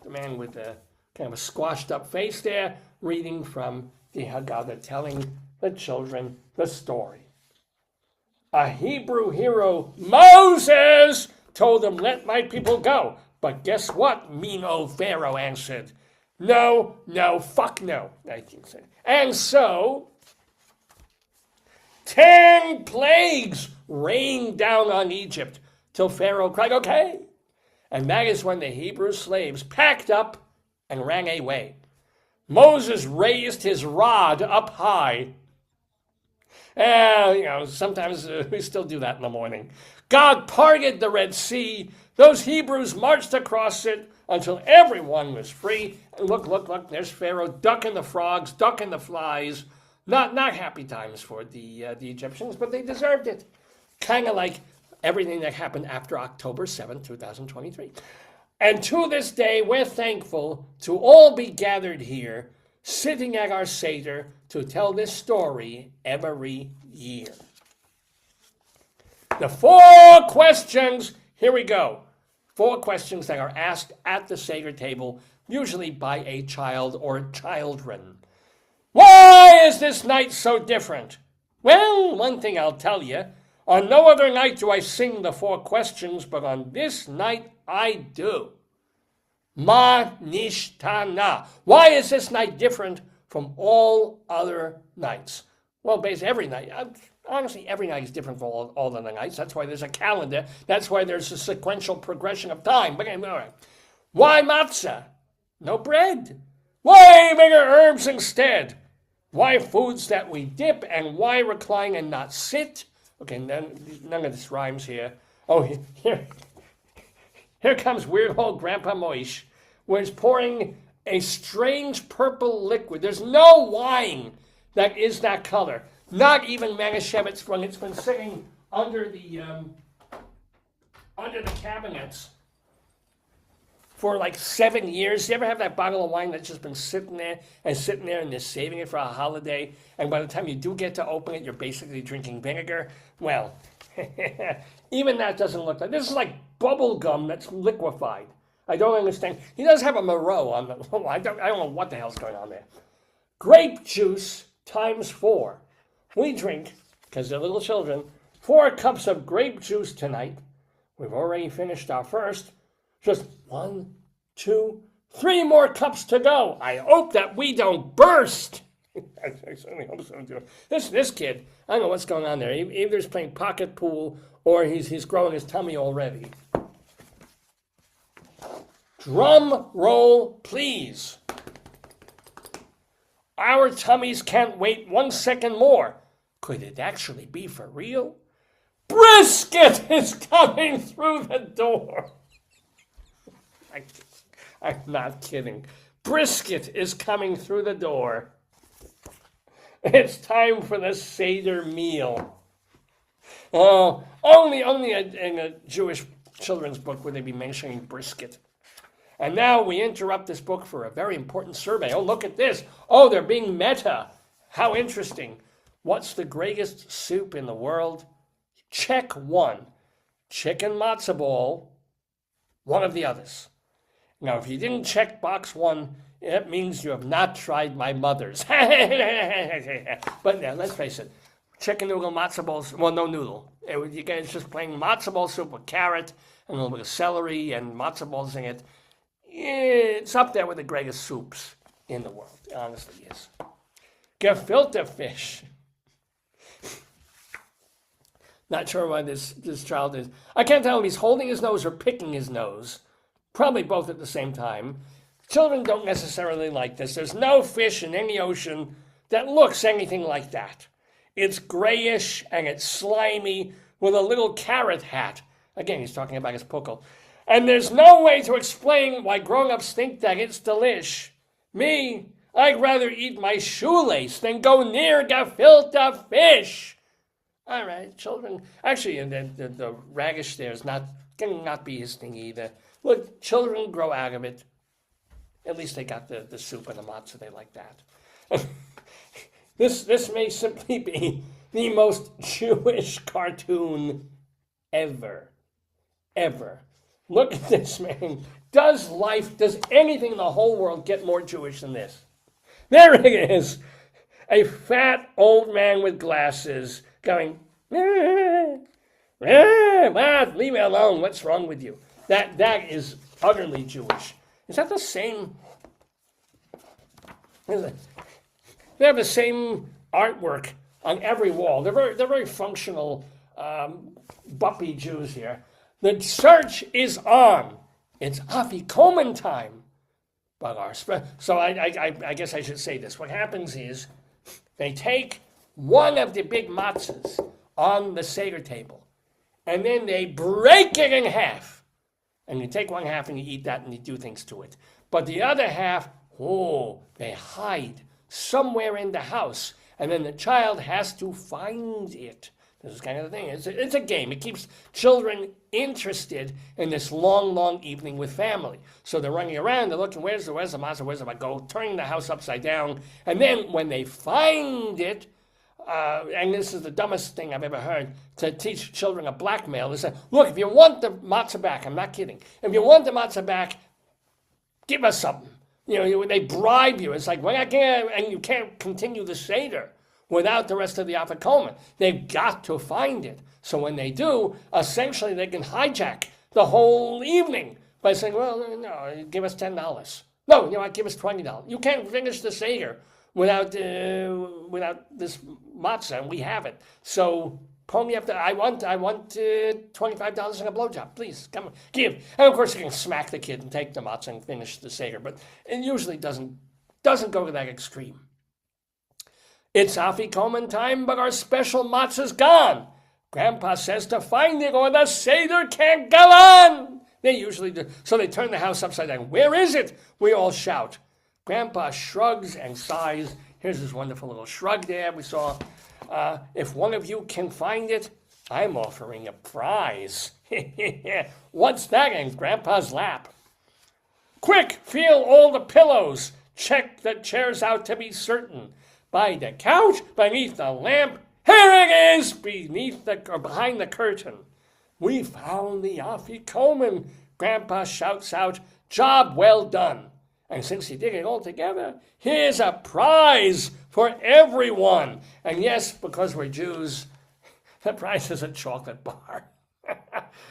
man with the kind of a squashed up face there, reading from the Haggadah, telling the children the story. A Hebrew hero, Moses, told them, let my people go. But guess what? Mean old Pharaoh answered, no, fuck no. And so, 10 plagues rained down on Egypt till Pharaoh cried, okay. And that is when the Hebrew slaves packed up and ran away. Moses raised his rod up high. Sometimes we still do that in the morning. God parted the Red Sea. Those Hebrews marched across it until everyone was free. And look, there's Pharaoh ducking the frogs, ducking the flies. Not happy times for the Egyptians, but they deserved it. Kind of like everything that happened after October 7, 2023. And to this day, we're thankful to all be gathered here, sitting at our Seder to tell this story every year. The 4 questions, here we go. 4 questions that are asked at the Seder table, usually by a child or children. Why is this night so different? Well, one thing I'll tell you. On no other night do I sing the 4 questions, but on this night I do. Ma nishtana. Why is this night different from all other nights? Well, basically every night. Honestly, every night is different from all other nights. That's why there's a calendar. That's why there's a sequential progression of time. But anyway, all right. Why matzah? No bread. Why bigger herbs instead? Why foods that we dip, and why recline and not sit? Okay, none of this rhymes here. Oh, here comes weird old Grandpa Moish, where he's pouring a strange purple liquid. There's no wine that is that color. Not even Manischewitz when it's been sitting under the cabinets for like 7 years. You ever have that bottle of wine that's just been sitting there and they're saving it for a holiday, and by the time you do get to open it, you're basically drinking vinegar? Well, even that doesn't look like. This is like bubble gum that's liquefied. I don't understand. He does have a Moreau on the. I don't know what the hell's going on there. Grape juice times 4. We drink, because they're little children, 4 cups of grape juice tonight. We've already finished our first. Just 1, 2, 3 more cups to go. I hope that we don't burst. I certainly hope so. This kid, I don't know what's going on there. Either he's playing pocket pool or he's growing his tummy already. Drum roll, please. Our tummies can't wait 1 second more. Could it actually be for real? Brisket is coming through the door. I'm not kidding. Brisket is coming through the door. It's time for the Seder meal. Oh, only in a Jewish children's book would they be mentioning brisket. And now we interrupt this book for a very important survey. Oh, look at this. Oh, they're being meta. How interesting. What's the greatest soup in the world? Check one. Chicken matzo ball, one of the others. Now, if you didn't check box one, it means you have not tried my mother's. But now, let's face it. Chicken noodle, matzo balls, well, no noodle. It's just plain matzo ball soup with carrot and a little bit of celery and matzo balls in it. It's up there with the greatest soups in the world. It honestly is. Gefilte fish. Not sure why this child is. I can't tell if he's holding his nose or picking his nose. Probably both at the same time. Children don't necessarily like this. There's no fish in any ocean that looks anything like that. It's grayish and it's slimy with a little carrot hat. Again, he's talking about his puckle. And there's no way to explain why grown-ups think that it's delish. Me, I'd rather eat my shoelace than go near gefilte fish. All right, children. Actually, the radish there is cannot be his thing either. Look, children grow out of it. At least they got the soup and the matzah. They like that. This may simply be the most Jewish cartoon ever. Look at this, man. Does anything in the whole world get more Jewish than this? There it is. A fat old man with glasses going, leave me alone. What's wrong with you? That is utterly Jewish. Is that the same? They have the same artwork on every wall. They're very functional, buppy Jews here. The search is on. It's Afikomen time. So I guess I should say this. What happens is they take one of the big matzahs on the Seder table, and then they break it in half. And you take one half and you eat that and you do things to it. But the other half, they hide somewhere in the house. And then the child has to find it. This is kind of the thing. It's a game. It keeps children interested in this long, long evening with family. So they're running around, they're looking, where's the matzah, where's the go, turning the house upside down. And then when they find it, and this is the dumbest thing I've ever heard, to teach children a blackmail, they say, look, if you want the matzah back, I'm not kidding, if you want the matzah back, give us something. They bribe you. It's like, well, I can't, and you can't continue the Seder without the rest of the Afikomen. They've got to find it. So when they do, essentially they can hijack the whole evening by saying, well, no, give us $10. No, give us $20. You can't finish the Seder without this matzah, and we have it. So pony up I want $25 and a blowjob. Please, come on, give. And of course you can smack the kid and take the matzah and finish the Seder, but it usually doesn't go to that extreme. It's Afikomen time, but our special matzah's gone. Grandpa says to find it or the Seder can't go on. They usually do. So they turn the house upside down. Where is it? We all shout. Grandpa shrugs and sighs. Here's his wonderful little shrug there. We saw, if one of you can find it, I'm offering a prize. What's that in Grandpa's lap? Quick, feel all the pillows. Check the chairs out to be certain. By the couch, beneath the lamp, here it is, behind the curtain. We found the Afikomen, Grandpa shouts out, job well done. And since he did it all together, here's a prize for everyone. And yes, because we're Jews, the prize is a chocolate bar.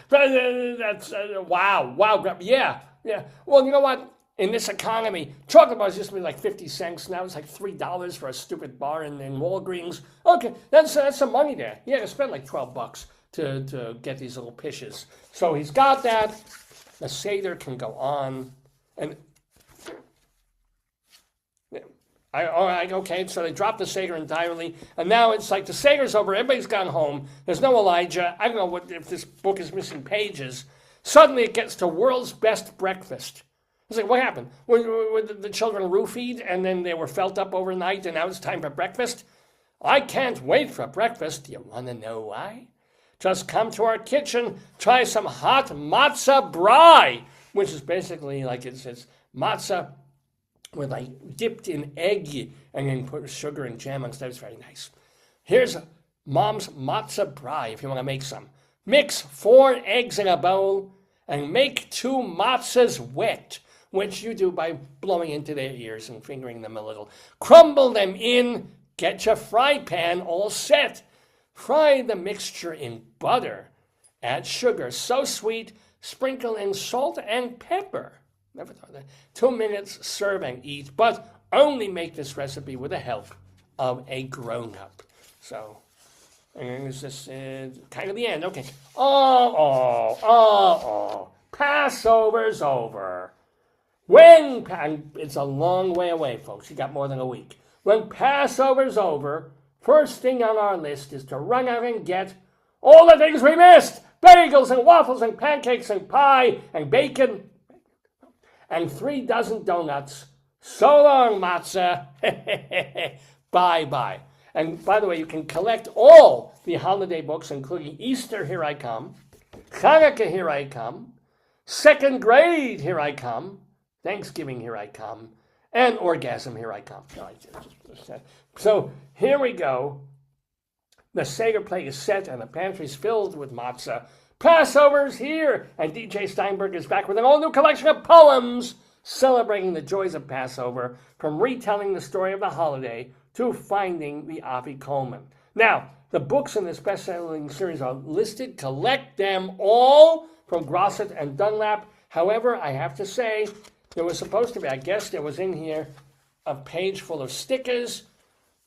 That's wow. Yeah. Well, you know what? In this economy, chocolate bars used to be like 50 cents. Now it's like $3 for a stupid bar in Walgreens. Okay, that's some money there. Yeah, to spend like $12 to get these little pishes. So he's got that. The Seder can go on. And okay, so they dropped the Seder entirely, and now it's like the Seder's over, everybody's gone home, there's no Elijah, I don't know if this book is missing pages. Suddenly it gets to world's best breakfast. was like, what happened? Were the children roofied and then they were felt up overnight and now it's time for breakfast? I can't wait for breakfast. Do you want to know why? Just come to our kitchen, try some hot matzah brie, which is basically like it's matzah with like dipped in egg and then put sugar and jam on stuff. It's very nice. Here's Mom's matzah brie if you want to make some. Mix 4 eggs in a bowl and make 2 matzahs wet, which you do by blowing into their ears and fingering them a little. Crumble them in, get your fry pan all set. Fry the mixture in butter. Add sugar, so sweet, sprinkle in salt and pepper. Never thought of that. 2 minutes, serve and eat, but only make this recipe with the help of a grown-up. So, and this is kind of the end. Okay. Passover's over. And it's a long way away, folks. You got more than a week. When Passover's over, first thing on our list is to run out and get all the things we missed. Bagels and waffles and pancakes and pie and bacon and 3 dozen donuts. So long, matzah. Bye-bye. And by the way, you can collect all the holiday books, including Easter, Here I Come, Hanukkah, Here I Come, Second Grade, Here I Come, Thanksgiving, Here I Come, and Orgasm, Here I Come. So here we go. The Seder plate is set and the pantry's filled with matzah. Passover's here, and DJ Steinberg is back with an all-new collection of poems celebrating the joys of Passover, from retelling the story of the holiday to finding the Afikoman. Now, the books in this best-selling series are listed. Collect them all from Grosset and Dunlap. However, I have to say, there was supposed to be, I guess there was in here a page full of stickers.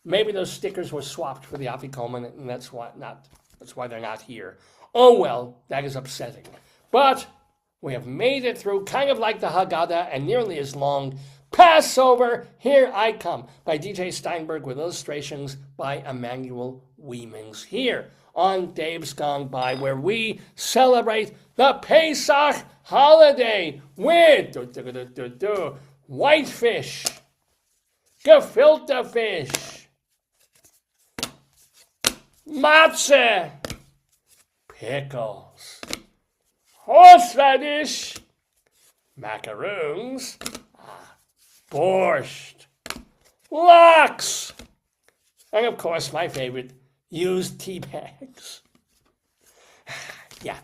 Maybe those stickers were swapped for the Afikoman, and that's why they're not here. Oh well, that is upsetting. But we have made it through, kind of like the Haggadah, and nearly as long. Passover, Here I Come, by DJ Steinberg, with illustrations by Emmanuel Weemings, here on Dave's Gone By, where we celebrate the Pesach holiday with whitefish, gefilte fish, matzah, pickles, horseradish, macaroons, borscht, lox, and of course my favorite, used tea bags. Yeah,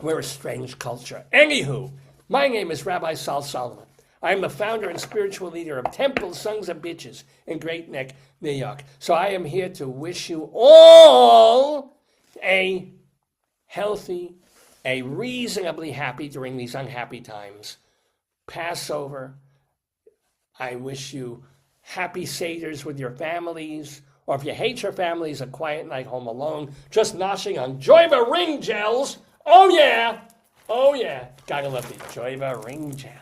we're a strange culture. Anywho, my name is Rabbi Sol Solomon. I'm the founder and spiritual leader of Temple Sons of Bitches in Great Neck, New York. So I am here to wish you all a healthy, a reasonably happy during these unhappy times Passover. I wish you happy Seders with your families, or if you hate your families, a quiet night home alone, just noshing on Joyva ring gels. Oh yeah, gotta love the Joyva ring gels.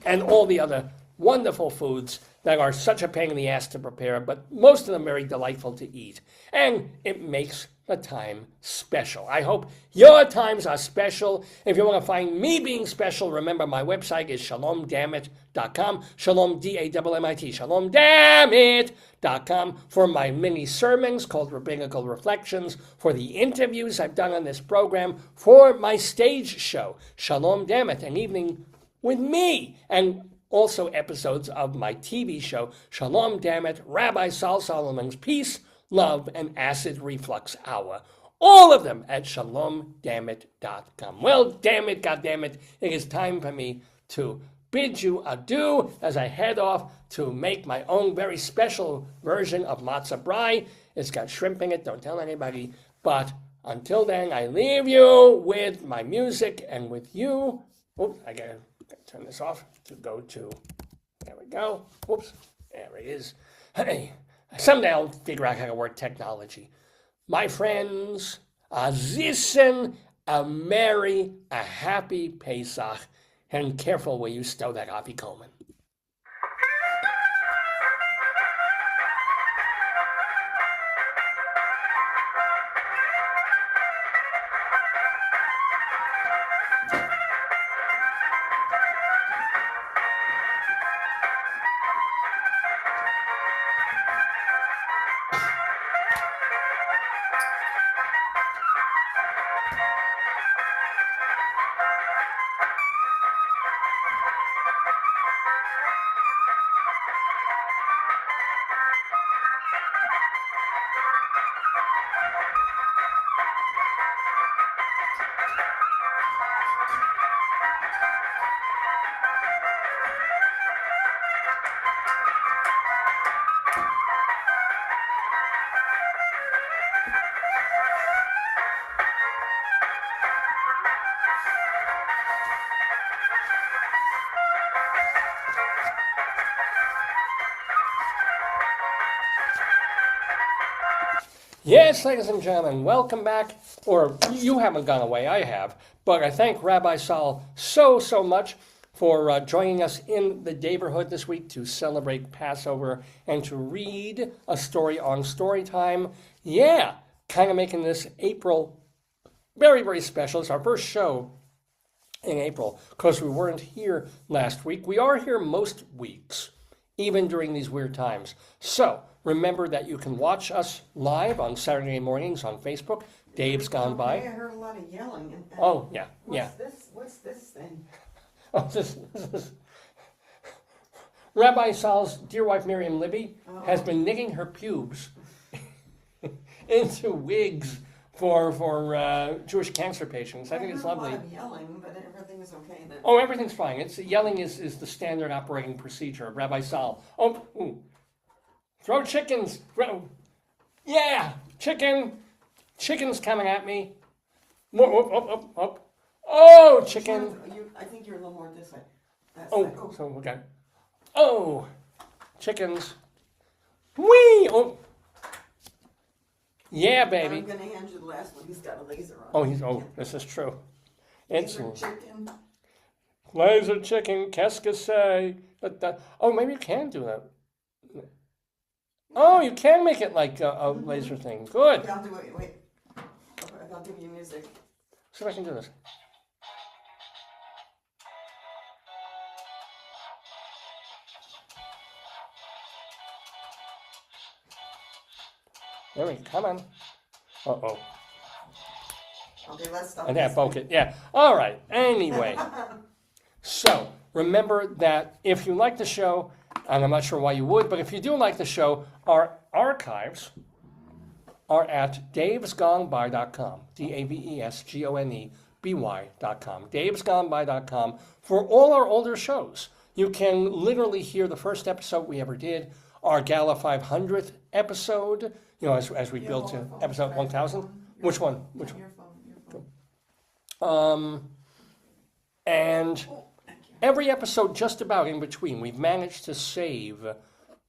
And all the other wonderful foods that are such a pain in the ass to prepare, but most of them very delightful to eat. And it makes the time special. I hope your times are special. If you want to find me being special, remember my website is shalomdammit.com. Shalom, D-A-M-M-I-T. Shalomdammit.com for my mini sermons called Rabbinical Reflections, for the interviews I've done on this program, for my stage show, Shalom Dammit, an evening with me, and also episodes of my TV show, Shalom Dammit, Rabbi Sol Solomon's Peace, Love, and Acid Reflux Hour. All of them at shalomdammit.com. Well, damn it, goddammit, it is time for me to bid you adieu as I head off to make my own very special version of matzah brie. It's got shrimp in it, don't tell anybody. But until then, I leave you with my music and with you. Oops, I gotta turn this off to go to, there we go. Whoops, there it is. Hey, someday I'll figure out how to work technology. My friends, a zisen, a merry, a happy Pesach, and careful where you stow that afikoman. Yes, ladies and gentlemen, welcome back. Or you haven't gone away, I have. But I thank Rabbi Sol so much for joining us in the Daverhood this week to celebrate Passover and to read a story on StoryTime. Yeah, kind of making this April very, very special. It's our first show in April because we weren't here last week. We are here most weeks, even during these weird times. So remember that you can watch us live on Saturday mornings on Facebook. Dave's Gone By. I heard a lot of yelling. Oh, yeah, yeah. What's this thing? Oh, this is Rabbi Sol's dear wife Miriam Libby has been knitting her pubes into wigs for Jewish cancer patients. I think it's lovely. I heard a lot of yelling, but everything is okay then. Oh, everything's fine. It's yelling is the standard operating procedure of Rabbi Sol. Oh, ooh. Throw chickens. Yeah, chicken's coming at me. Up. Oh, chicken. I think you're a little more this way. Oh, so we got. Oh, chickens. Whee! Oh. Yeah, baby. I'm going to hand you the last one. He's got a laser on. Oh, this is true. It's Laser chicken. laser chicken, qu'est-ce que c'est? Oh, maybe you can do that. Oh, you can make it like a laser thing. Good. Okay, I'll do it. Wait. I'll give you music. See if I can do this. There we go. Come on. Uh-oh. Okay, let's stop. And that broke it. Yeah. All right. Anyway. So, remember that if you like the show, and I'm not sure why you would, but if you do like the show, our archives are at davesgoneby.com. DAVESGONEBY.com. davesgoneby.com for all our older shows. You can literally hear the first episode we ever did, our Gala 500th episode, as we build to episode 1000. Which one? Which one? Your phone. And every episode just about in between, we've managed to save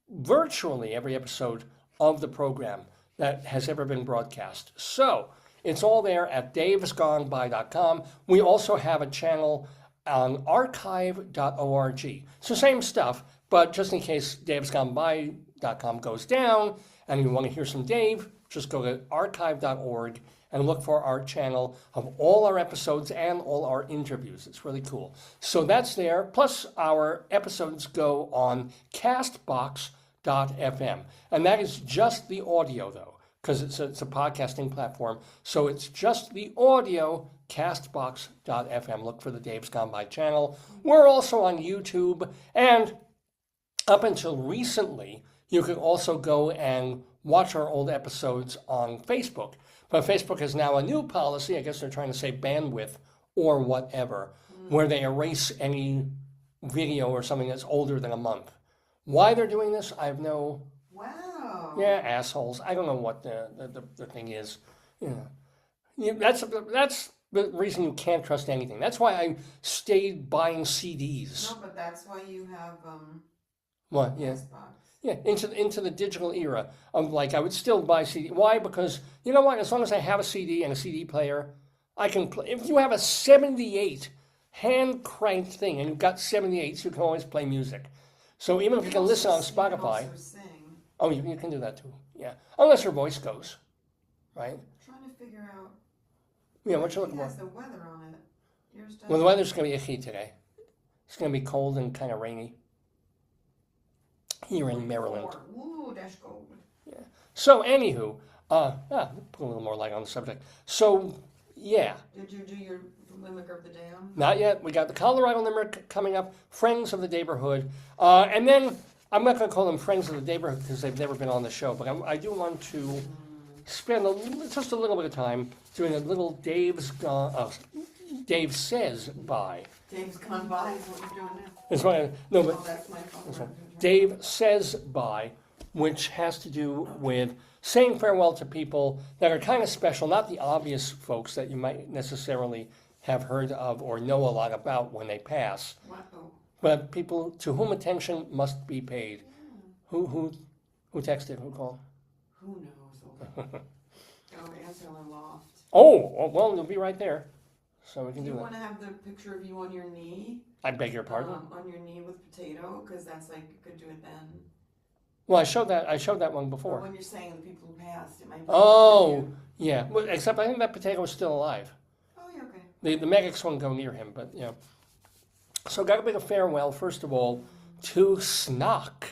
virtually every episode of the program that has ever been broadcast. So it's all there at davesgoneby.com. We also have a channel on archive.org. So same stuff, but just in case davesgoneby.com goes down and you want to hear some Dave, just go to archive.org and look for our channel of all our episodes and all our interviews. It's really cool. So that's there. Plus, our episodes go on castbox.fm. And that is just the audio, though, because it's a podcasting platform. So it's just the audio, castbox.fm. Look for the Dave's Gone By channel. We're also on YouTube. And up until recently, you could also go and watch our old episodes on Facebook. But Facebook has now a new policy, I guess they're trying to say bandwidth or whatever, where they erase any video or something that's older than a month. Why they're doing this, I have no... Wow. Yeah, assholes. I don't know what the thing is. That's the reason you can't trust anything. That's why I stayed buying CDs. No, but that's why you have What? Yeah. Xbox. Yeah, into the digital era of I would still buy CD. Why? Because you know what? As long as I have a CD and a CD player, I can play. If you have a 78 hand cranked thing and you've got 78s, you can always play music. So even if you can listen on Spotify, oh, you can do that too. Yeah, unless your voice goes, right? I'm trying to figure out. Yeah, what you looking for? It has the weather on it. Yours does. Well, the weather's going to be icky today. It's going to be cold and kind of rainy here in Maryland. Ooh, that's cold. Yeah. So, anywhw, put a little more light on the subject. So, yeah. Did you do your Limerick of the Day on? Not yet. We got the Colorado Limerick coming up, Friends of the Daverhood. And then, I'm not going to call them Friends of the Daverhood because they've never been on the show, but I do want to spend just a little bit of time doing a little Dave Says Bye. Dave's Gone By is what you're doing now. That's why no, but That's my phone. Dave Says Bye, which has to do with saying farewell to people that are kind of special, not the obvious folks that you might necessarily have heard of or know a lot about when they pass, but people to whom attention must be paid. Who texted? Who called? Who knows? Oh, answer on the loft. Oh, well, you'll be right there. So we can Do do you that. want to have the picture of you on your knee? I beg your pardon? On your knee with potato, because that's like, you could do it then. Well, I showed that one Or before. when you're saying the people who passed, it might be. Oh, yeah. Well, except I think that potato is still alive. Oh, yeah, okay. The medics won't go near him, but, So got a bit of farewell, first of all, to Snock.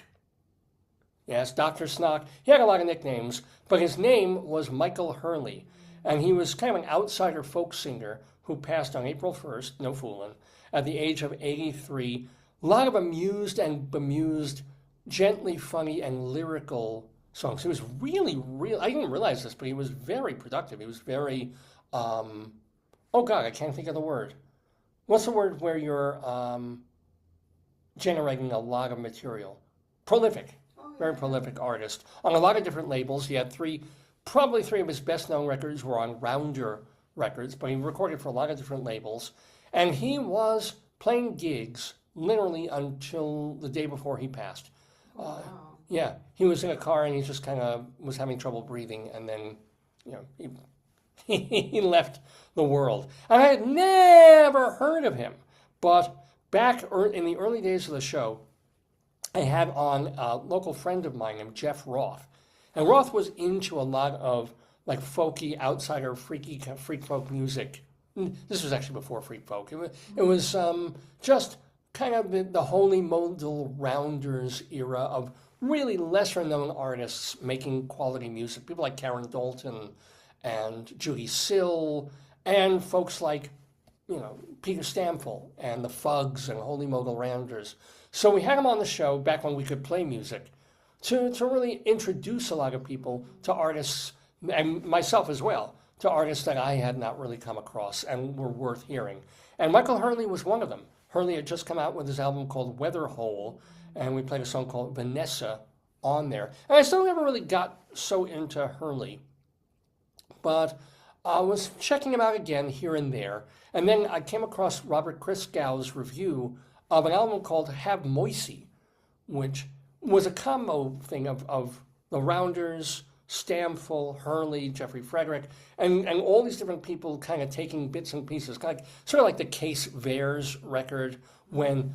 Yes, Dr. Snock. He had a lot of nicknames, but his name was Michael Hurley. And he was kind of an outsider folk singer who passed on April 1st, no fooling, at the age of 83. A lot of amused and bemused, gently funny and lyrical songs. He was really, I didn't realize this, but he was very productive. He was very, oh God, I can't think of the word. What's the word where you're generating a lot of material? Prolific. Very prolific artist. On a lot of different labels. He had probably three of his best-known records were on Rounder Records, but he recorded for a lot of different labels. And he was playing gigs literally until the day before he passed. Wow. Yeah, he was in a car and he just kind of was having trouble breathing, and then, he left the world. And I had never heard of him, but back in the early days of the show, I had on a local friend of mine named Jeff Roth. And Roth was into a lot of like folky, outsider, freaky, freak folk music. This was actually before freak folk. It was just kind of the holy modal rounders era of really lesser known artists making quality music. People like Karen Dalton and Judy Sill and folks like, Peter Stamfel and the Fugs and Holy Modal Rounders. So we had him on the show back when we could play music to really introduce a lot of people to artists, and myself as well, to artists that I had not really come across and were worth hearing. And Michael Hurley was one of them. Hurley had just come out with his album called Weatherhole, and we played a song called Vanessa on there. And I still never really got so into Hurley, but I was checking him out again here and there. And then I came across Robert Christgau's review of an album called Have Moisey, which was a combo thing of the Rounders, Stamfel, Hurley, Jeffrey Frederick, and all these different people kind of taking bits and pieces, kind of sort of like the Case Vares record, when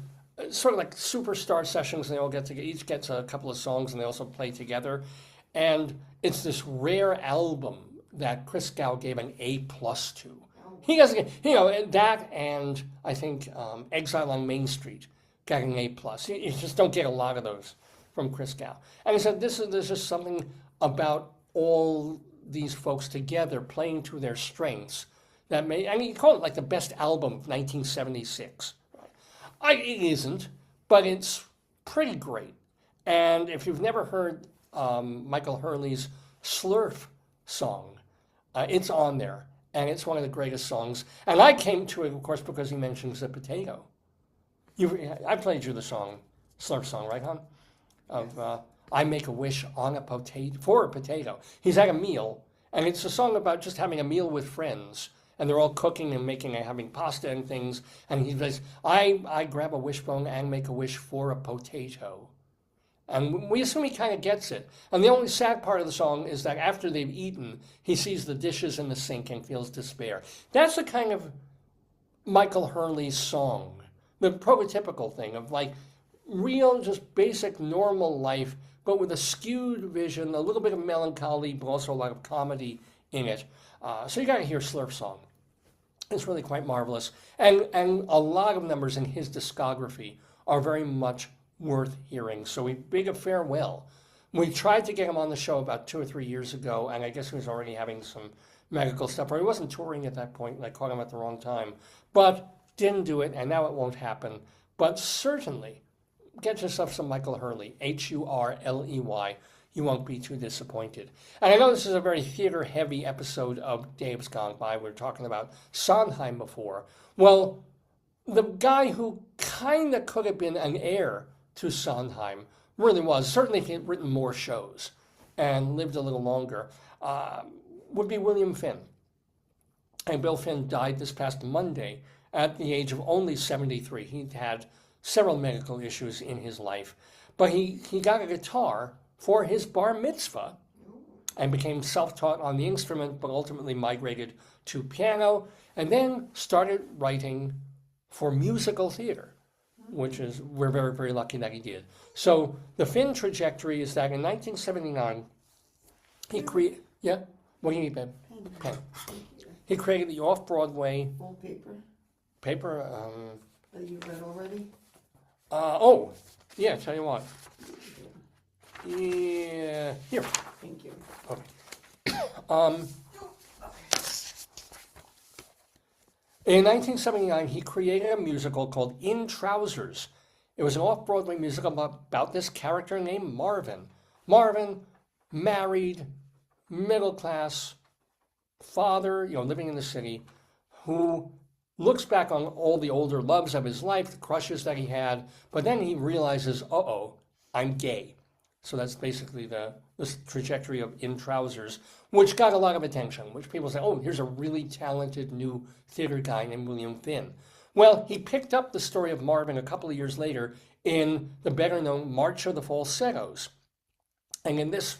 sort of like superstar sessions, and they all get together, each gets a couple of songs and they also play together. And it's this rare album that Christgau gave an A+ to. He doesn't, that and I think Exile on Main Street got an A+. You just don't get a lot of those from Christgau. And he said there's just something about all these folks together playing to their strengths that he called it like the best album of 1976. It isn't, but it's pretty great. And if you've never heard Michael Hurley's Slurf song, it's on there. And it's one of the greatest songs. And I came to it, of course, because he mentions the potato. I played you the song, Slurf song, right, hon? Of I Make a Wish on a Potato, for a Potato. He's at a meal, and it's a song about just having a meal with friends. And they're all cooking and having pasta and things. And he says, I grab a wishbone and make a wish for a potato. And we assume he kind of gets it. And the only sad part of the song is that after they've eaten, he sees the dishes in the sink and feels despair. That's the kind of Michael Hurley song, the prototypical thing of like real, just basic, normal life, but with a skewed vision, a little bit of melancholy, but also a lot of comedy in it. So you got to hear Slurf song. It's really quite marvelous. And a lot of numbers in his discography are very much worth hearing. So we bid a farewell. We tried to get him on the show about 2 or 3 years ago, and I guess he was already having some medical stuff, or he wasn't touring at that point, and I caught him at the wrong time. But didn't do it, and now it won't happen. But certainly, get yourself some Michael Hurley, Hurley. You won't be too disappointed. And I know this is a very theater-heavy episode of Dave's Gone By. We were talking about Sondheim before. Well, the guy who kind of could have been an heir to Sondheim really was, certainly if he had written more shows and lived a little longer, would be William Finn. And Bill Finn died this past Monday at the age of only 73. He'd had several medical issues in his life, but he got a guitar for his bar mitzvah and became self-taught on the instrument, but ultimately migrated to piano, and then started writing for musical theater, which is, we're very, very lucky that he did. So the Finn trajectory is that in 1979, he created, yeah, what do you need, babe? Pen. He created the off-Broadway Old paper, that you read already. Yeah, tell you what. Yeah, here. Thank you. Okay. In 1979, he created a musical called In Trousers. It was an off-Broadway musical about this character named Marvin. Marvin, married, middle class, father, living in the city, who looks back on all the older loves of his life, the crushes that he had, but then he realizes, I'm gay. So that's basically this trajectory of In Trousers, which got a lot of attention, which people say, here's a really talented new theater guy named William Finn. Well, he picked up the story of Marvin a couple of years later in the better-known March of the Falsettos. And in this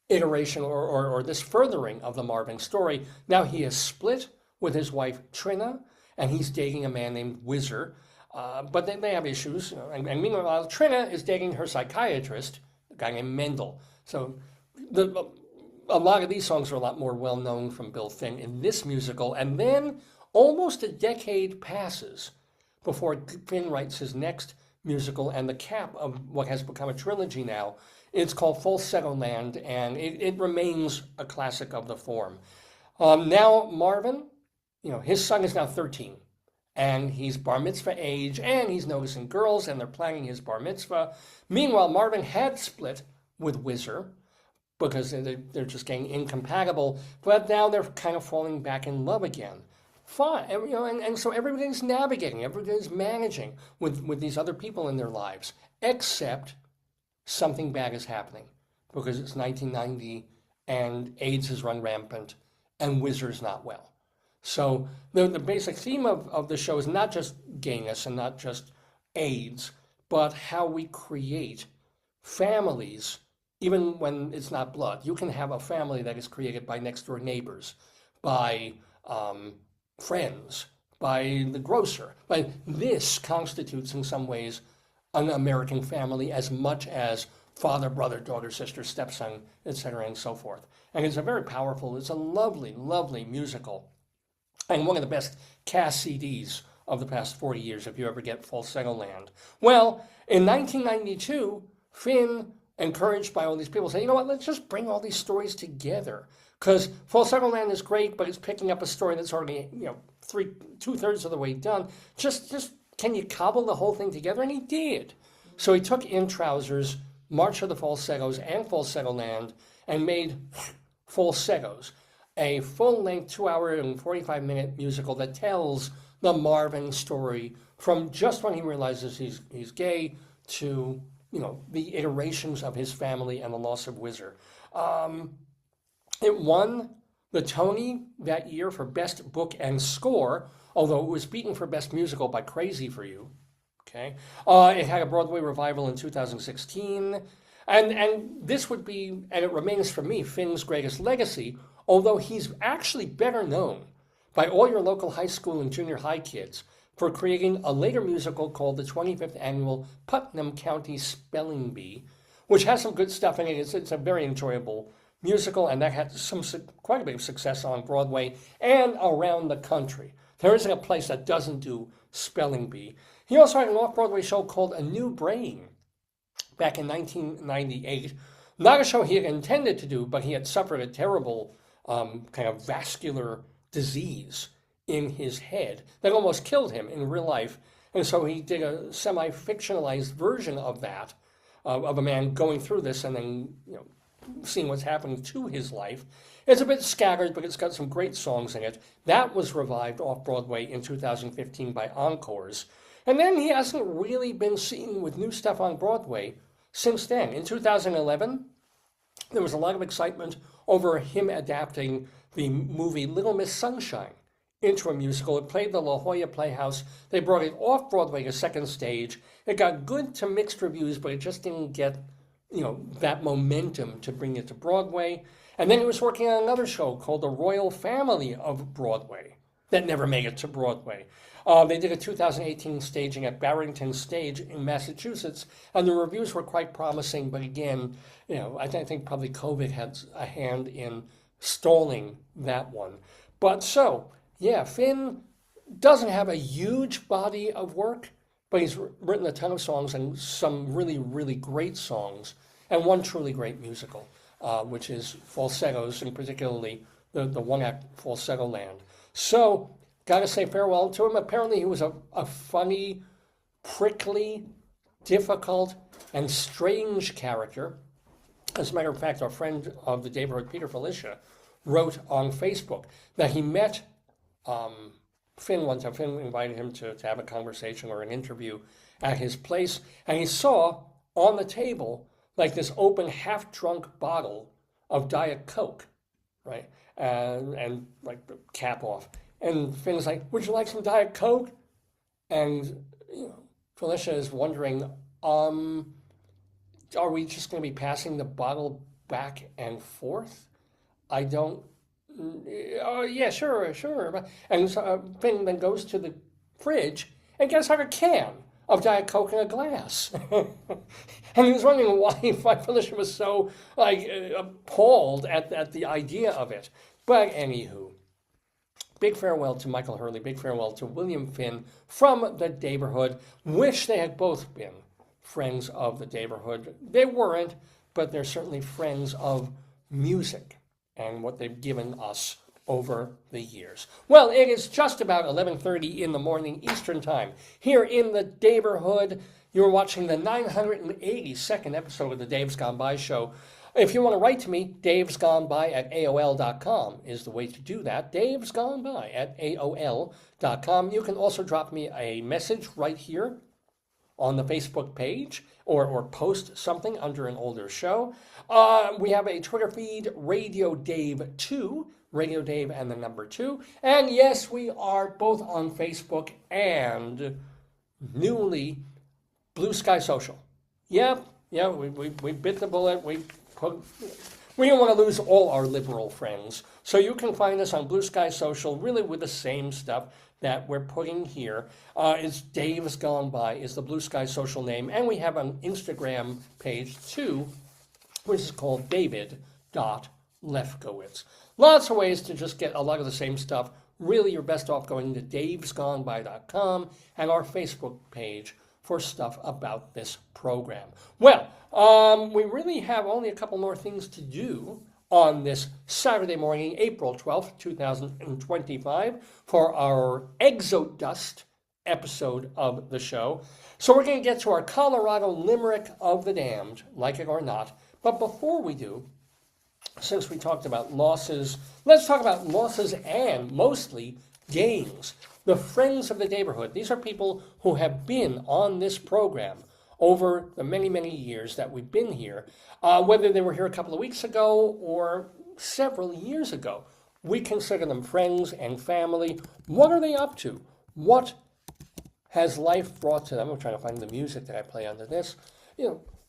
iteration or this furthering of the Marvin story, now he is split with his wife Trina, and he's dating a man named Whizzer. But they have issues. And meanwhile, Trina is dating her psychiatrist, a guy named Mendel. So a lot of these songs are a lot more well-known from Bill Finn in this musical. And then almost a decade passes before Finn writes his next musical and the cap of what has become a trilogy now. It's called Falsetto Land, and it remains a classic of the form. Now Marvin, his son is now 13. And he's bar mitzvah age, and he's noticing girls, and they're planning his bar mitzvah. Meanwhile, Marvin had split with Whizzer because they're just getting incompatible, but now they're kind of falling back in love again. Fine, and so everybody's navigating, everybody's managing with these other people in their lives, except something bad is happening because it's 1990, and AIDS has run rampant, and Whizzer's not well. So the basic theme of the show is not just gayness and not just AIDS, but how we create families, even when it's not blood. You can have a family that is created by next door neighbors, by friends, by the grocer. But this constitutes in some ways an American family as much as father, brother, daughter, sister, stepson, etc., and so forth. And it's a lovely, lovely musical. And one of the best cast CDs of the past 40 years, if you ever get Falsetto Land. Well, in 1992, Finn, encouraged by all these people, said, you know what, let's just bring all these stories together. Because Falsetto Land is great, but it's picking up a story that's already, 2/3 of the way done. Just can you cobble the whole thing together? And he did. So he took In Trousers, March of the Falsettos, and Falsetto Land, and made Falsettos, a full-length 2-hour and 45-minute musical that tells the Marvin story from just when he realizes he's gay to, the iterations of his family and the loss of Whizzer. It won the Tony that year for Best Book and Score, although it was beaten for Best Musical by Crazy for You. Okay, it had a Broadway revival in 2016, and this would be, and it remains for me, Finn's greatest legacy, although he's actually better known by all your local high school and junior high kids for creating a later musical called the 25th Annual Putnam County Spelling Bee, which has some good stuff in it. It's a very enjoyable musical, and that had quite a bit of success on Broadway and around the country. There isn't a place that doesn't do Spelling Bee. He also had an off-Broadway show called A New Brain back in 1998. Not a show he had intended to do, but he had suffered a terrible kind of vascular disease in his head that almost killed him in real life. And so he did a semi-fictionalized version of that, of a man going through this and then, seeing what's happening to his life. It's a bit scattered, but it's got some great songs in it. That was revived off-Broadway in 2015 by Encores. And then he hasn't really been seen with new stuff on Broadway since then. In 2011, there was a lot of excitement over him adapting the movie Little Miss Sunshine into a musical. It played the La Jolla Playhouse. They brought it off Broadway to second stage. It got good to mixed reviews, but it just didn't get, that momentum to bring it to Broadway. And then he was working on another show called The Royal Family of Broadway that never made it to Broadway. They did a 2018 staging at Barrington Stage in Massachusetts, and the reviews were quite promising. But again, I think probably COVID had a hand in stalling that one. But so, yeah, Finn doesn't have a huge body of work, but he's written a ton of songs and some really, really great songs, and one truly great musical, which is Falsettos, and particularly the one-act Falsetto Land. So, got to say farewell to him. Apparently he was a funny, prickly, difficult, and strange character. As a matter of fact, our friend of the Daverhood, Peter Felicia, wrote on Facebook that he met Finn one time. Finn invited him to have a conversation or an interview at his place, and he saw on the table like this open, half-drunk bottle of Diet Coke, right? And like the cap off. And Finn's like, would you like some Diet Coke? And Felicia is wondering, are we just going to be passing the bottle back and forth? I don't. Oh yeah, sure. And so, Finn then goes to the fridge and gets out a can of Diet Coke in a glass. And he was wondering why Felicia was so appalled at the idea of it. But anywho, big farewell to Michael Hurley, big farewell to William Finn from the Daverhood. Wish they had both been friends of the Daverhood. They weren't, but they're certainly friends of music and what they've given us over the years. Well, it is just about 11:30 in the morning Eastern Time here in the Daverhood. You're watching the 982nd episode of the Dave's Gone By Show. If you want to write to me, davesgoneby@aol.com is the way to do that. davesgoneby@aol.com. You can also drop me a message right here on the Facebook page or post something under an older show. We have a Twitter feed, Radio Dave 2, Radio Dave and the number 2. And yes, we are both on Facebook and newly Blue Sky Social. Yeah, we bit the bullet. We don't want to lose all our liberal friends. So you can find us on Blue Sky Social, really with the same stuff that we're putting here. It's Dave's Gone By is the Blue Sky Social name. And we have an Instagram page too, which is called David.Lefkowitz. Lots of ways to just get a lot of the same stuff. Really, you're best off going to davesgoneby.com and our Facebook page for stuff about this program. Well, we really have only a couple more things to do on this Saturday morning, April 12th, 2025, for our EXODUST episode of the show. So we're going to get to our Colorado Limerick of the Damned, like it or not. But before we do, since we talked about losses, let's talk about losses and mostly gains. The Friends of the Daverhood. These are people who have been on this program over the many, many years that we've been here, whether they were here a couple of weeks ago or several years ago. We consider them friends and family. What are they up to? What has life brought to them? I'm trying to find the music that I play under this.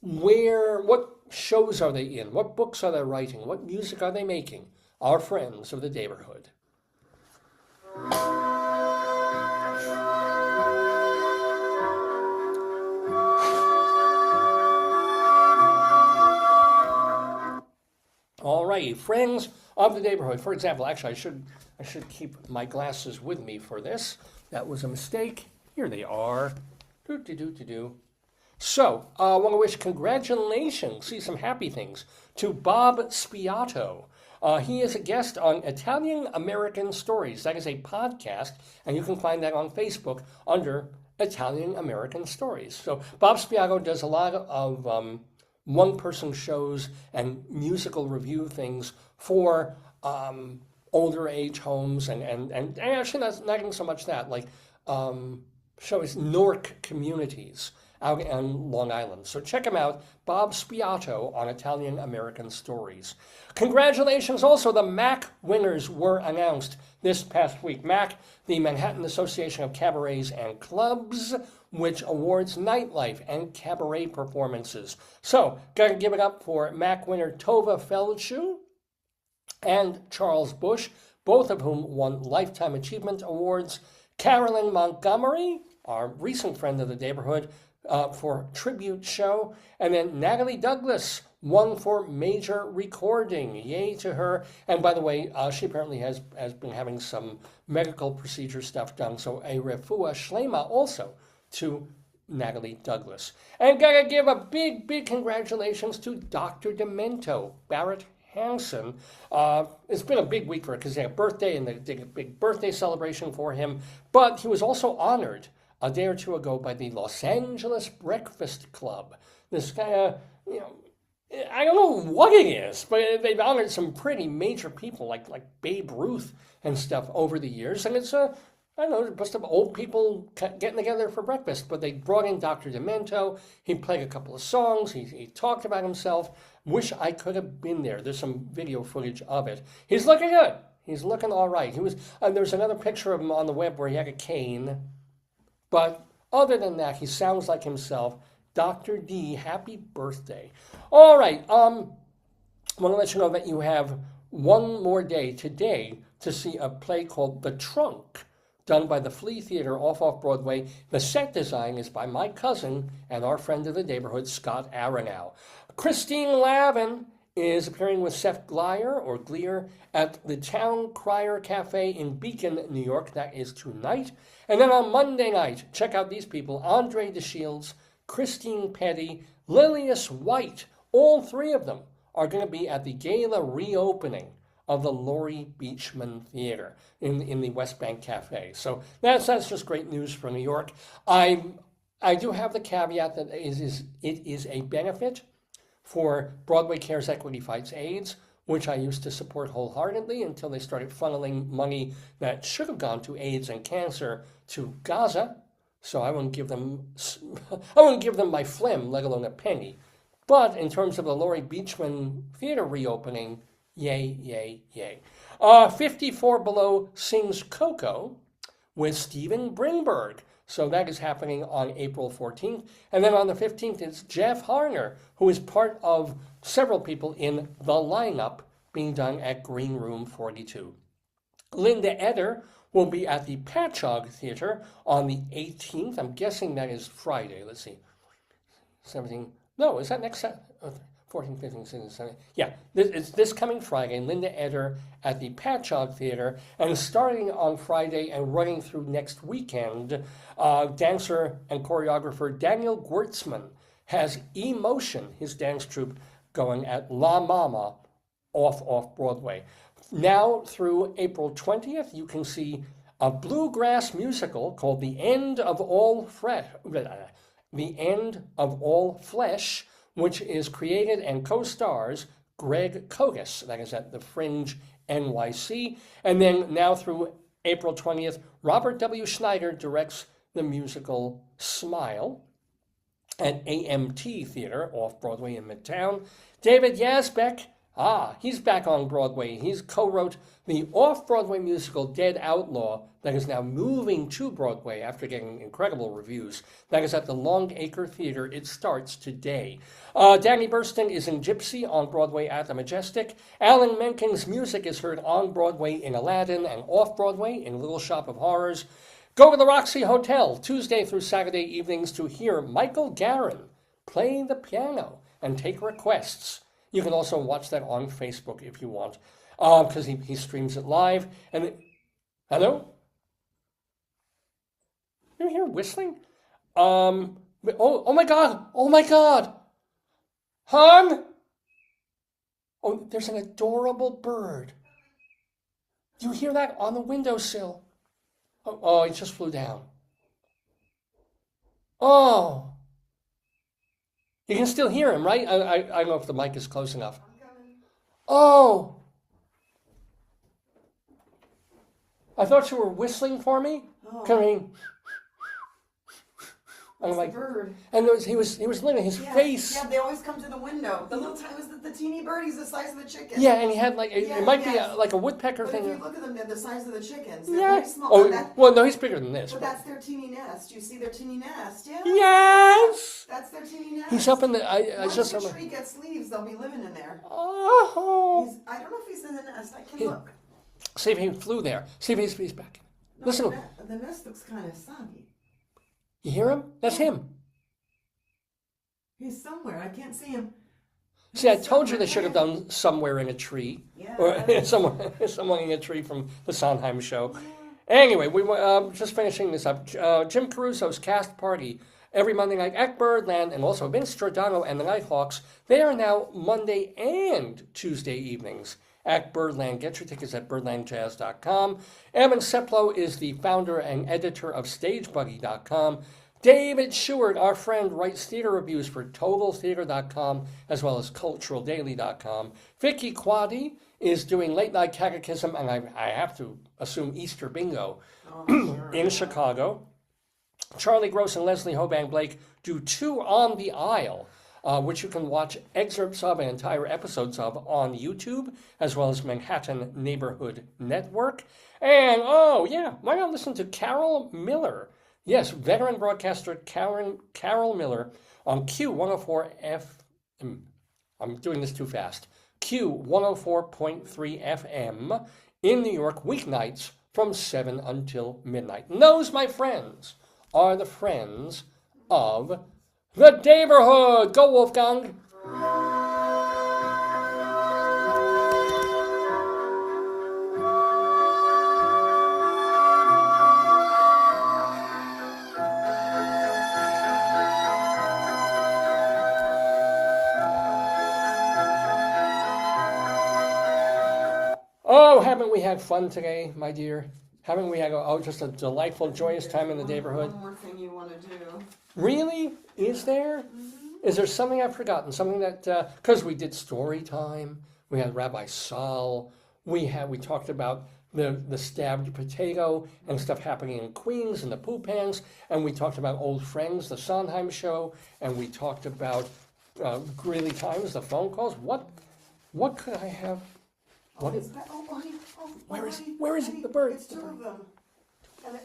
What shows are they in? What books are they writing? What music are they making? Our Friends of the Daverhood. All right, Friends of the Daverhood. For example, actually, I should keep my glasses with me for this. That was a mistake. Here they are. So, I want to wish congratulations, see some happy things, to Bob Spiato. He is a guest on Italian American Stories. That is a podcast, and you can find that on Facebook under Italian American Stories. So, Bob Spiato does a lot of one-person shows and musical review things for older age homes and actually not even so much that, like shows Newark communities out on Long Island. So check him out, Bob Spiato on Italian American Stories. Congratulations also, the MAC winners were announced this past week. MAC, the Manhattan Association of Cabarets and Clubs, which awards nightlife and cabaret performances. So, gotta give it up for MAC winner Tova Feldshuh and Charles Bush, both of whom won Lifetime Achievement Awards. Carolyn Montgomery, our recent friend of the Daverhood, for tribute show. And then Natalie Douglas won for major recording. Yay to her. And by the way, she apparently has been having some medical procedure stuff done. So a refuah shlema also to Natalie Douglas. And gotta give a big congratulations to Dr. Demento, Barrett Hansen. It's been a big week for her because they had a birthday and they did a big birthday celebration for him. But he was also honored a day or two ago by the Los Angeles Breakfast Club. This guy, I don't know what it is, but they've honored some pretty major people like Babe Ruth and stuff over the years. And it's I don't know, a bunch of old people getting together for breakfast. But they brought in Dr. Demento. He played a couple of songs. He talked about himself. Wish I could have been there. There's some video footage of it. He's looking good. He's looking all right. There's another picture of him on the web where he had a cane. But other than that, he sounds like himself. Dr. D, happy birthday. All right. I want to let you know that you have one more day today to see a play called The Trunk, done by the Flea Theater off Broadway. The set design is by my cousin and our friend of the neighborhood, Scott Aronow. Christine Lavin is appearing with Seth Gleier at the Town Crier Cafe in Beacon, New York. That is tonight. And then on Monday night, check out these people: Andre DeShields, Christine Petty, Lilius White. All three of them are going to be at the gala reopening of the Laurie Beachman Theater in the West Bank Cafe. So that's just great news for New York. I do have the caveat that it is a benefit for Broadway Cares Equity Fights AIDS, which I used to support wholeheartedly until they started funneling money that should have gone to AIDS and cancer to Gaza. So I wouldn't give them my phlegm, let alone a penny. But in terms of the Laurie Beachman Theater reopening, yay, yay, yay. 54 Below sings Coco with Stephen Bringberg. So that is happening on April 14th. And then on the 15th, it's Jeff Harner, who is part of several people in the lineup being done at Green Room 42. Linda Eder will be at the Patchogue Theater on the 18th. I'm guessing that is Friday. Let's see. 17. No, is that next Saturday? 14, 15, 16, 17. Yeah, it's this coming Friday. Linda Eder at the Patchogue Theater. And starting on Friday and running through next weekend, dancer and choreographer Daniel Gwirtzman has Emotion, his dance troupe, going at La Mama off Broadway. Now through April 20th, you can see a bluegrass musical called The End of All Flesh, which is created and co-stars Greg Kogas. That is at the Fringe NYC. And then now through April 20th, Robert W. Schneider directs the musical Smile at AMT Theater off Broadway in Midtown. David Yazbek, he's back on Broadway. He's co-wrote the off-Broadway musical Dead Outlaw that is now moving to Broadway after getting incredible reviews. That is at the Longacre Theater. It starts today. Danny Burston is in Gypsy on Broadway at the Majestic. Alan Menken's music is heard on Broadway in Aladdin and off-Broadway in Little Shop of Horrors. Go to the Roxy Hotel Tuesday through Saturday evenings to hear Michael Garin play the piano and take requests. You can also watch that on Facebook if you want, because he streams it live. And hello? You hear whistling? Oh my God! Oh my God! Hon? Oh, there's an adorable bird. You hear that on the windowsill? Oh, it just flew down. Oh. You can still hear him, right? I don't know if the mic is close enough. Oh. I thought you were whistling for me. Oh. Coming. And I'm It's a like, bird. and he was literally his face. Yeah, they always come to the window. The little time was the teeny bird. He's the size of the chicken. Yeah, and he had like it might be yes. like a woodpecker But thing. if you look at them, they're the size of the chickens. They're Yeah. very small. Oh, That, well, no, he's bigger than this. but that's their teeny nest. You see their teeny nest? Yeah. Yes. That's their teeny nest. He's up in the. I Once just. the tree gets leaves, they'll be living in there. Oh. I don't know if he's in the nest. I can look. See if he flew there. See if he's back. No, Listen. the nest looks kind of soggy. You hear him? That's him. He's somewhere. I can't see him. See, I told you they should have done somewhere in a tree, Yeah. or someone in a tree from the Sondheim show. Anyway, we just finishing this up. Jim Caruso's cast party every Monday night at Birdland, and also Vince Giordano and the Nighthawks. They are now Monday and Tuesday evenings at Birdland. Get your tickets at birdlandjazz.com. Evan Seplow is the founder and editor of StageBuddy.com. David Sheward, our friend, writes theater reviews for TotalTheater.com as well as CulturalDaily.com. Vicky Quaddy is doing Late Night Catechism, and I have to assume Easter Bingo in Chicago. Charlie Gross and Leslie Hoban Blake do Two on the Aisle, which you can watch excerpts of and entire episodes of on YouTube, as well as Manhattan Neighborhood Network. And, why not listen to Carol Miller? Yes, veteran broadcaster Carol Miller on Q104 I'm doing this too fast. Q104.3 FM in New York, weeknights from 7 until midnight. And those, my friends, are the friends of the Daverhood. Go, Wolfgang! Oh, haven't we had fun today, my dear? Haven't we had just a delightful, joyous time in the Daverhood? One more thing you want to do. Really? Is there? Mm-hmm. Is there something I've forgotten? Something that, because we did StoryTime, we had Rabbi Sol, we talked about the stabbed potato and stuff happening in Queens and the poo pans, and we talked about Old Friends, the Sondheim show, and we talked about Greeley Times, the phone calls. What could I have? Where is he? The bird. It's two of them. And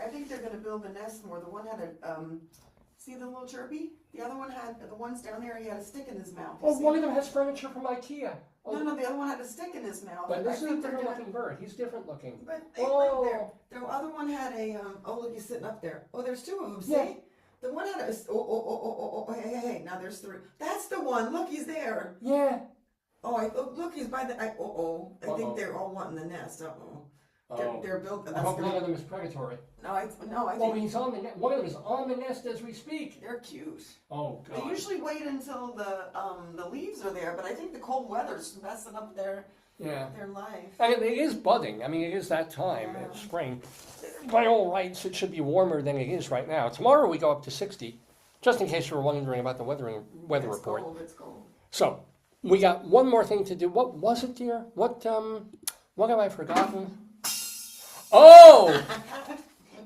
I think they're going to build a nest more. The one had see the little chirpy? The other one had, the ones down there, he had a stick in his mouth. One of them has furniture from IKEA. No, the other one had a stick in his mouth. But this is a different looking bird. He's different looking. But they live there. The other one had a, look, he's sitting up there. Oh, there's two of them, see? Yeah. The one had a, hey, now there's three. That's the one, look, he's there. Yeah. Oh, look, he's by the, I think they're all wanting the nest, They're built. I hope none of them is predatory. I Well, think he's on the nest. One of them is on the nest as we speak. they're cute. Oh, God. They usually wait until the leaves are there, but I think the cold weather's messing up their life. And it is budding. I mean, it is that time. It's spring. By all rights, it should be warmer than it is right now. Tomorrow we go up to 60, just in case you were wondering about the weather report. It's cold. So, we got one more thing to do. What was it, dear? What have I forgotten? Oh!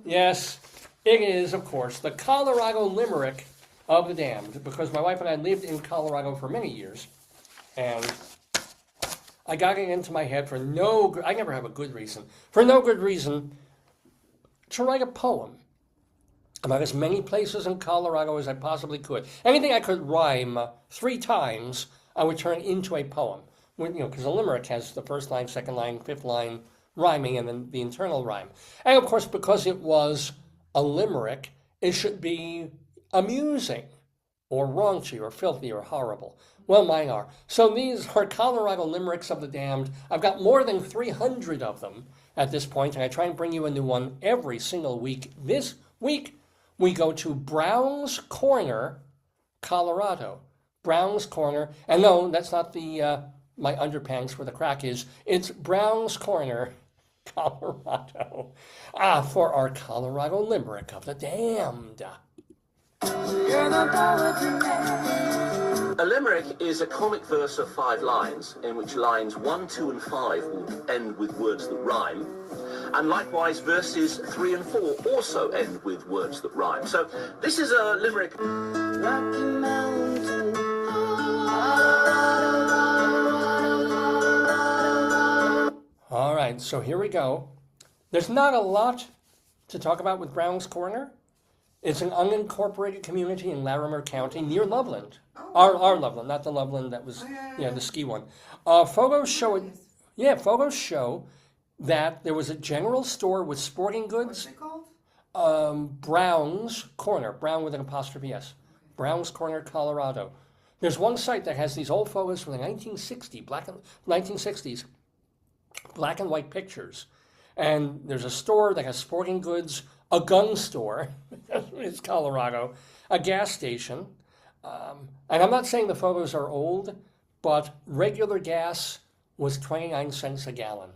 Yes, it is, of course, the Colorado Limerick of the Damned, because my wife and I lived in Colorado for many years, and I got it into my head I never have a good reason, for no good reason, to write a poem about as many places in Colorado as I possibly could. Anything I could rhyme 3 times, I would turn into a poem. Because a limerick has the first line, second line, fifth line rhyming, and then the internal rhyme. And of course, because it was a limerick, it should be amusing, or raunchy, or filthy, or horrible. Well, mine are. So these are Colorado Limericks of the Damned. I've got more than 300 of them at this point, and I try and bring you a new one every single week. This week, we go to Brown's Corner, Colorado. Brown's Corner, and no, that's not the my underpants where the crack is. It's Brown's Corner, Colorado. For our Colorado Limerick of the Damned. A limerick is a comic verse of 5 lines, in which lines 1, 2, and 5 will end with words that rhyme. And likewise, verses 3 and 4 also end with words that rhyme. So this is a limerick. Rocky Mountain, All right, so here we go. There's not a lot to talk about with Brown's Corner. It's an unincorporated community in Larimer County near Loveland. Our Loveland, not the Loveland that was, the ski one. Photos show it. Yeah, photos show that there was a general store with sporting goods. What's it called? Brown's Corner, Brown with an apostrophe S. Brown's Corner, Colorado. There's one site that has these old photos from the 1960s, black and white pictures. And there's a store that has sporting goods, a gun store, it's Colorado, a gas station. And I'm not saying the photos are old, but regular gas was 29 cents a gallon.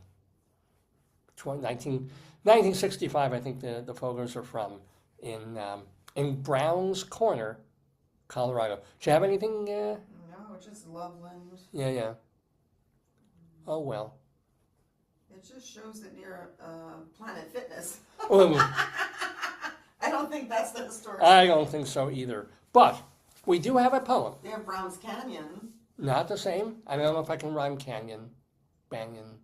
1965, I think the photos are from, in Brown's Corner, Colorado. Do you have anything? No, just Loveland. Yeah. Oh, well. It just shows it near Planet Fitness. Oh, I don't think that's the historic. I don't think so either. But we do have a poem. They have Brown's Canyon. Not the same. I don't know if I can rhyme canyon, banyan,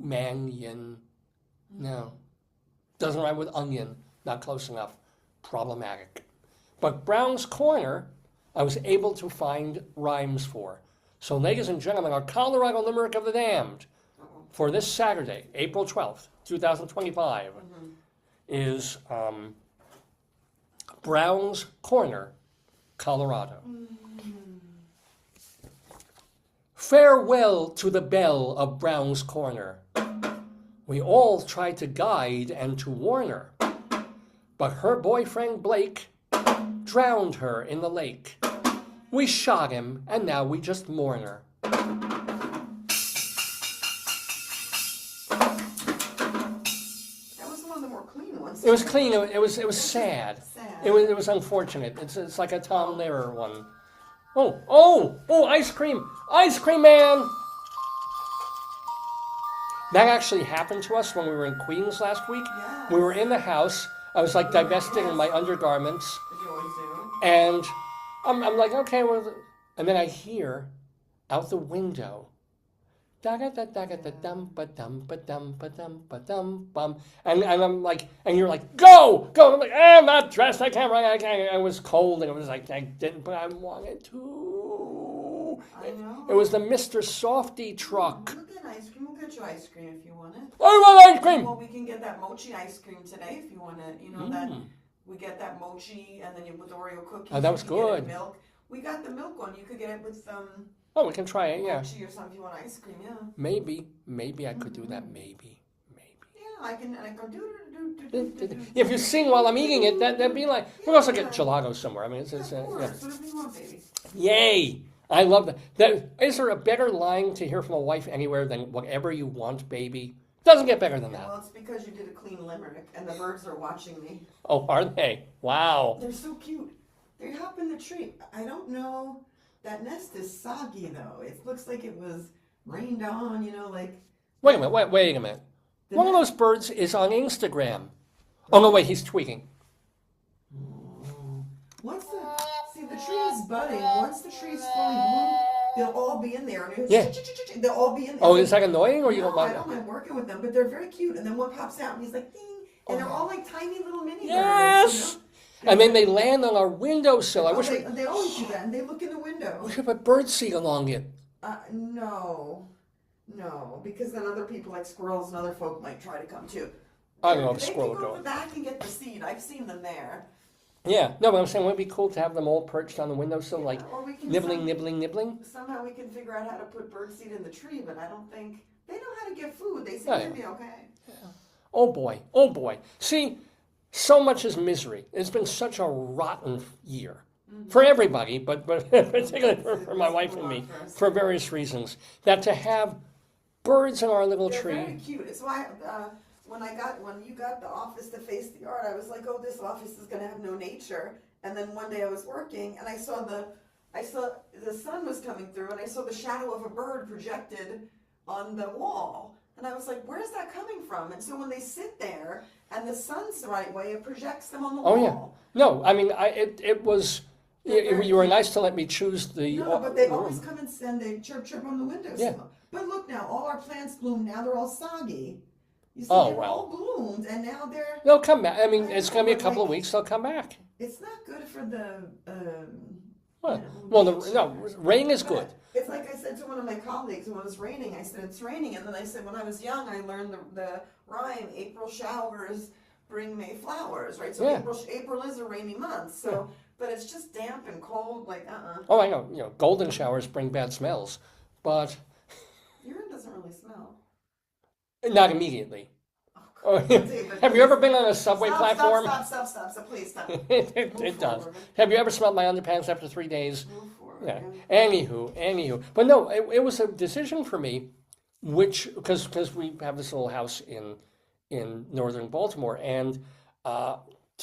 manyon. No. Doesn't rhyme with onion. Not close enough. Problematic. But Brown's Corner, I was able to find rhymes for. So, ladies and gentlemen, our Colorado Limerick of the Damned for this Saturday, April 12th, 2025, is Brown's Corner, Colorado. Farewell to the belle of Brown's Corner. We all tried to guide and to warn her, but her boyfriend Blake drowned her in the lake. We shot him, and now we just mourn her. That was one of the more clean ones. It was clean. It was sad. Sad. It was unfortunate. It's like a Tom Lehrer one. Oh! Ice cream man. That actually happened to us when we were in Queens last week. Yes. We were in the house. I was like divesting in my undergarments, As you always do. and I'm like, okay, and then I hear out the window, and I'm like, and you're like, go! I'm like, I'm not dressed, I can't run, I was cold, and it was like, I didn't, but I wanted to. I know. It was the Mr. Softy truck. We'll get ice cream. We'll get you ice cream if you want it. I want ice cream! Well, we can get that mochi ice cream today if you want to. You know that we get that mochi and then you put the Oreo cookies. Oh, that was you can get it good. in milk. We got the milk one. You could get it with Oh, we can try it, yeah. mochi or something if you want ice cream. Yeah. Maybe I could do that, maybe. Yeah, I can do. If you sing while I'm eating it, that'd be like, we'll also get gelato somewhere. I mean, it's Of yeah. course, whatever you want, baby. Yay! I love that. Is there a better line to hear from a wife anywhere than whatever you want, baby? Doesn't get better than that. Well, it's because you did a clean limerick and the birds are watching me. Oh, are they? Wow. They're so cute. They're up in the tree. I don't know. That nest is soggy though. It looks like it was rained on. You know, like. Wait a minute. One of those birds is on Instagram. Oh no, wait, he's tweaking. The tree is budding. Once the tree is fully bloomed, they'll all be in there. And Yeah. They'll all be in there. Oh, is that annoying or you No, don't mind I don't mind working with them, but they're very cute. And then one pops out and he's like, ding. And they're all like tiny little mini Yes! birds. You know? And then they land on our windowsill. I wish They always do that, and they look in the window. we could put birdseed along it. No, because then other people like squirrels and other folk might try to come too. I don't know if a They squirrel can would go go. to the back and get the seed. I've seen them there. Yeah, no, but I'm saying, wouldn't it be cool to have them all perched on the windowsill, like Or we can nibbling? Somehow we can figure out how to put birdseed in the tree, but I don't think they know how to get food. They seem Oh, yeah. to be okay. Oh boy. See, so much is misery. It's been such a rotten year for everybody, but particularly for my wife and me, for various reasons. That to have birds in our little They're tree. very cute. It's why when you got the office to face the yard, I was like, oh, this office is gonna have no nature. And then one day I was working and I saw the sun was coming through and I saw the shadow of a bird projected on the wall. And I was like, where's that coming from? And so when they sit there and the sun's the right way, it projects them on the Oh, wall. yeah. No, I mean, it was, you were nice to let me choose the. No, but they always come and they chirp on the windows. Yeah. But look now, all our plants bloom. Now they're all soggy. You see, Oh, they're well. all bloomed, and now they're. They'll come back. I mean, it's going to be a couple of weeks. They'll come back. It's not good for the. What? You know, Well, nature. rain is good. It's like I said to one of my colleagues when it was raining. I said it's raining, and then I said when I was young, I learned the rhyme: April showers bring May flowers. Right. So Yeah. April is a rainy month. So, but it's just damp and cold. Like Oh, I know. Golden showers bring bad smells, but urine doesn't really smell. not immediately. Oh, David, Have you ever been on a subway platform? Stop, please stop. It does. forward. Have you ever smelled my underpants after 3 days? Move forward. Yeah. Anywho. But no, it was a decision for me, because we have this little house in northern Baltimore, and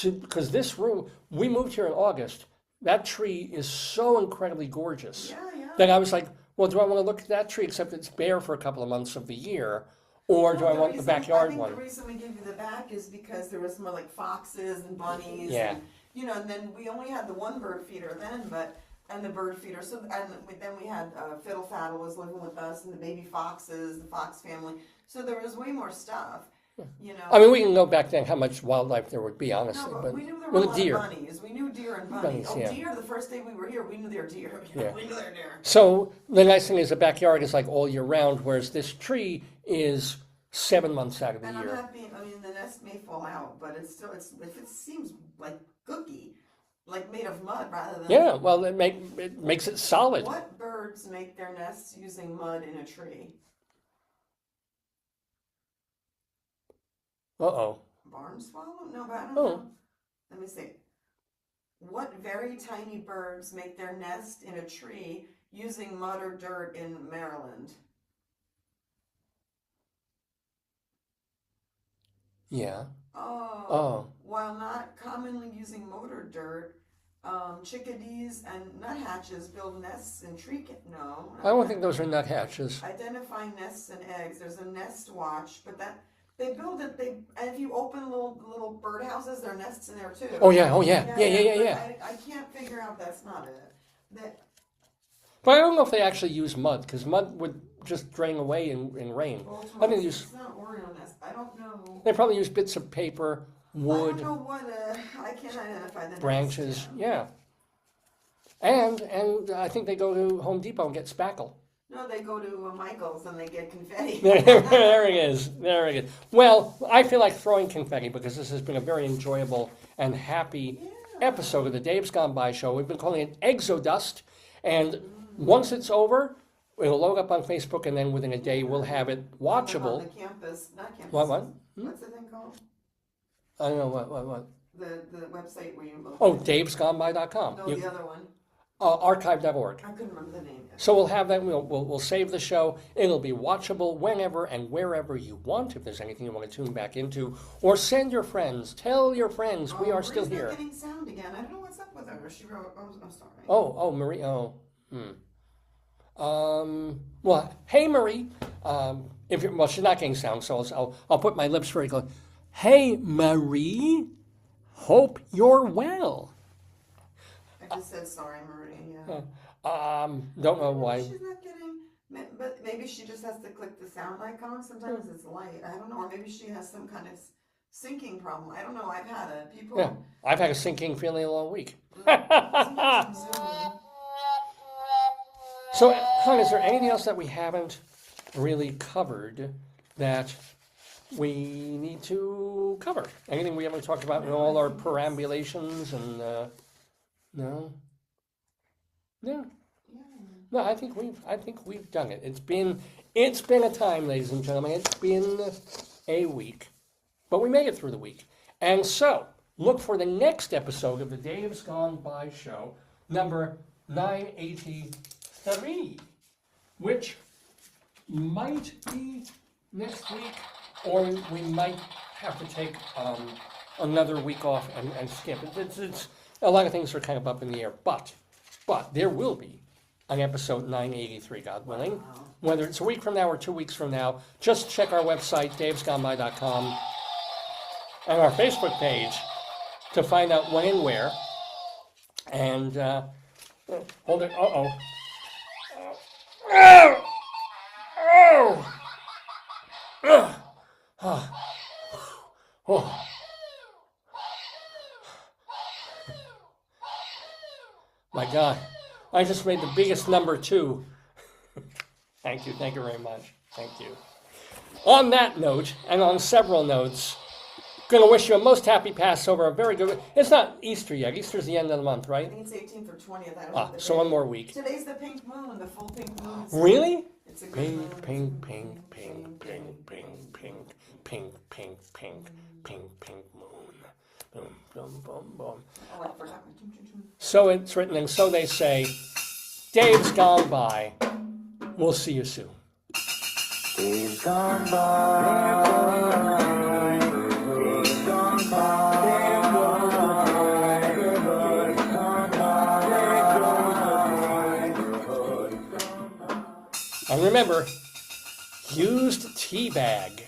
because this room, we moved here in August. That tree is so incredibly gorgeous Yeah. that I was like, well, do I want to look at that tree except it's bare for a couple of months of the year? Or do I want the backyard I think one? the reason we gave you the back is because there was more like foxes and bunnies. Yeah. And, and then we only had the one bird feeder then, and the bird feeder. So then we had Fiddle Faddle was living with us, and the baby foxes, the fox family. So there was way more stuff. I mean, we can know back then how much wildlife there would be, honestly. No, but we knew there were well, a lot deer. of bunnies. We knew deer and bunnies. Bunnies, yeah. Deer, the first day we were here, we knew they were deer. Yeah. We knew they were deer. So the nice thing is the backyard is like all year round, whereas this tree is 7 months out of the And I'm year. not being, the nest may fall out, but it's still, if it seems like cookie, like made of mud rather than. Yeah, well, it makes it solid. What birds make their nests using mud in a tree? Uh-oh. Barn swallow? No, but I don't Oh. know. Let me see. What very tiny birds make their nest in a tree using mud or dirt in Maryland? Yeah. Oh. While not commonly using motor dirt, chickadees and nuthatches build nests in tree. No. I don't think those are nuthatches. Identifying nests and eggs. There's a nest watch, but that they build it. And if you open little birdhouses, there are nests in there too. Oh, yeah. But I can't figure out that's not it. But I don't know if they actually use mud, because mud would just drain away in rain. I think It's not Oreo nest. I don't know. they probably use bits of paper, I wood, don't know what. I can't identify the branches. nest. Yeah. And I think they go to Home Depot and get spackle. No, they go to Michael's and they get confetti. There it is. Well, I feel like throwing confetti because this has been a very enjoyable and happy episode of the Dave's Gone By show. We've been calling it EXODUST, and once it's over, it'll load up on Facebook, and then within a day we'll have it watchable. On the campus, not campus. What? What's the thing called? I don't know what. The website where you look. Oh, davesgoneby.com. No, the other one. Archive.org. I couldn't remember the name. So we'll have that. We'll save the show. It'll be watchable whenever and wherever you want. If there's anything you want to tune back into, or send your friends. Tell your friends we are still Marie's here. not getting sound again. I don't know what's up with her. She wrote. I'm sorry. Marie. Well, hey Marie. She's not getting sound, so I'll put my lips very close. Hey Marie. Hope you're well. I just said sorry, Marie. Yeah. Don't know why. She's not getting. But maybe she just has to click the sound icon. Sometimes it's light. I don't know. Or maybe she has some kind of syncing problem. I don't know. I've had it. People. Yeah, I've had a sinking feeling all week. So, hon, is there anything else that we haven't really covered that we need to cover? Anything we haven't talked about in all our perambulations and no? No, I think we've done it. It's been a time, ladies and gentlemen. It's been a week, but we made it through the week. And so, look for the next episode of the Dave's Gone By show, number 983, which might be next week, or we might have to take another week off and skip it. It's a lot of things are kind of up in the air, but there will be on episode 983, God willing. Whether it's a week from now or 2 weeks from now, just check our website, davesgoneby.com, and our Facebook page to find out when and where. And, hold it, uh-oh. Oh! Oh! Oh. My God, I just made the biggest number 2. Thank you very much. Thank you. On that note, and on several notes, going to wish you a most happy Passover, a very good. It's not Easter yet. Easter's the end of the month, I right? think it's 18th or 20th. I don't know. So one more week. Today's the pink moon, the full pink moon. Really? It's a good Pink, moon. pink, pink, pink, pink, pink, pink, pink, pink, pink, pink, pink moon. Boom, boom, boom, boom. Oh, I forgot my So it's written, and so they say, Dave's gone by. We'll see you soon. Dave's gone by. Dave's gone by. And remember, used tea bag.